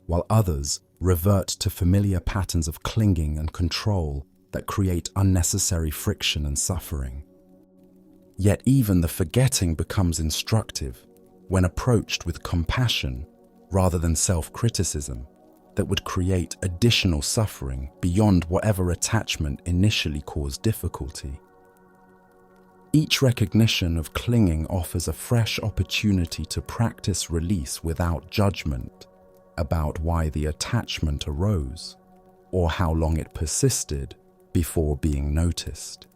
while others revert to familiar patterns of clinging and control that create unnecessary friction and suffering. Yet even the forgetting becomes instructive when approached with compassion rather than self-criticism that would create additional suffering beyond whatever attachment initially caused difficulty. Each recognition of clinging offers a fresh opportunity to practice release without judgment about why the attachment arose or how long it persisted before being noticed.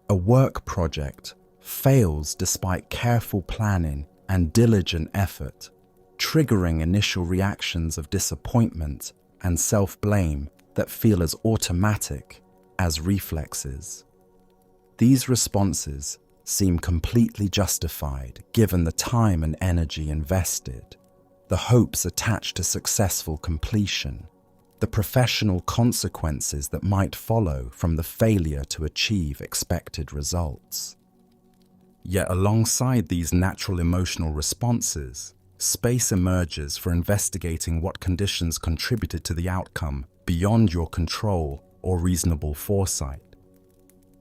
A work project fails despite careful planning and diligent effort, triggering initial reactions of disappointment and self-blame that feel as automatic as reflexes. These responses seem completely justified given the time and energy invested, the hopes attached to successful completion, the professional consequences that might follow from the failure to achieve expected results. Yet alongside these natural emotional responses, space emerges for investigating what conditions contributed to the outcome beyond your control or reasonable foresight.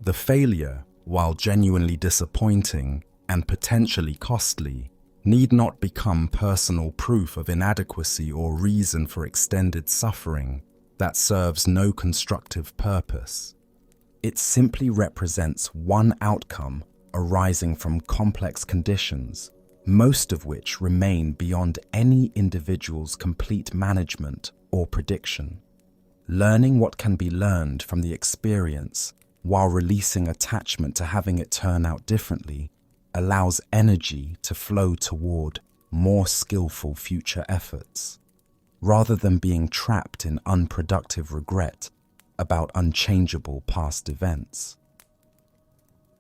The failure, while genuinely disappointing and potentially costly, need not become personal proof of inadequacy or reason for extended suffering that serves no constructive purpose. It simply represents one outcome arising from complex conditions, most of which remain beyond any individual's complete management or prediction. Learning what can be learned from the experience while releasing attachment to having it turn out differently allows energy to flow toward more skillful future efforts, rather than being trapped in unproductive regret about unchangeable past events.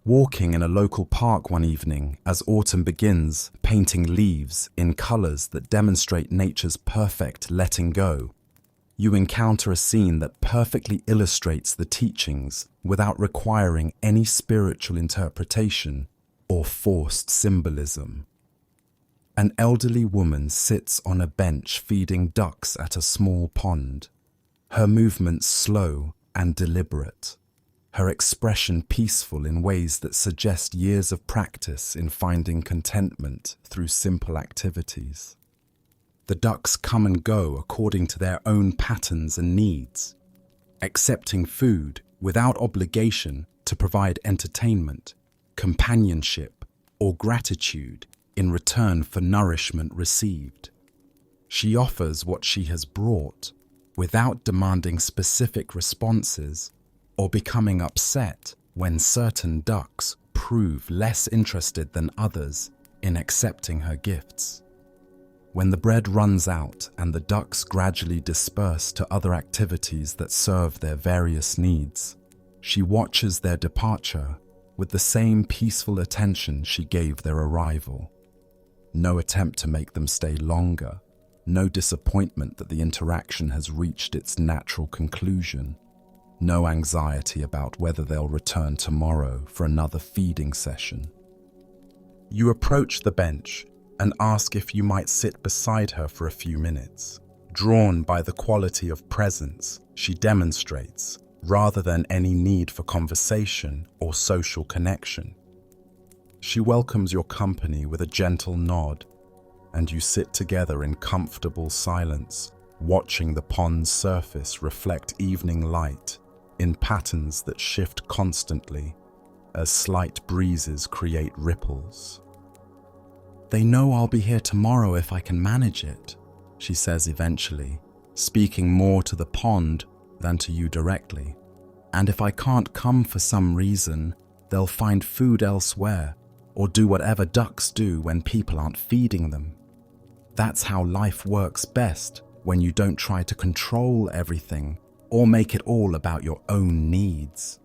Walking in a local park one evening as autumn begins, painting leaves in colors that demonstrate nature's perfect letting go, you encounter a scene that perfectly illustrates the teachings without requiring any spiritual interpretation or forced symbolism. An elderly woman sits on a bench feeding ducks at a small pond, her movements slow and deliberate, her expression peaceful in ways that suggest years of practice in finding contentment through simple activities. The ducks come and go according to their own patterns and needs, accepting food without obligation to provide entertainment, companionship, or gratitude in return for nourishment received. She offers what she has brought without demanding specific responses or becoming upset when certain ducks prove less interested than others in accepting her gifts. When the bread runs out and the ducks gradually disperse to other activities that serve their various needs, she watches their departure with the same peaceful attention she gave their arrival. No attempt to make them stay longer, no disappointment that the interaction has reached its natural conclusion, no anxiety about whether they'll return tomorrow for another feeding session. You approach the bench and ask if you might sit beside her for a few minutes, drawn by the quality of presence she demonstrates rather than any need for conversation or social connection. She welcomes your company with a gentle nod, and you sit together in comfortable silence, watching the pond's surface reflect evening light in patterns that shift constantly as slight breezes create ripples. "They know I'll be here tomorrow if I can manage it," she says eventually, speaking more to the pond than to you directly. "And if I can't come for some reason, they'll find food elsewhere or do whatever ducks do when people aren't feeding them. That's how life works best when you don't try to control everything or make it all about your own needs."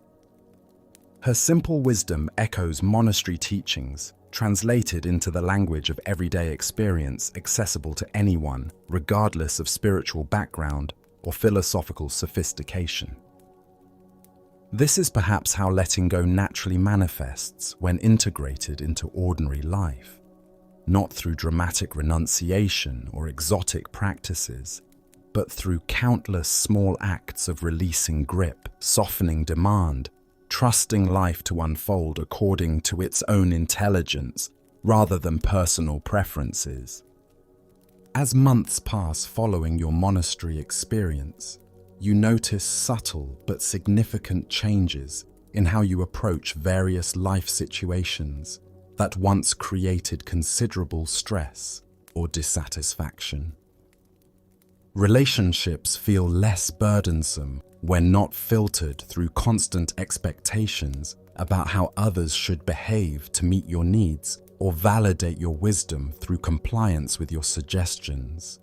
Her simple wisdom echoes monastery teachings, translated into the language of everyday experience accessible to anyone, regardless of spiritual background or philosophical sophistication. This is perhaps how letting go naturally manifests when integrated into ordinary life, not through dramatic renunciation or exotic practices, but through countless small acts of releasing grip, softening demand, trusting life to unfold according to its own intelligence rather than personal preferences. As months pass following your monastery experience, you notice subtle but significant changes in how you approach various life situations that once created considerable stress or dissatisfaction. Relationships feel less burdensome when not filtered through constant expectations about how others should behave to meet your needs or validate your wisdom through compliance with your suggestions.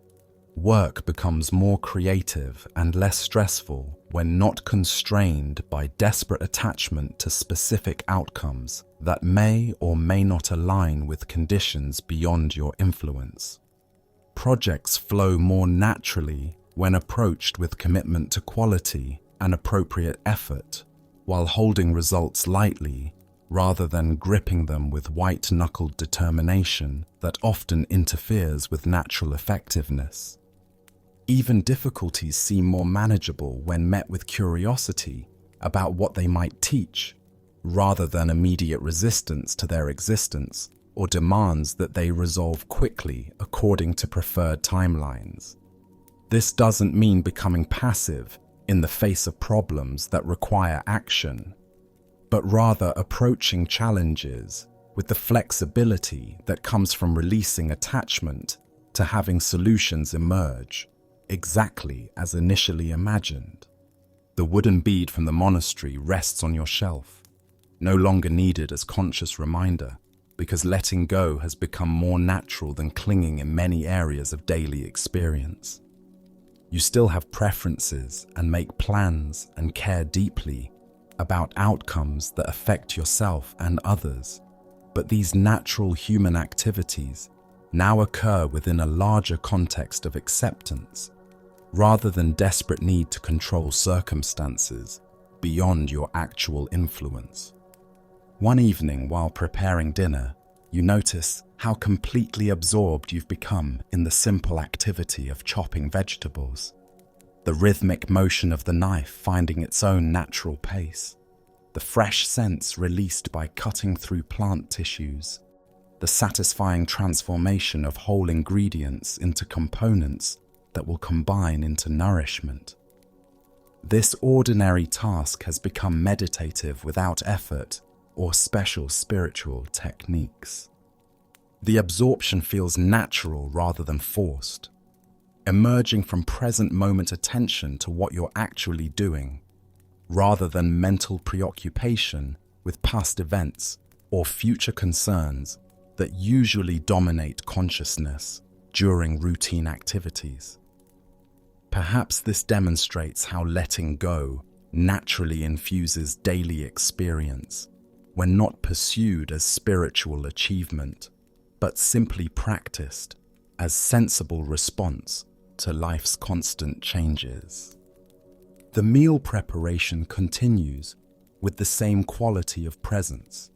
Work becomes more creative and less stressful when not constrained by desperate attachment to specific outcomes that may or may not align with conditions beyond your influence. Projects flow more naturally when approached with commitment to quality and appropriate effort, while holding results lightly rather than gripping them with white-knuckled determination that often interferes with natural effectiveness. Even difficulties seem more manageable when met with curiosity about what they might teach, rather than immediate resistance to their existence or demands that they resolve quickly according to preferred timelines. This doesn't mean becoming passive in the face of problems that require action, but rather approaching challenges with the flexibility that comes from releasing attachment to having solutions emerge exactly as initially imagined. The wooden bead from the monastery rests on your shelf, no longer needed as conscious reminder, because letting go has become more natural than clinging in many areas of daily experience. You still have preferences and make plans and care deeply about outcomes that affect yourself and others, but these natural human activities now occur within a larger context of acceptance, rather than desperate need to control circumstances beyond your actual influence. One evening, while preparing dinner, you notice how completely absorbed you've become in the simple activity of chopping vegetables, the rhythmic motion of the knife finding its own natural pace, the fresh scents released by cutting through plant tissues, the satisfying transformation of whole ingredients into components that will combine into nourishment. This ordinary task has become meditative without effort or special spiritual techniques. The absorption feels natural rather than forced, emerging from present moment attention to what you're actually doing, rather than mental preoccupation with past events or future concerns that usually dominate consciousness during routine activities. Perhaps this demonstrates how letting go naturally infuses daily experience when not pursued as spiritual achievement, but simply practiced as sensible response to life's constant changes. The meal preparation continues with the same quality of presence,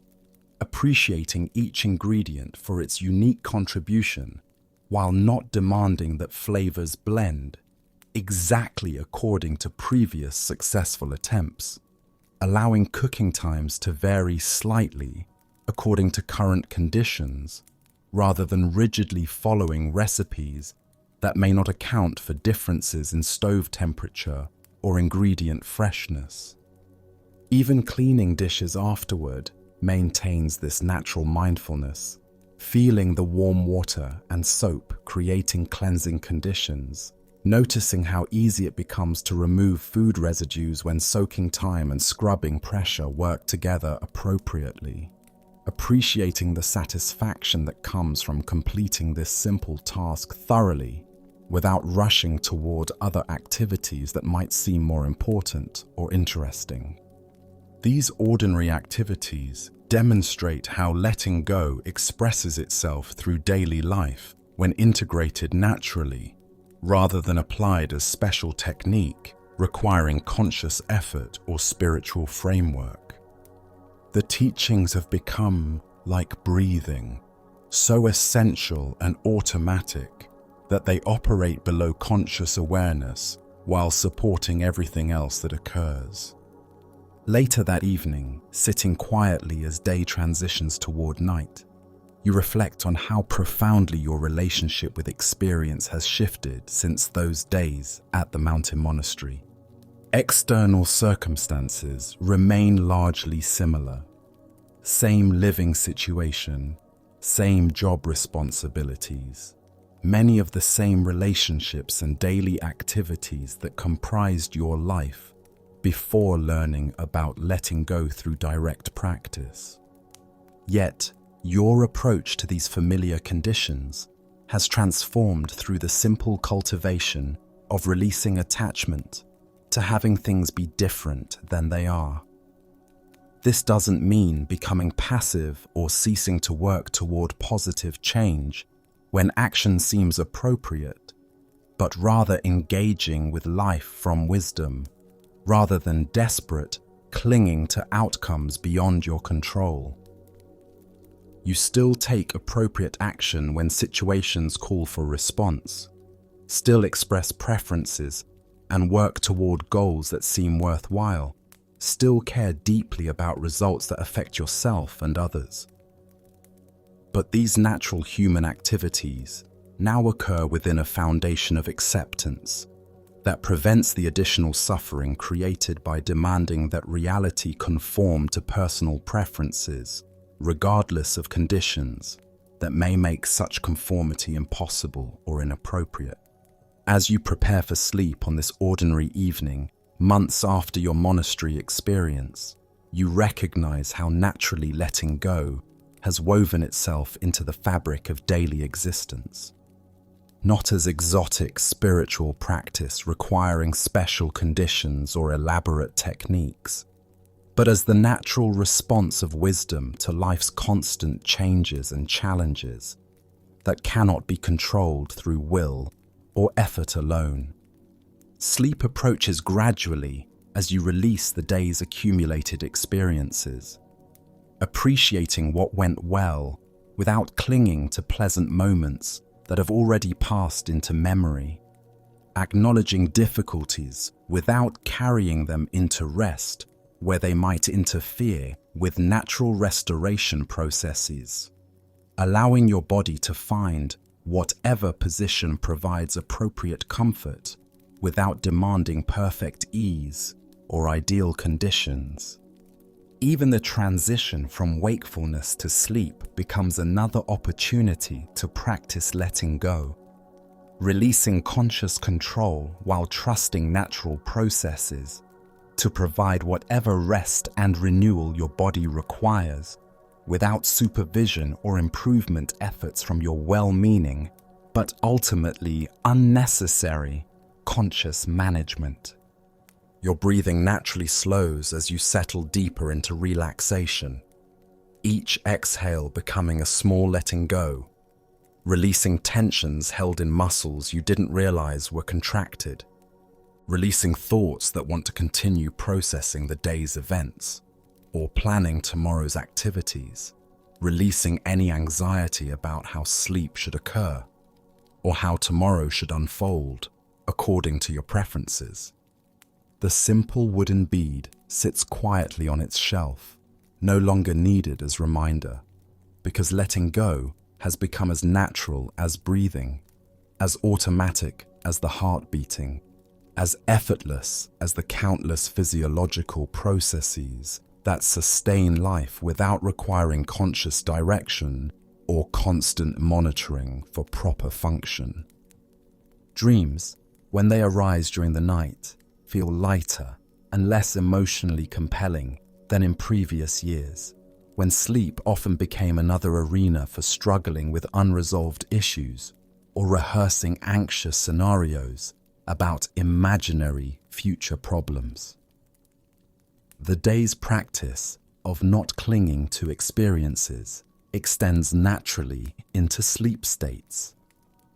appreciating each ingredient for its unique contribution while not demanding that flavors blend. exactly according to previous successful attempts, allowing cooking times to vary slightly according to current conditions, rather than rigidly following recipes that may not account for differences in stove temperature or ingredient freshness. Even cleaning dishes afterward maintains this natural mindfulness, feeling the warm water and soap creating cleansing conditions, noticing how easy it becomes to remove food residues when soaking time and scrubbing pressure work together appropriately, appreciating the satisfaction that comes from completing this simple task thoroughly without rushing toward other activities that might seem more important or interesting. These ordinary activities demonstrate how letting go expresses itself through daily life when integrated naturally, rather than applied as special technique requiring conscious effort or spiritual framework. The teachings have become like breathing, so essential and automatic that they operate below conscious awareness while supporting everything else that occurs. Later that evening, sitting quietly as day transitions toward night, you reflect on how profoundly your relationship with experience has shifted since those days at the mountain monastery. External circumstances remain largely similar. Same living situation, same job responsibilities, many of the same relationships and daily activities that comprised your life before learning about letting go through direct practice. Yet, your approach to these familiar conditions has transformed through the simple cultivation of releasing attachment to having things be different than they are. This doesn't mean becoming passive or ceasing to work toward positive change when action seems appropriate, but rather engaging with life from wisdom, rather than desperate, clinging to outcomes beyond your control. You still take appropriate action when situations call for response, still express preferences and work toward goals that seem worthwhile, still care deeply about results that affect yourself and others. But these natural human activities now occur within a foundation of acceptance that prevents the additional suffering created by demanding that reality conform to personal preferences, regardless of conditions that may make such conformity impossible or inappropriate. As you prepare for sleep on this ordinary evening, months after your monastery experience, you recognize how naturally letting go has woven itself into the fabric of daily existence. Not as exotic spiritual practice requiring special conditions or elaborate techniques, but as the natural response of wisdom to life's constant changes and challenges that cannot be controlled through will or effort alone. Sleep approaches gradually as you release the day's accumulated experiences, appreciating what went well without clinging to pleasant moments that have already passed into memory, acknowledging difficulties without carrying them into rest where they might interfere with natural restoration processes, allowing your body to find whatever position provides appropriate comfort without demanding perfect ease or ideal conditions. Even the transition from wakefulness to sleep becomes another opportunity to practice letting go, releasing conscious control while trusting natural processes to provide whatever rest and renewal your body requires, without supervision or improvement efforts from your well-meaning, but ultimately unnecessary, conscious management. Your breathing naturally slows as you settle deeper into relaxation, each exhale becoming a small letting go, releasing tensions held in muscles you didn't realize were contracted, releasing thoughts that want to continue processing the day's events or planning tomorrow's activities, releasing any anxiety about how sleep should occur or how tomorrow should unfold according to your preferences. The simple wooden bead sits quietly on its shelf, no longer needed as reminder, because letting go has become as natural as breathing, as automatic as the heart beating, as effortless as the countless physiological processes that sustain life without requiring conscious direction or constant monitoring for proper function. Dreams, when they arise during the night, feel lighter and less emotionally compelling than in previous years, when sleep often became another arena for struggling with unresolved issues or rehearsing anxious scenarios about imaginary future problems. The day's practice of not clinging to experiences extends naturally into sleep states,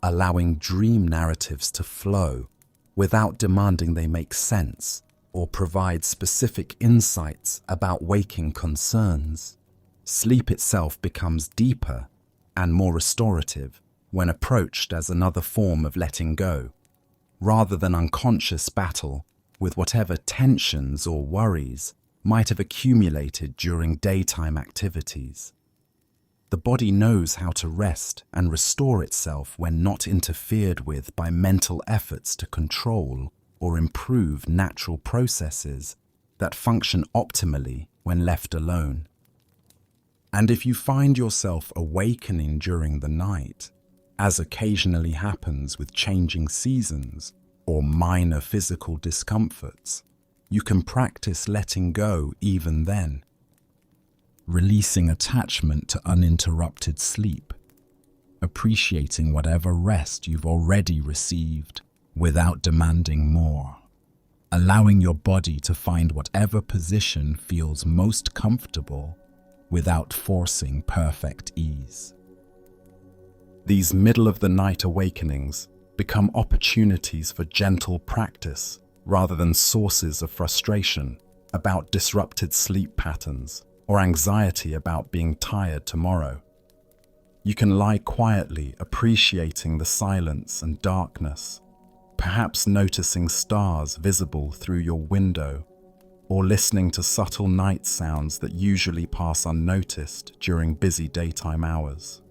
allowing dream narratives to flow without demanding they make sense or provide specific insights about waking concerns. Sleep itself becomes deeper and more restorative when approached as another form of letting go, rather than unconscious battle with whatever tensions or worries might have accumulated during daytime activities. The body knows how to rest and restore itself when not interfered with by mental efforts to control or improve natural processes that function optimally when left alone. And if you find yourself awakening during the night, as occasionally happens with changing seasons or minor physical discomforts, you can practice letting go even then, releasing attachment to uninterrupted sleep, appreciating whatever rest you've already received without demanding more, allowing your body to find whatever position feels most comfortable without forcing perfect ease. These middle-of-the-night awakenings become opportunities for gentle practice rather than sources of frustration about disrupted sleep patterns or anxiety about being tired tomorrow. You can lie quietly appreciating the silence and darkness, perhaps noticing stars visible through your window or listening to subtle night sounds that usually pass unnoticed during busy daytime hours.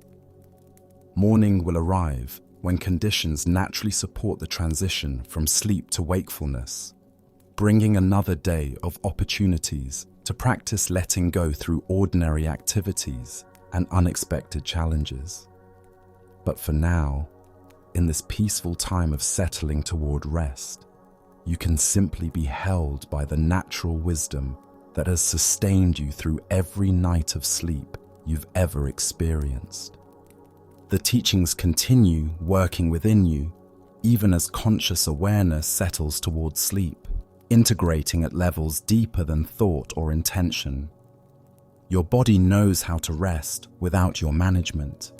Morning will arrive when conditions naturally support the transition from sleep to wakefulness, bringing another day of opportunities to practice letting go through ordinary activities and unexpected challenges. But for now, in this peaceful time of settling toward rest, you can simply be held by the natural wisdom that has sustained you through every night of sleep you've ever experienced. The teachings continue working within you, even as conscious awareness settles towards sleep, integrating at levels deeper than thought or intention. Your body knows how to rest without your management.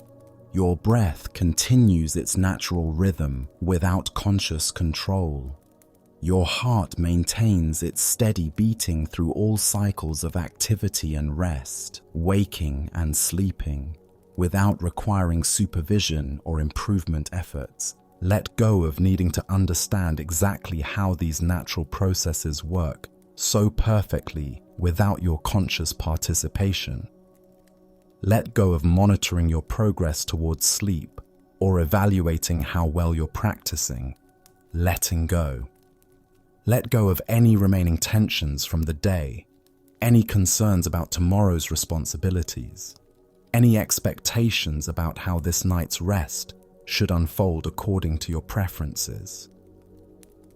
Your breath continues its natural rhythm without conscious control. Your heart maintains its steady beating through all cycles of activity and rest, waking and sleeping, without requiring supervision or improvement efforts. Let go of needing to understand exactly how these natural processes work so perfectly without your conscious participation. Let go of monitoring your progress towards sleep or evaluating how well you're practicing. Letting go. Let go of any remaining tensions from the day, any concerns about tomorrow's responsibilities, any expectations about how this night's rest should unfold according to your preferences.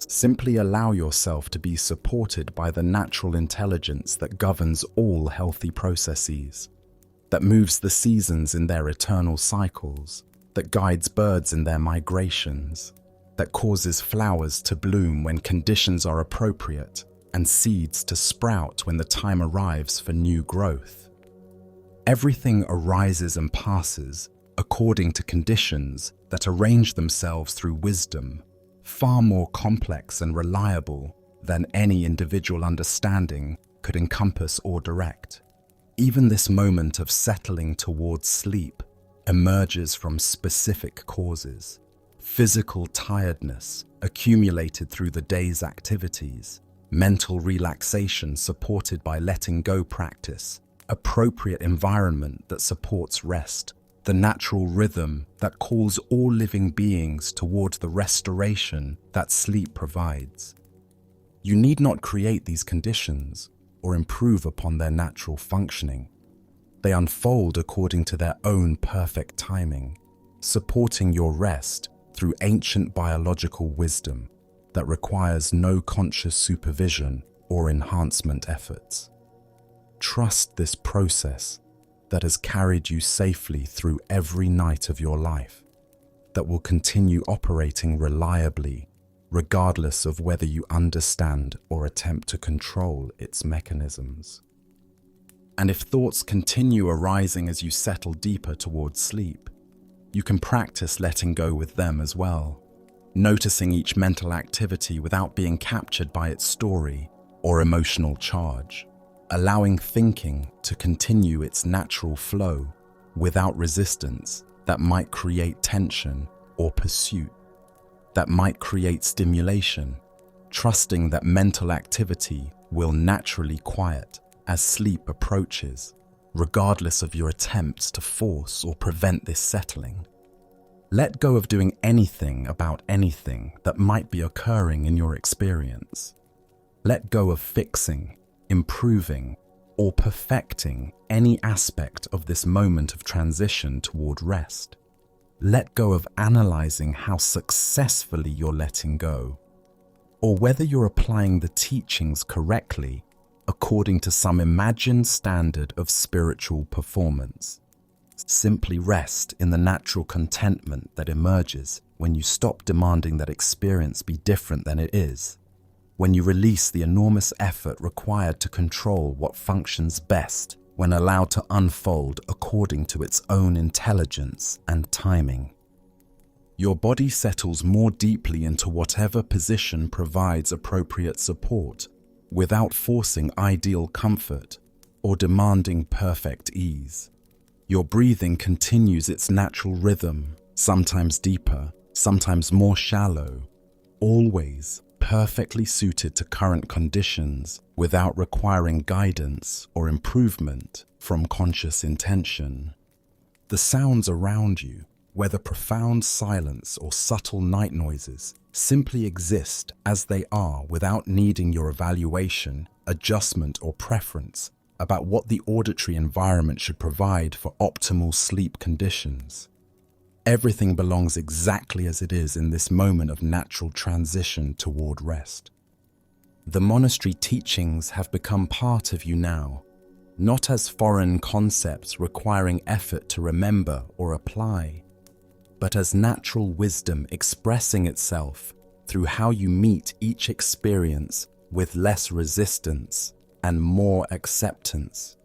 Simply allow yourself to be supported by the natural intelligence that governs all healthy processes, that moves the seasons in their eternal cycles, that guides birds in their migrations, that causes flowers to bloom when conditions are appropriate and seeds to sprout when the time arrives for new growth. Everything arises and passes according to conditions that arrange themselves through wisdom, far more complex and reliable than any individual understanding could encompass or direct. Even this moment of settling towards sleep emerges from specific causes, physical tiredness accumulated through the day's activities, mental relaxation supported by letting go practice, appropriate environment that supports rest, the natural rhythm that calls all living beings toward the restoration that sleep provides. You need not create these conditions or improve upon their natural functioning. They unfold according to their own perfect timing, supporting your rest through ancient biological wisdom that requires no conscious supervision or enhancement efforts. Trust this process that has carried you safely through every night of your life, that will continue operating reliably, regardless of whether you understand or attempt to control its mechanisms. And if thoughts continue arising as you settle deeper towards sleep, you can practice letting go with them as well, noticing each mental activity without being captured by its story or emotional charge, allowing thinking to continue its natural flow without resistance that might create tension or pursuit, that might create stimulation, trusting that mental activity will naturally quiet as sleep approaches, regardless of your attempts to force or prevent this settling. Let go of doing anything about anything that might be occurring in your experience. Let go of fixing, improving, or perfecting any aspect of this moment of transition toward rest. Let go of analyzing how successfully you're letting go, or whether you're applying the teachings correctly according to some imagined standard of spiritual performance. Simply rest in the natural contentment that emerges when you stop demanding that experience be different than it is, when you release the enormous effort required to control what functions best when allowed to unfold according to its own intelligence and timing. Your body settles more deeply into whatever position provides appropriate support, without forcing ideal comfort or demanding perfect ease. Your breathing continues its natural rhythm, sometimes deeper, sometimes more shallow, always perfectly suited to current conditions without requiring guidance or improvement from conscious intention. The sounds around you, whether profound silence or subtle night noises, simply exist as they are without needing your evaluation, adjustment, or preference about what the auditory environment should provide for optimal sleep conditions. Everything belongs exactly as it is in this moment of natural transition toward rest. The monastery teachings have become part of you now, not as foreign concepts requiring effort to remember or apply, but as natural wisdom expressing itself through how you meet each experience with less resistance and more acceptance.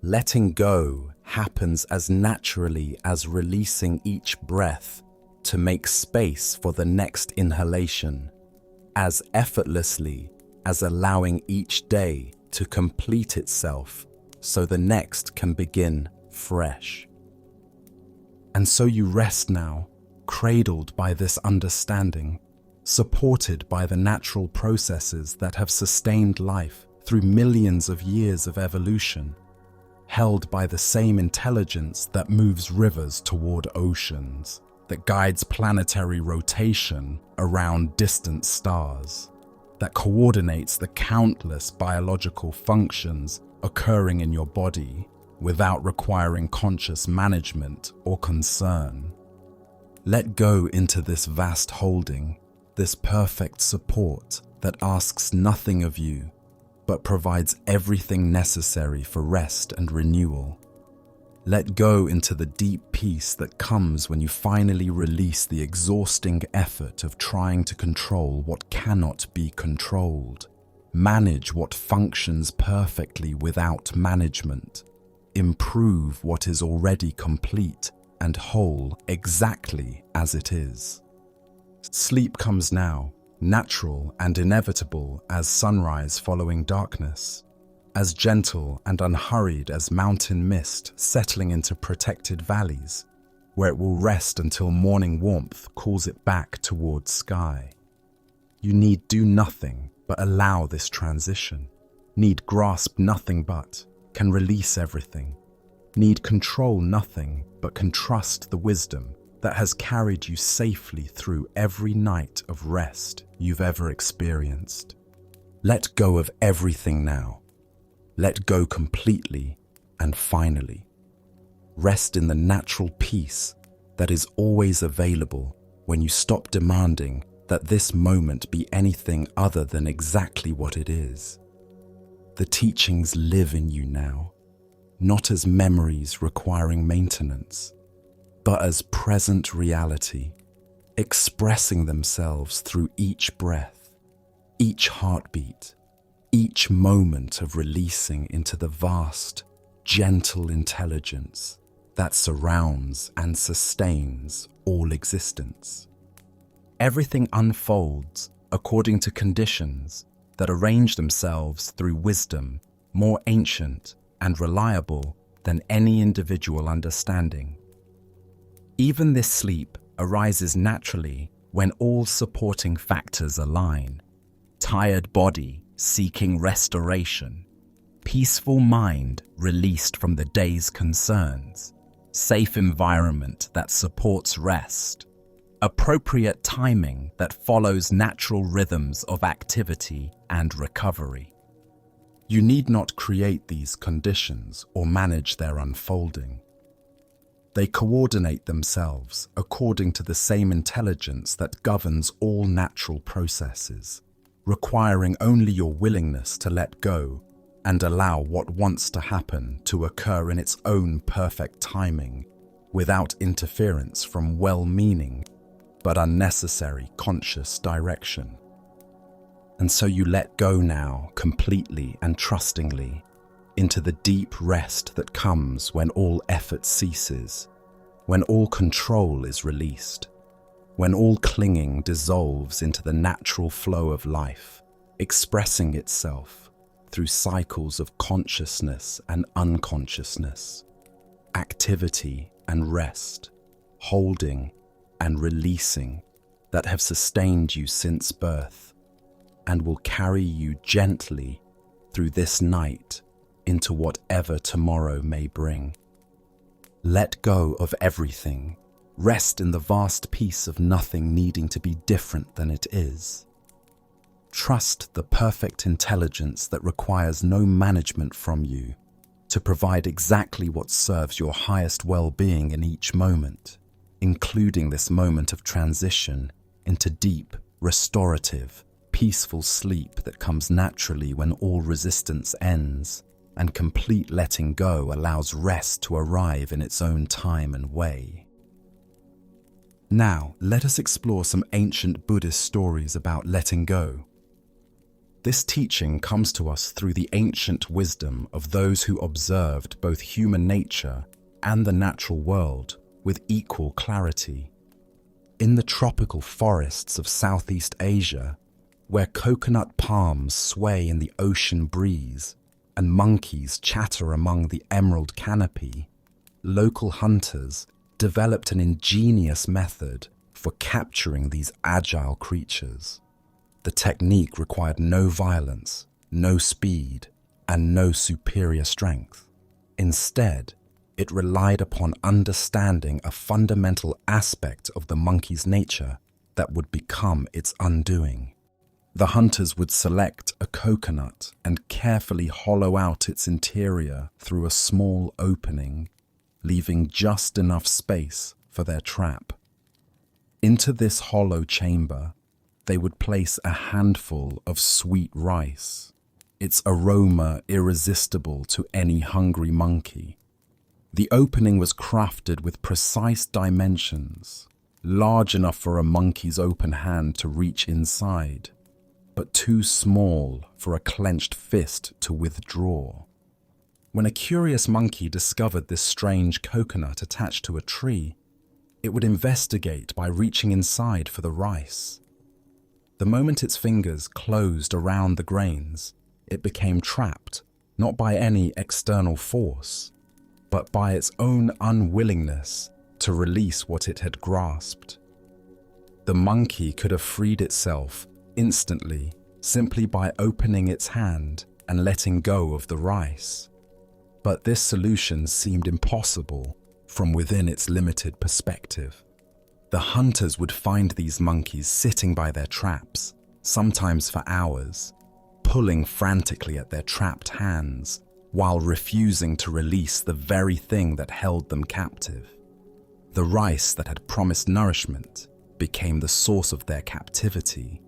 Letting go happens as naturally as releasing each breath to make space for the next inhalation, as effortlessly as allowing each day to complete itself so the next can begin fresh. And so you rest now, cradled by this understanding, supported by the natural processes that have sustained life through millions of years of evolution, held by the same intelligence that moves rivers toward oceans, that guides planetary rotation around distant stars, that coordinates the countless biological functions occurring in your body without requiring conscious management or concern. Let go into this vast holding, this perfect support that asks nothing of you, but provides everything necessary for rest and renewal. Let go into the deep peace that comes when you finally release the exhausting effort of trying to control what cannot be controlled, manage what functions perfectly without management, improve what is already complete and whole exactly as it is. Sleep comes now, natural and inevitable as sunrise following darkness, as gentle and unhurried as mountain mist settling into protected valleys, where it will rest until morning warmth calls it back towards sky. You need do nothing but allow this transition. Need grasp nothing but can release everything. Need control nothing but can trust the wisdom that has carried you safely through every night of rest you've ever experienced. Let go of everything now. Let go completely and finally. Rest in the natural peace that is always available when you stop demanding that this moment be anything other than exactly what it is. The teachings live in you now, not as memories requiring maintenance, but as present reality, expressing themselves through each breath, each heartbeat, each moment of releasing into the vast, gentle intelligence that surrounds and sustains all existence. Everything unfolds according to conditions that arrange themselves through wisdom more ancient and reliable than any individual understanding. Even this sleep arises naturally when all supporting factors align. Tired body seeking restoration, peaceful mind released from the day's concerns, safe environment that supports rest, appropriate timing that follows natural rhythms of activity and recovery. You need not create these conditions or manage their unfolding. They coordinate themselves according to the same intelligence that governs all natural processes, requiring only your willingness to let go and allow what wants to happen to occur in its own perfect timing, without interference from well-meaning but unnecessary conscious direction. And so you let go now completely and trustingly into the deep rest that comes when all effort ceases, when all control is released, when all clinging dissolves into the natural flow of life, expressing itself through cycles of consciousness and unconsciousness, activity and rest, holding and releasing that have sustained you since birth and will carry you gently through this night into whatever tomorrow may bring. Let go of everything. Rest in the vast peace of nothing needing to be different than it is. Trust the perfect intelligence that requires no management from you to provide exactly what serves your highest well-being in each moment, including this moment of transition into deep, restorative, peaceful sleep that comes naturally when all resistance ends and complete letting go allows rest to arrive in its own time and way. Now, let us explore some ancient Buddhist stories about letting go. This teaching comes to us through the ancient wisdom of those who observed both human nature and the natural world with equal clarity. In the tropical forests of Southeast Asia, where coconut palms sway in the ocean breeze and monkeys chatter among the emerald canopy, local hunters developed an ingenious method for capturing these agile creatures. The technique required no violence, no speed, and no superior strength. Instead, it relied upon understanding a fundamental aspect of the monkey's nature that would become its undoing. The hunters would select a coconut and carefully hollow out its interior through a small opening, leaving just enough space for their trap. Into this hollow chamber, they would place a handful of sweet rice, its aroma irresistible to any hungry monkey. The opening was crafted with precise dimensions, large enough for a monkey's open hand to reach inside, but too small for a clenched fist to withdraw. When a curious monkey discovered this strange coconut attached to a tree, it would investigate by reaching inside for the rice. The moment its fingers closed around the grains, it became trapped, not by any external force, but by its own unwillingness to release what it had grasped. The monkey could have freed itself instantly simply by opening its hand and letting go of the rice. But this solution seemed impossible from within its limited perspective. The hunters would find these monkeys sitting by their traps, sometimes for hours, pulling frantically at their trapped hands while refusing to release the very thing that held them captive. The rice that had promised nourishment became the source of their captivity.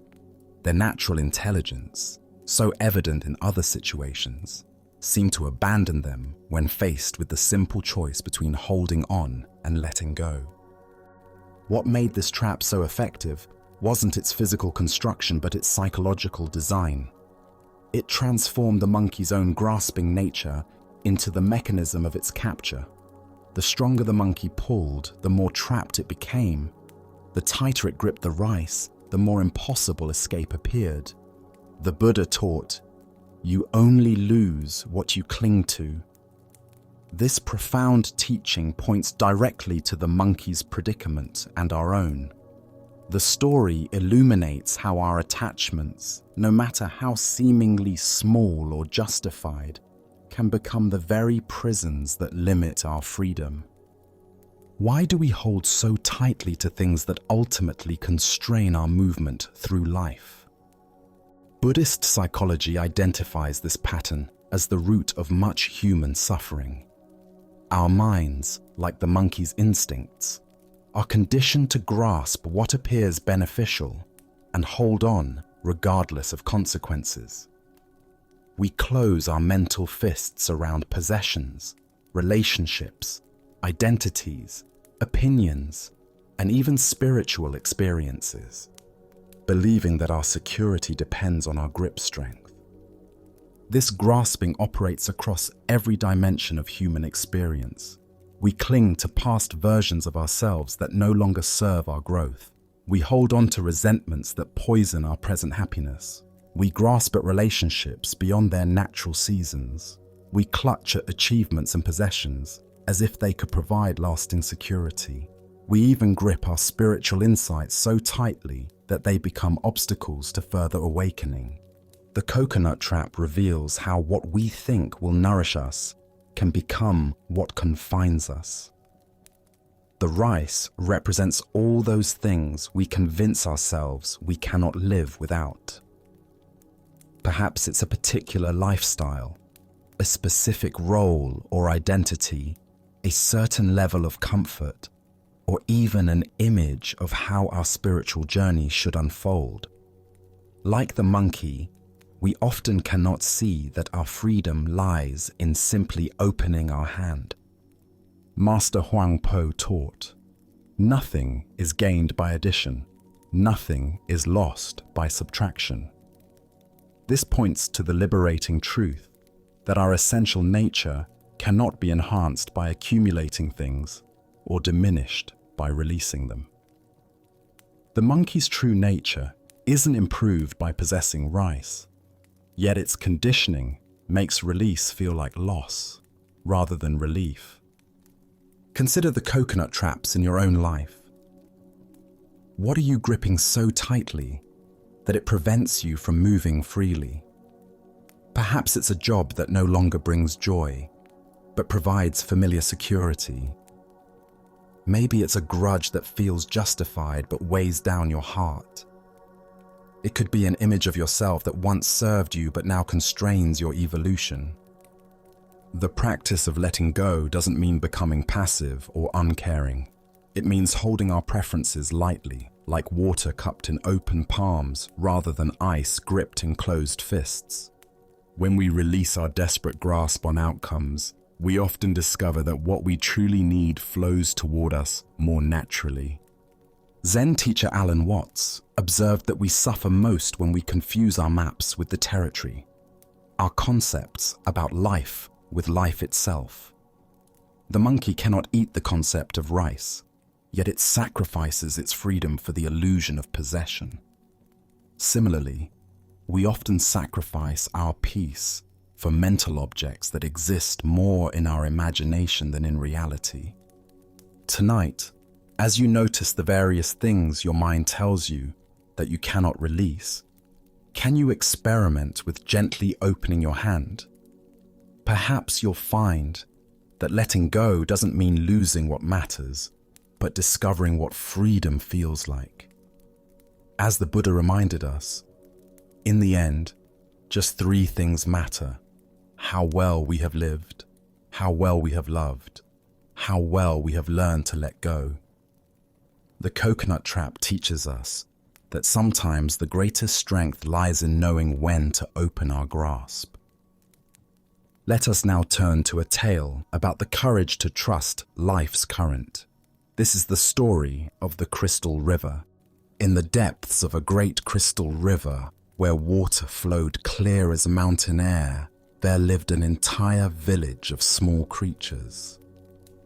Their natural intelligence, so evident in other situations, seemed to abandon them when faced with the simple choice between holding on and letting go. What made this trap so effective wasn't its physical construction but its psychological design. It transformed the monkey's own grasping nature into the mechanism of its capture. The stronger the monkey pulled, the more trapped it became. The tighter it gripped the rice, the more impossible escape appeared. The Buddha taught, "You only lose what you cling to." This profound teaching points directly to the monkey's predicament and our own. The story illuminates how our attachments, no matter how seemingly small or justified, can become the very prisons that limit our freedom. Why do we hold so tightly to things that ultimately constrain our movement through life? Buddhist psychology identifies this pattern as the root of much human suffering. Our minds, like the monkey's instincts, are conditioned to grasp what appears beneficial and hold on regardless of consequences. We close our mental fists around possessions, relationships, identities, opinions, and even spiritual experiences, believing that our security depends on our grip strength. This grasping operates across every dimension of human experience. We cling to past versions of ourselves that no longer serve our growth. We hold on to resentments that poison our present happiness. We grasp at relationships beyond their natural seasons. We clutch at achievements and possessions as if they could provide lasting security. We even grip our spiritual insights so tightly that they become obstacles to further awakening. The coconut trap reveals how what we think will nourish us can become what confines us. The rice represents all those things we convince ourselves we cannot live without. Perhaps it's a particular lifestyle, a specific role or identity, a certain level of comfort, or even an image of how our spiritual journey should unfold. Like the monkey, we often cannot see that our freedom lies in simply opening our hand. Master Huang Po taught, "Nothing is gained by addition, nothing is lost by subtraction." This points to the liberating truth that our essential nature cannot be enhanced by accumulating things or diminished by releasing them. The monkey's true nature isn't improved by possessing rice, yet its conditioning makes release feel like loss rather than relief. Consider the coconut traps in your own life. What are you gripping so tightly that it prevents you from moving freely? Perhaps it's a job that no longer brings joy, but provides familiar security. Maybe it's a grudge that feels justified but weighs down your heart. It could be an image of yourself that once served you but now constrains your evolution. The practice of letting go doesn't mean becoming passive or uncaring. It means holding our preferences lightly, like water cupped in open palms rather than ice gripped in closed fists. When we release our desperate grasp on outcomes, we often discover that what we truly need flows toward us more naturally. Zen teacher Alan Watts observed that we suffer most when we confuse our maps with the territory, our concepts about life with life itself. The monkey cannot eat the concept of rice, yet it sacrifices its freedom for the illusion of possession. Similarly, we often sacrifice our peace for mental objects that exist more in our imagination than in reality. Tonight, as you notice the various things your mind tells you that you cannot release, can you experiment with gently opening your hand? Perhaps you'll find that letting go doesn't mean losing what matters, but discovering what freedom feels like. As the Buddha reminded us, in the end, just three things matter: how well we have lived, how well we have loved, how well we have learned to let go. The coconut trap teaches us that sometimes the greatest strength lies in knowing when to open our grasp. Let us now turn to a tale about the courage to trust life's current. This is the story of the Crystal River. In the depths of a great crystal river, where water flowed clear as mountain air, there lived an entire village of small creatures.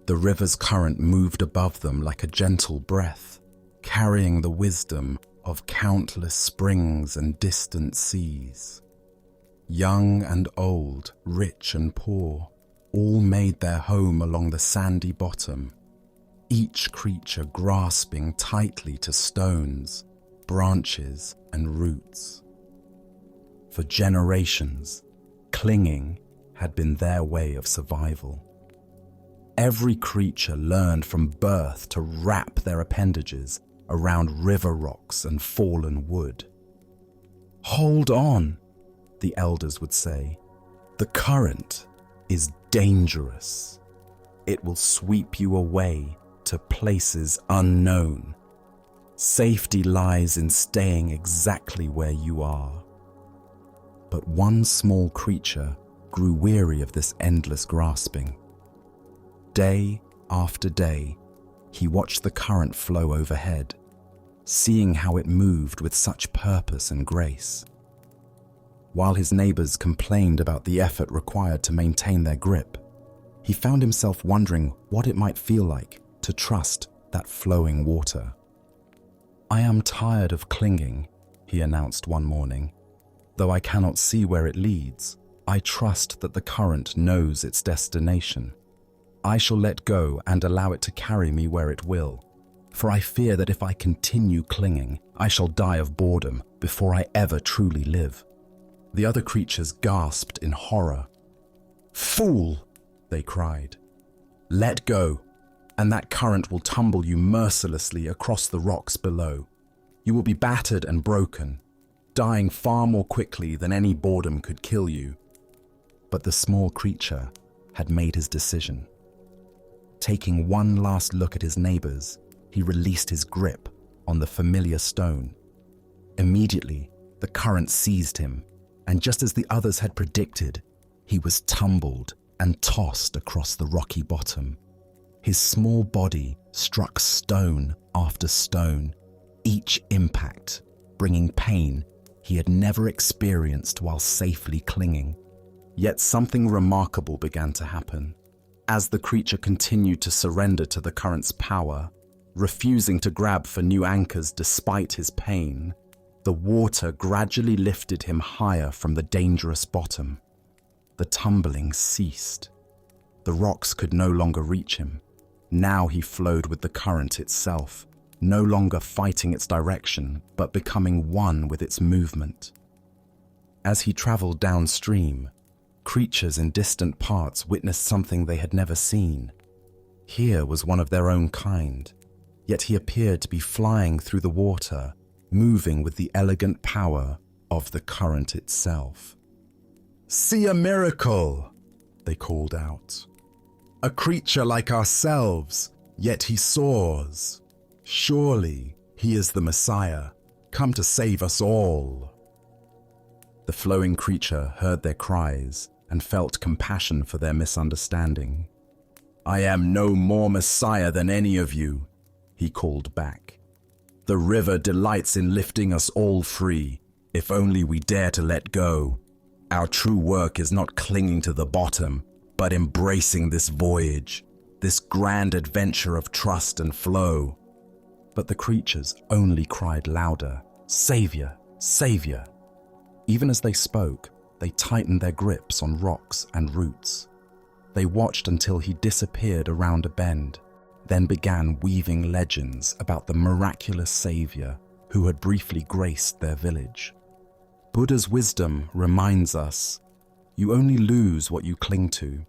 The river's current moved above them like a gentle breath, carrying the wisdom of countless springs and distant seas. Young and old, rich and poor, all made their home along the sandy bottom, each creature grasping tightly to stones, branches, and roots. For generations, clinging had been their way of survival. Every creature learned from birth to wrap their appendages around river rocks and fallen wood. "Hold on," the elders would say. "The current is dangerous. It will sweep you away to places unknown. Safety lies in staying exactly where you are." But one small creature grew weary of this endless grasping. Day after day, he watched the current flow overhead, seeing how it moved with such purpose and grace. While his neighbors complained about the effort required to maintain their grip, he found himself wondering what it might feel like to trust that flowing water. "I am tired of clinging," he announced one morning. "Though I cannot see where it leads, I trust that the current knows its destination. I shall let go and allow it to carry me where it will, for I fear that if I continue clinging, I shall die of boredom before I ever truly live." The other creatures gasped in horror. "Fool!" they cried. "Let go, and that current will tumble you mercilessly across the rocks below. You will be battered and broken, dying far more quickly than any boredom could kill you." But the small creature had made his decision. Taking one last look at his neighbors, he released his grip on the familiar stone. Immediately, the current seized him, and just as the others had predicted, he was tumbled and tossed across the rocky bottom. His small body struck stone after stone, each impact bringing pain he had never experienced while safely clinging. Yet something remarkable began to happen. As the creature continued to surrender to the current's power, refusing to grab for new anchors despite his pain, the water gradually lifted him higher from the dangerous bottom. The tumbling ceased. The rocks could no longer reach him. Now he flowed with the current itself, no longer fighting its direction, but becoming one with its movement. As he traveled downstream, creatures in distant parts witnessed something they had never seen. Here was one of their own kind, yet he appeared to be flying through the water, moving with the elegant power of the current itself. "See a miracle!" they called out. "A creature like ourselves, yet he soars. Surely he is the Messiah, come to save us all." The flowing creature heard their cries and felt compassion for their misunderstanding. "I am no more Messiah than any of you," he called back. "The river delights in lifting us all free, if only we dare to let go. Our true work is not clinging to the bottom, but embracing this voyage, this grand adventure of trust and flow." But the creatures only cried louder, "Savior, Savior!" Even as they spoke, they tightened their grips on rocks and roots. They watched until he disappeared around a bend, then began weaving legends about the miraculous savior who had briefly graced their village. Buddha's wisdom reminds us, you only lose what you cling to.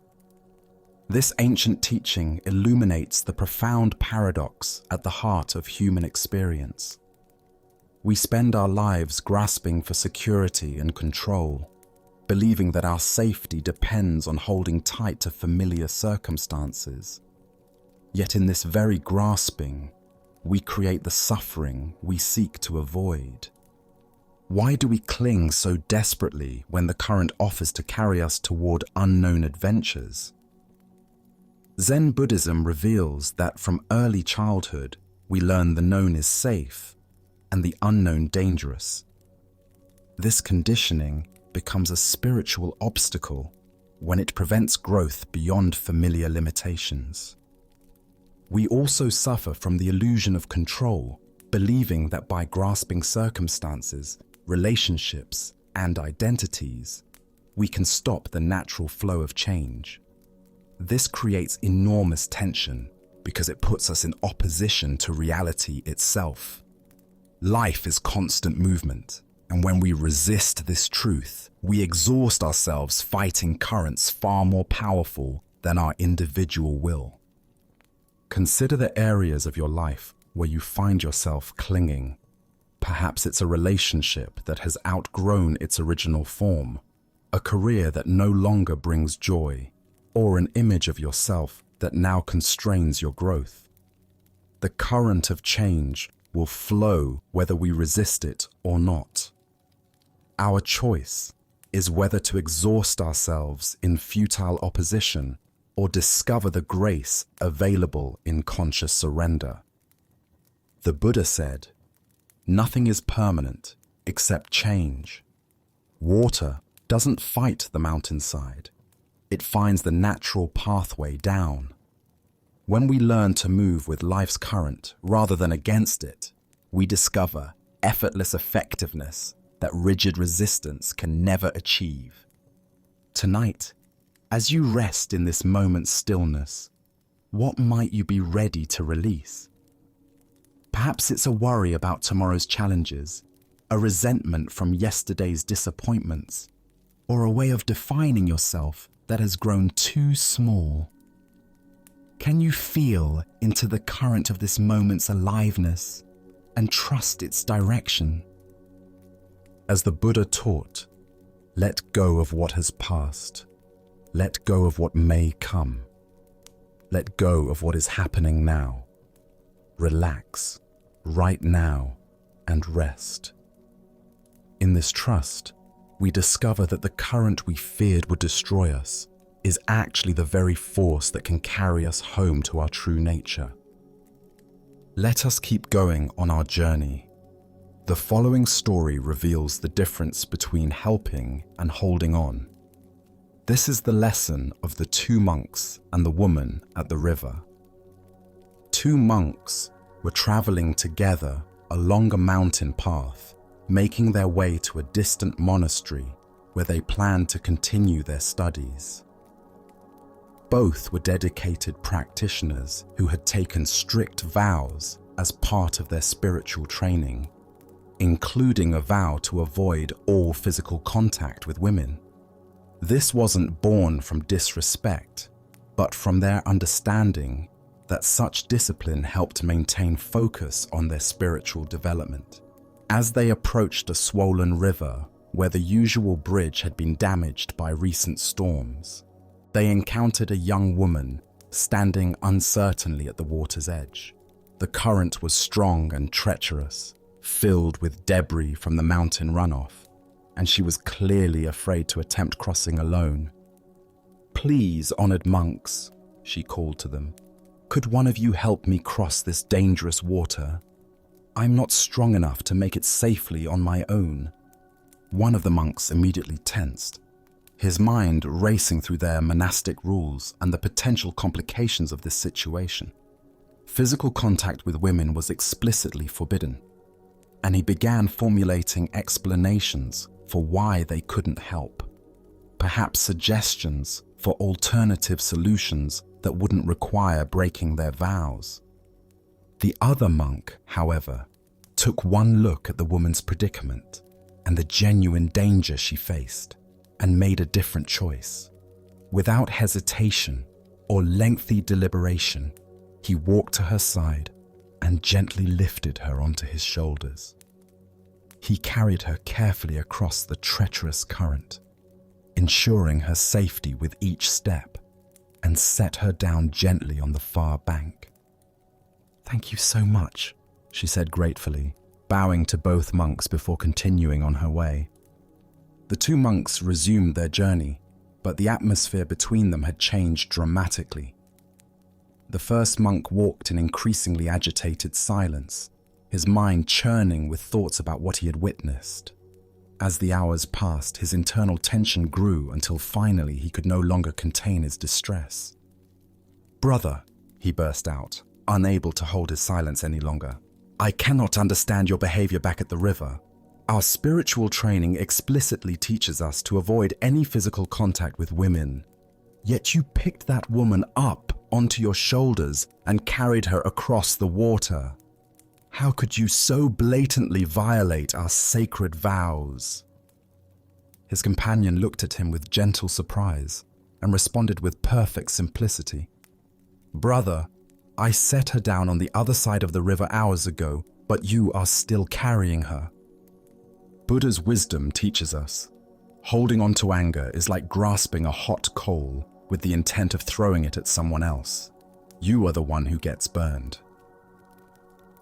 This ancient teaching illuminates the profound paradox at the heart of human experience. We spend our lives grasping for security and control, believing that our safety depends on holding tight to familiar circumstances. Yet in this very grasping, we create the suffering we seek to avoid. Why do we cling so desperately when the current offers to carry us toward unknown adventures? Zen Buddhism reveals that from early childhood, we learn the known is safe and the unknown dangerous. This conditioning becomes a spiritual obstacle when it prevents growth beyond familiar limitations. We also suffer from the illusion of control, believing that by grasping circumstances, relationships, and identities, we can stop the natural flow of change. This creates enormous tension because it puts us in opposition to reality itself. Life is constant movement, and when we resist this truth, we exhaust ourselves fighting currents far more powerful than our individual will. Consider the areas of your life where you find yourself clinging. Perhaps it's a relationship that has outgrown its original form, a career that no longer brings joy, or an image of yourself that now constrains your growth. The current of change will flow whether we resist it or not. Our choice is whether to exhaust ourselves in futile opposition or discover the grace available in conscious surrender. The Buddha said, "Nothing is permanent except change. Water doesn't fight the mountainside. It finds the natural pathway down." When we learn to move with life's current rather than against it, we discover effortless effectiveness that rigid resistance can never achieve. Tonight, as you rest in this moment's stillness, what might you be ready to release? Perhaps it's a worry about tomorrow's challenges, a resentment from yesterday's disappointments, or a way of defining yourself that has grown too small. Can you feel into the current of this moment's aliveness and trust its direction? As the Buddha taught, let go of what has passed. Let go of what may come. Let go of what is happening now. Relax right now and rest. In this trust, we discover that the current we feared would destroy us is actually the very force that can carry us home to our true nature. Let us keep going on our journey. The following story reveals the difference between helping and holding on. This is the lesson of the two monks and the woman at the river. Two monks were traveling together along a mountain path, making their way to a distant monastery where they planned to continue their studies. Both were dedicated practitioners who had taken strict vows as part of their spiritual training, including a vow to avoid all physical contact with women. This wasn't born from disrespect, but from their understanding that such discipline helped maintain focus on their spiritual development. As they approached a swollen river where the usual bridge had been damaged by recent storms, they encountered a young woman standing uncertainly at the water's edge. The current was strong and treacherous, filled with debris from the mountain runoff, and she was clearly afraid to attempt crossing alone. "Please, honored monks," she called to them, "could one of you help me cross this dangerous water? I'm not strong enough to make it safely on my own." One of the monks immediately tensed, his mind racing through their monastic rules and the potential complications of this situation. Physical contact with women was explicitly forbidden, and he began formulating explanations for why they couldn't help. Perhaps suggestions for alternative solutions that wouldn't require breaking their vows. The other monk, however, took one look at the woman's predicament and the genuine danger she faced and made a different choice. Without hesitation or lengthy deliberation, he walked to her side and gently lifted her onto his shoulders. He carried her carefully across the treacherous current, ensuring her safety with each step, and set her down gently on the far bank. "Thank you so much," she said gratefully, bowing to both monks before continuing on her way. The two monks resumed their journey, but the atmosphere between them had changed dramatically. The first monk walked in increasingly agitated silence, his mind churning with thoughts about what he had witnessed. As the hours passed, his internal tension grew until finally he could no longer contain his distress. "Brother," he burst out, unable to hold his silence any longer, "I cannot understand your behavior back at the river. Our spiritual training explicitly teaches us to avoid any physical contact with women. Yet you picked that woman up onto your shoulders and carried her across the water. How could you so blatantly violate our sacred vows?" His companion looked at him with gentle surprise and responded with perfect simplicity. "Brother, I set her down on the other side of the river hours ago, but you are still carrying her." Buddha's wisdom teaches us, holding on to anger is like grasping a hot coal with the intent of throwing it at someone else. You are the one who gets burned.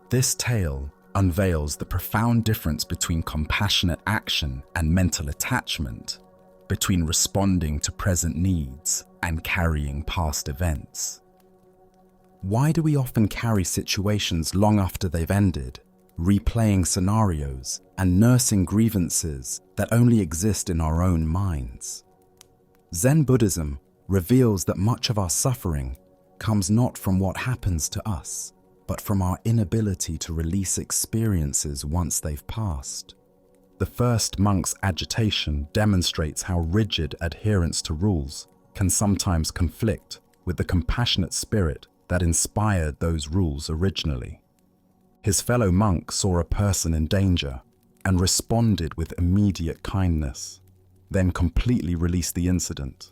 This tale unveils the profound difference between compassionate action and mental attachment, between responding to present needs and carrying past events. Why do we often carry situations long after they've ended, replaying scenarios and nursing grievances that only exist in our own minds? Zen Buddhism reveals that much of our suffering comes not from what happens to us, but from our inability to release experiences once they've passed. The first monk's agitation demonstrates how rigid adherence to rules can sometimes conflict with the compassionate spirit that inspired those rules originally. His fellow monk saw a person in danger and responded with immediate kindness, then completely released the incident.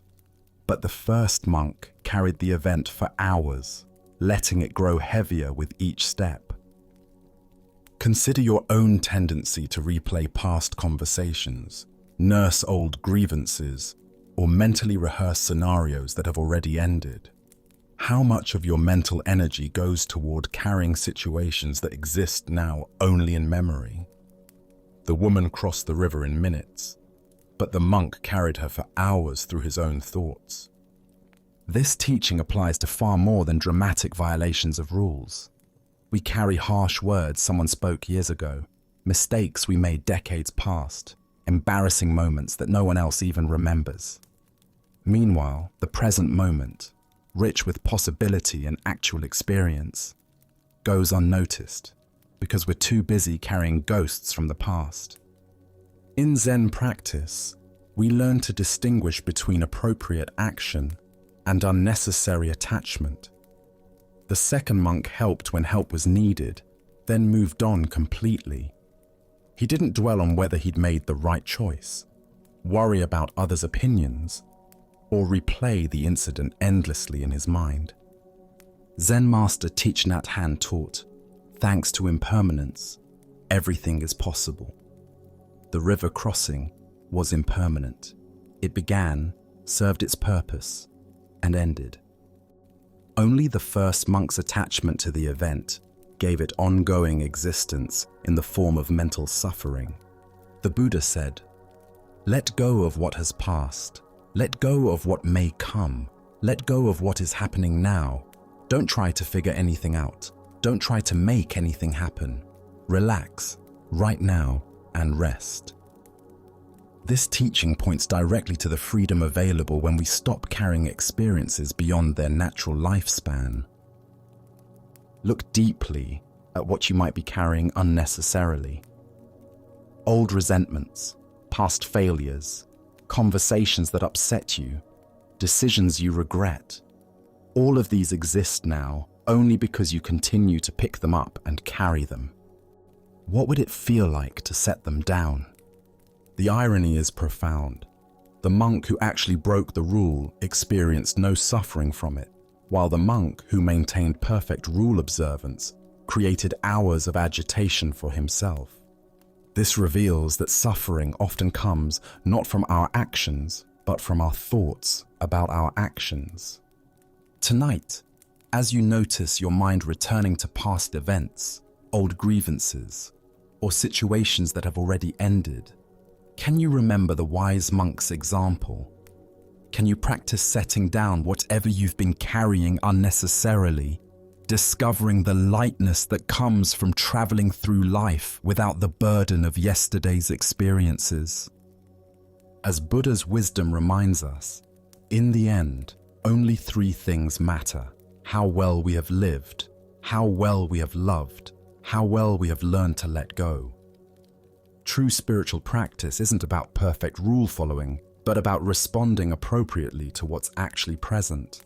But the first monk carried the event for hours, letting it grow heavier with each step. Consider your own tendency to replay past conversations, nurse old grievances, or mentally rehearse scenarios that have already ended. How much of your mental energy goes toward carrying situations that exist now only in memory? The woman crossed the river in minutes, but the monk carried her for hours through his own thoughts. This teaching applies to far more than dramatic violations of rules. We carry harsh words someone spoke years ago, mistakes we made decades past, embarrassing moments that no one else even remembers. Meanwhile, the present moment, rich with possibility and actual experience, goes unnoticed because we're too busy carrying ghosts from the past. In Zen practice, we learn to distinguish between appropriate action and unnecessary attachment. The second monk helped when help was needed, then moved on completely. He didn't dwell on whether he'd made the right choice, worry about others' opinions, or replay the incident endlessly in his mind. Zen master Thich Nhat Hanh taught, thanks to impermanence, everything is possible. The river crossing was impermanent. It began, served its purpose, and ended. Only the first monk's attachment to the event gave it ongoing existence in the form of mental suffering. The Buddha said, "Let go of what has passed. Let go of what may come. Let go of what is happening now. Don't try to figure anything out. Don't try to make anything happen. Relax, right now, and rest." This teaching points directly to the freedom available when we stop carrying experiences beyond their natural lifespan. Look deeply at what you might be carrying unnecessarily. Old resentments, past failures, conversations that upset you, decisions you regret. All of these exist now only because you continue to pick them up and carry them. What would it feel like to set them down? The irony is profound. The monk who actually broke the rule experienced no suffering from it, while the monk who maintained perfect rule observance created hours of agitation for himself. This reveals that suffering often comes not from our actions, but from our thoughts about our actions. Tonight, as you notice your mind returning to past events, old grievances, or situations that have already ended, can you remember the wise monk's example? Can you practice setting down whatever you've been carrying unnecessarily, discovering the lightness that comes from traveling through life without the burden of yesterday's experiences? As Buddha's wisdom reminds us, in the end, only three things matter: how well we have lived, how well we have loved, how well we have learned to let go. True spiritual practice isn't about perfect rule following, but about responding appropriately to what's actually present,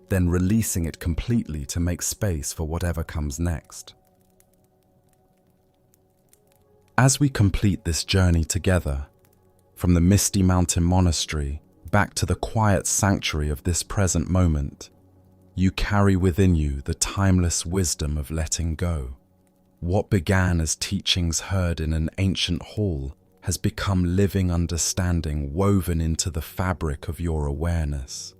then releasing it completely to make space for whatever comes next. As we complete this journey together, from the misty mountain monastery back to the quiet sanctuary of this present moment, you carry within you the timeless wisdom of letting go. What began as teachings heard in an ancient hall has become living understanding woven into the fabric of your awareness.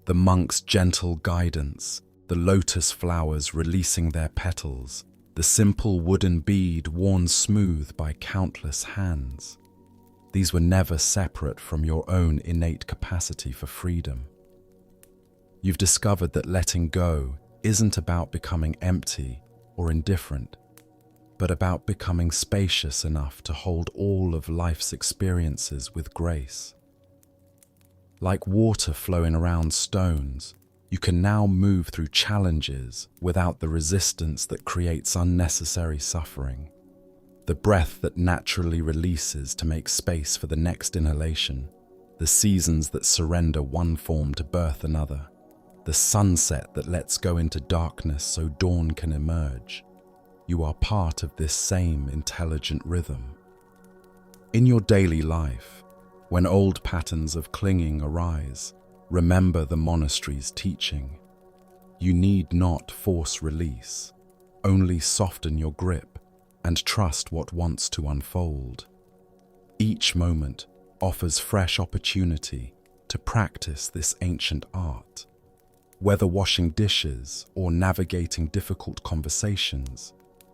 The monk's gentle guidance, the lotus flowers releasing their petals, the simple wooden bead worn smooth by countless hands. These were never separate from your own innate capacity for freedom. You've discovered that letting go isn't about becoming empty or indifferent, but about becoming spacious enough to hold all of life's experiences with grace. Like water flowing around stones, you can now move through challenges without the resistance that creates unnecessary suffering. The breath that naturally releases to make space for the next inhalation, the seasons that surrender one form to birth another, the sunset that lets go into darkness so dawn can emerge. You are part of this same intelligent rhythm. In your daily life, when old patterns of clinging arise, remember the monastery's teaching. You need not force release, only soften your grip and trust what wants to unfold. Each moment offers fresh opportunity to practice this ancient art. Whether washing dishes or navigating difficult conversations,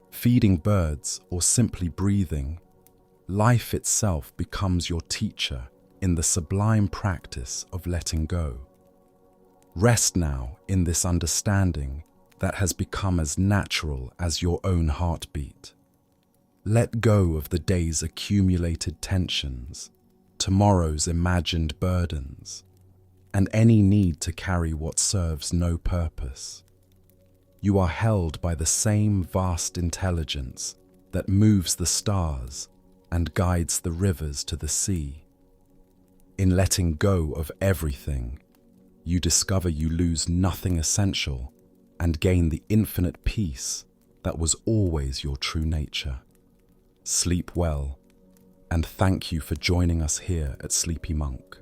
feeding birds or simply breathing, life itself becomes your teacher in the sublime practice of letting go. Rest now in this understanding that has become as natural as your own heartbeat. Let go of the day's accumulated tensions, tomorrow's imagined burdens, and any need to carry what serves no purpose. You are held by the same vast intelligence that moves the stars and guides the rivers to the sea. In letting go of everything, you discover you lose nothing essential and gain the infinite peace that was always your true nature. Sleep well, and thank you for joining us here at Sleepy Monk.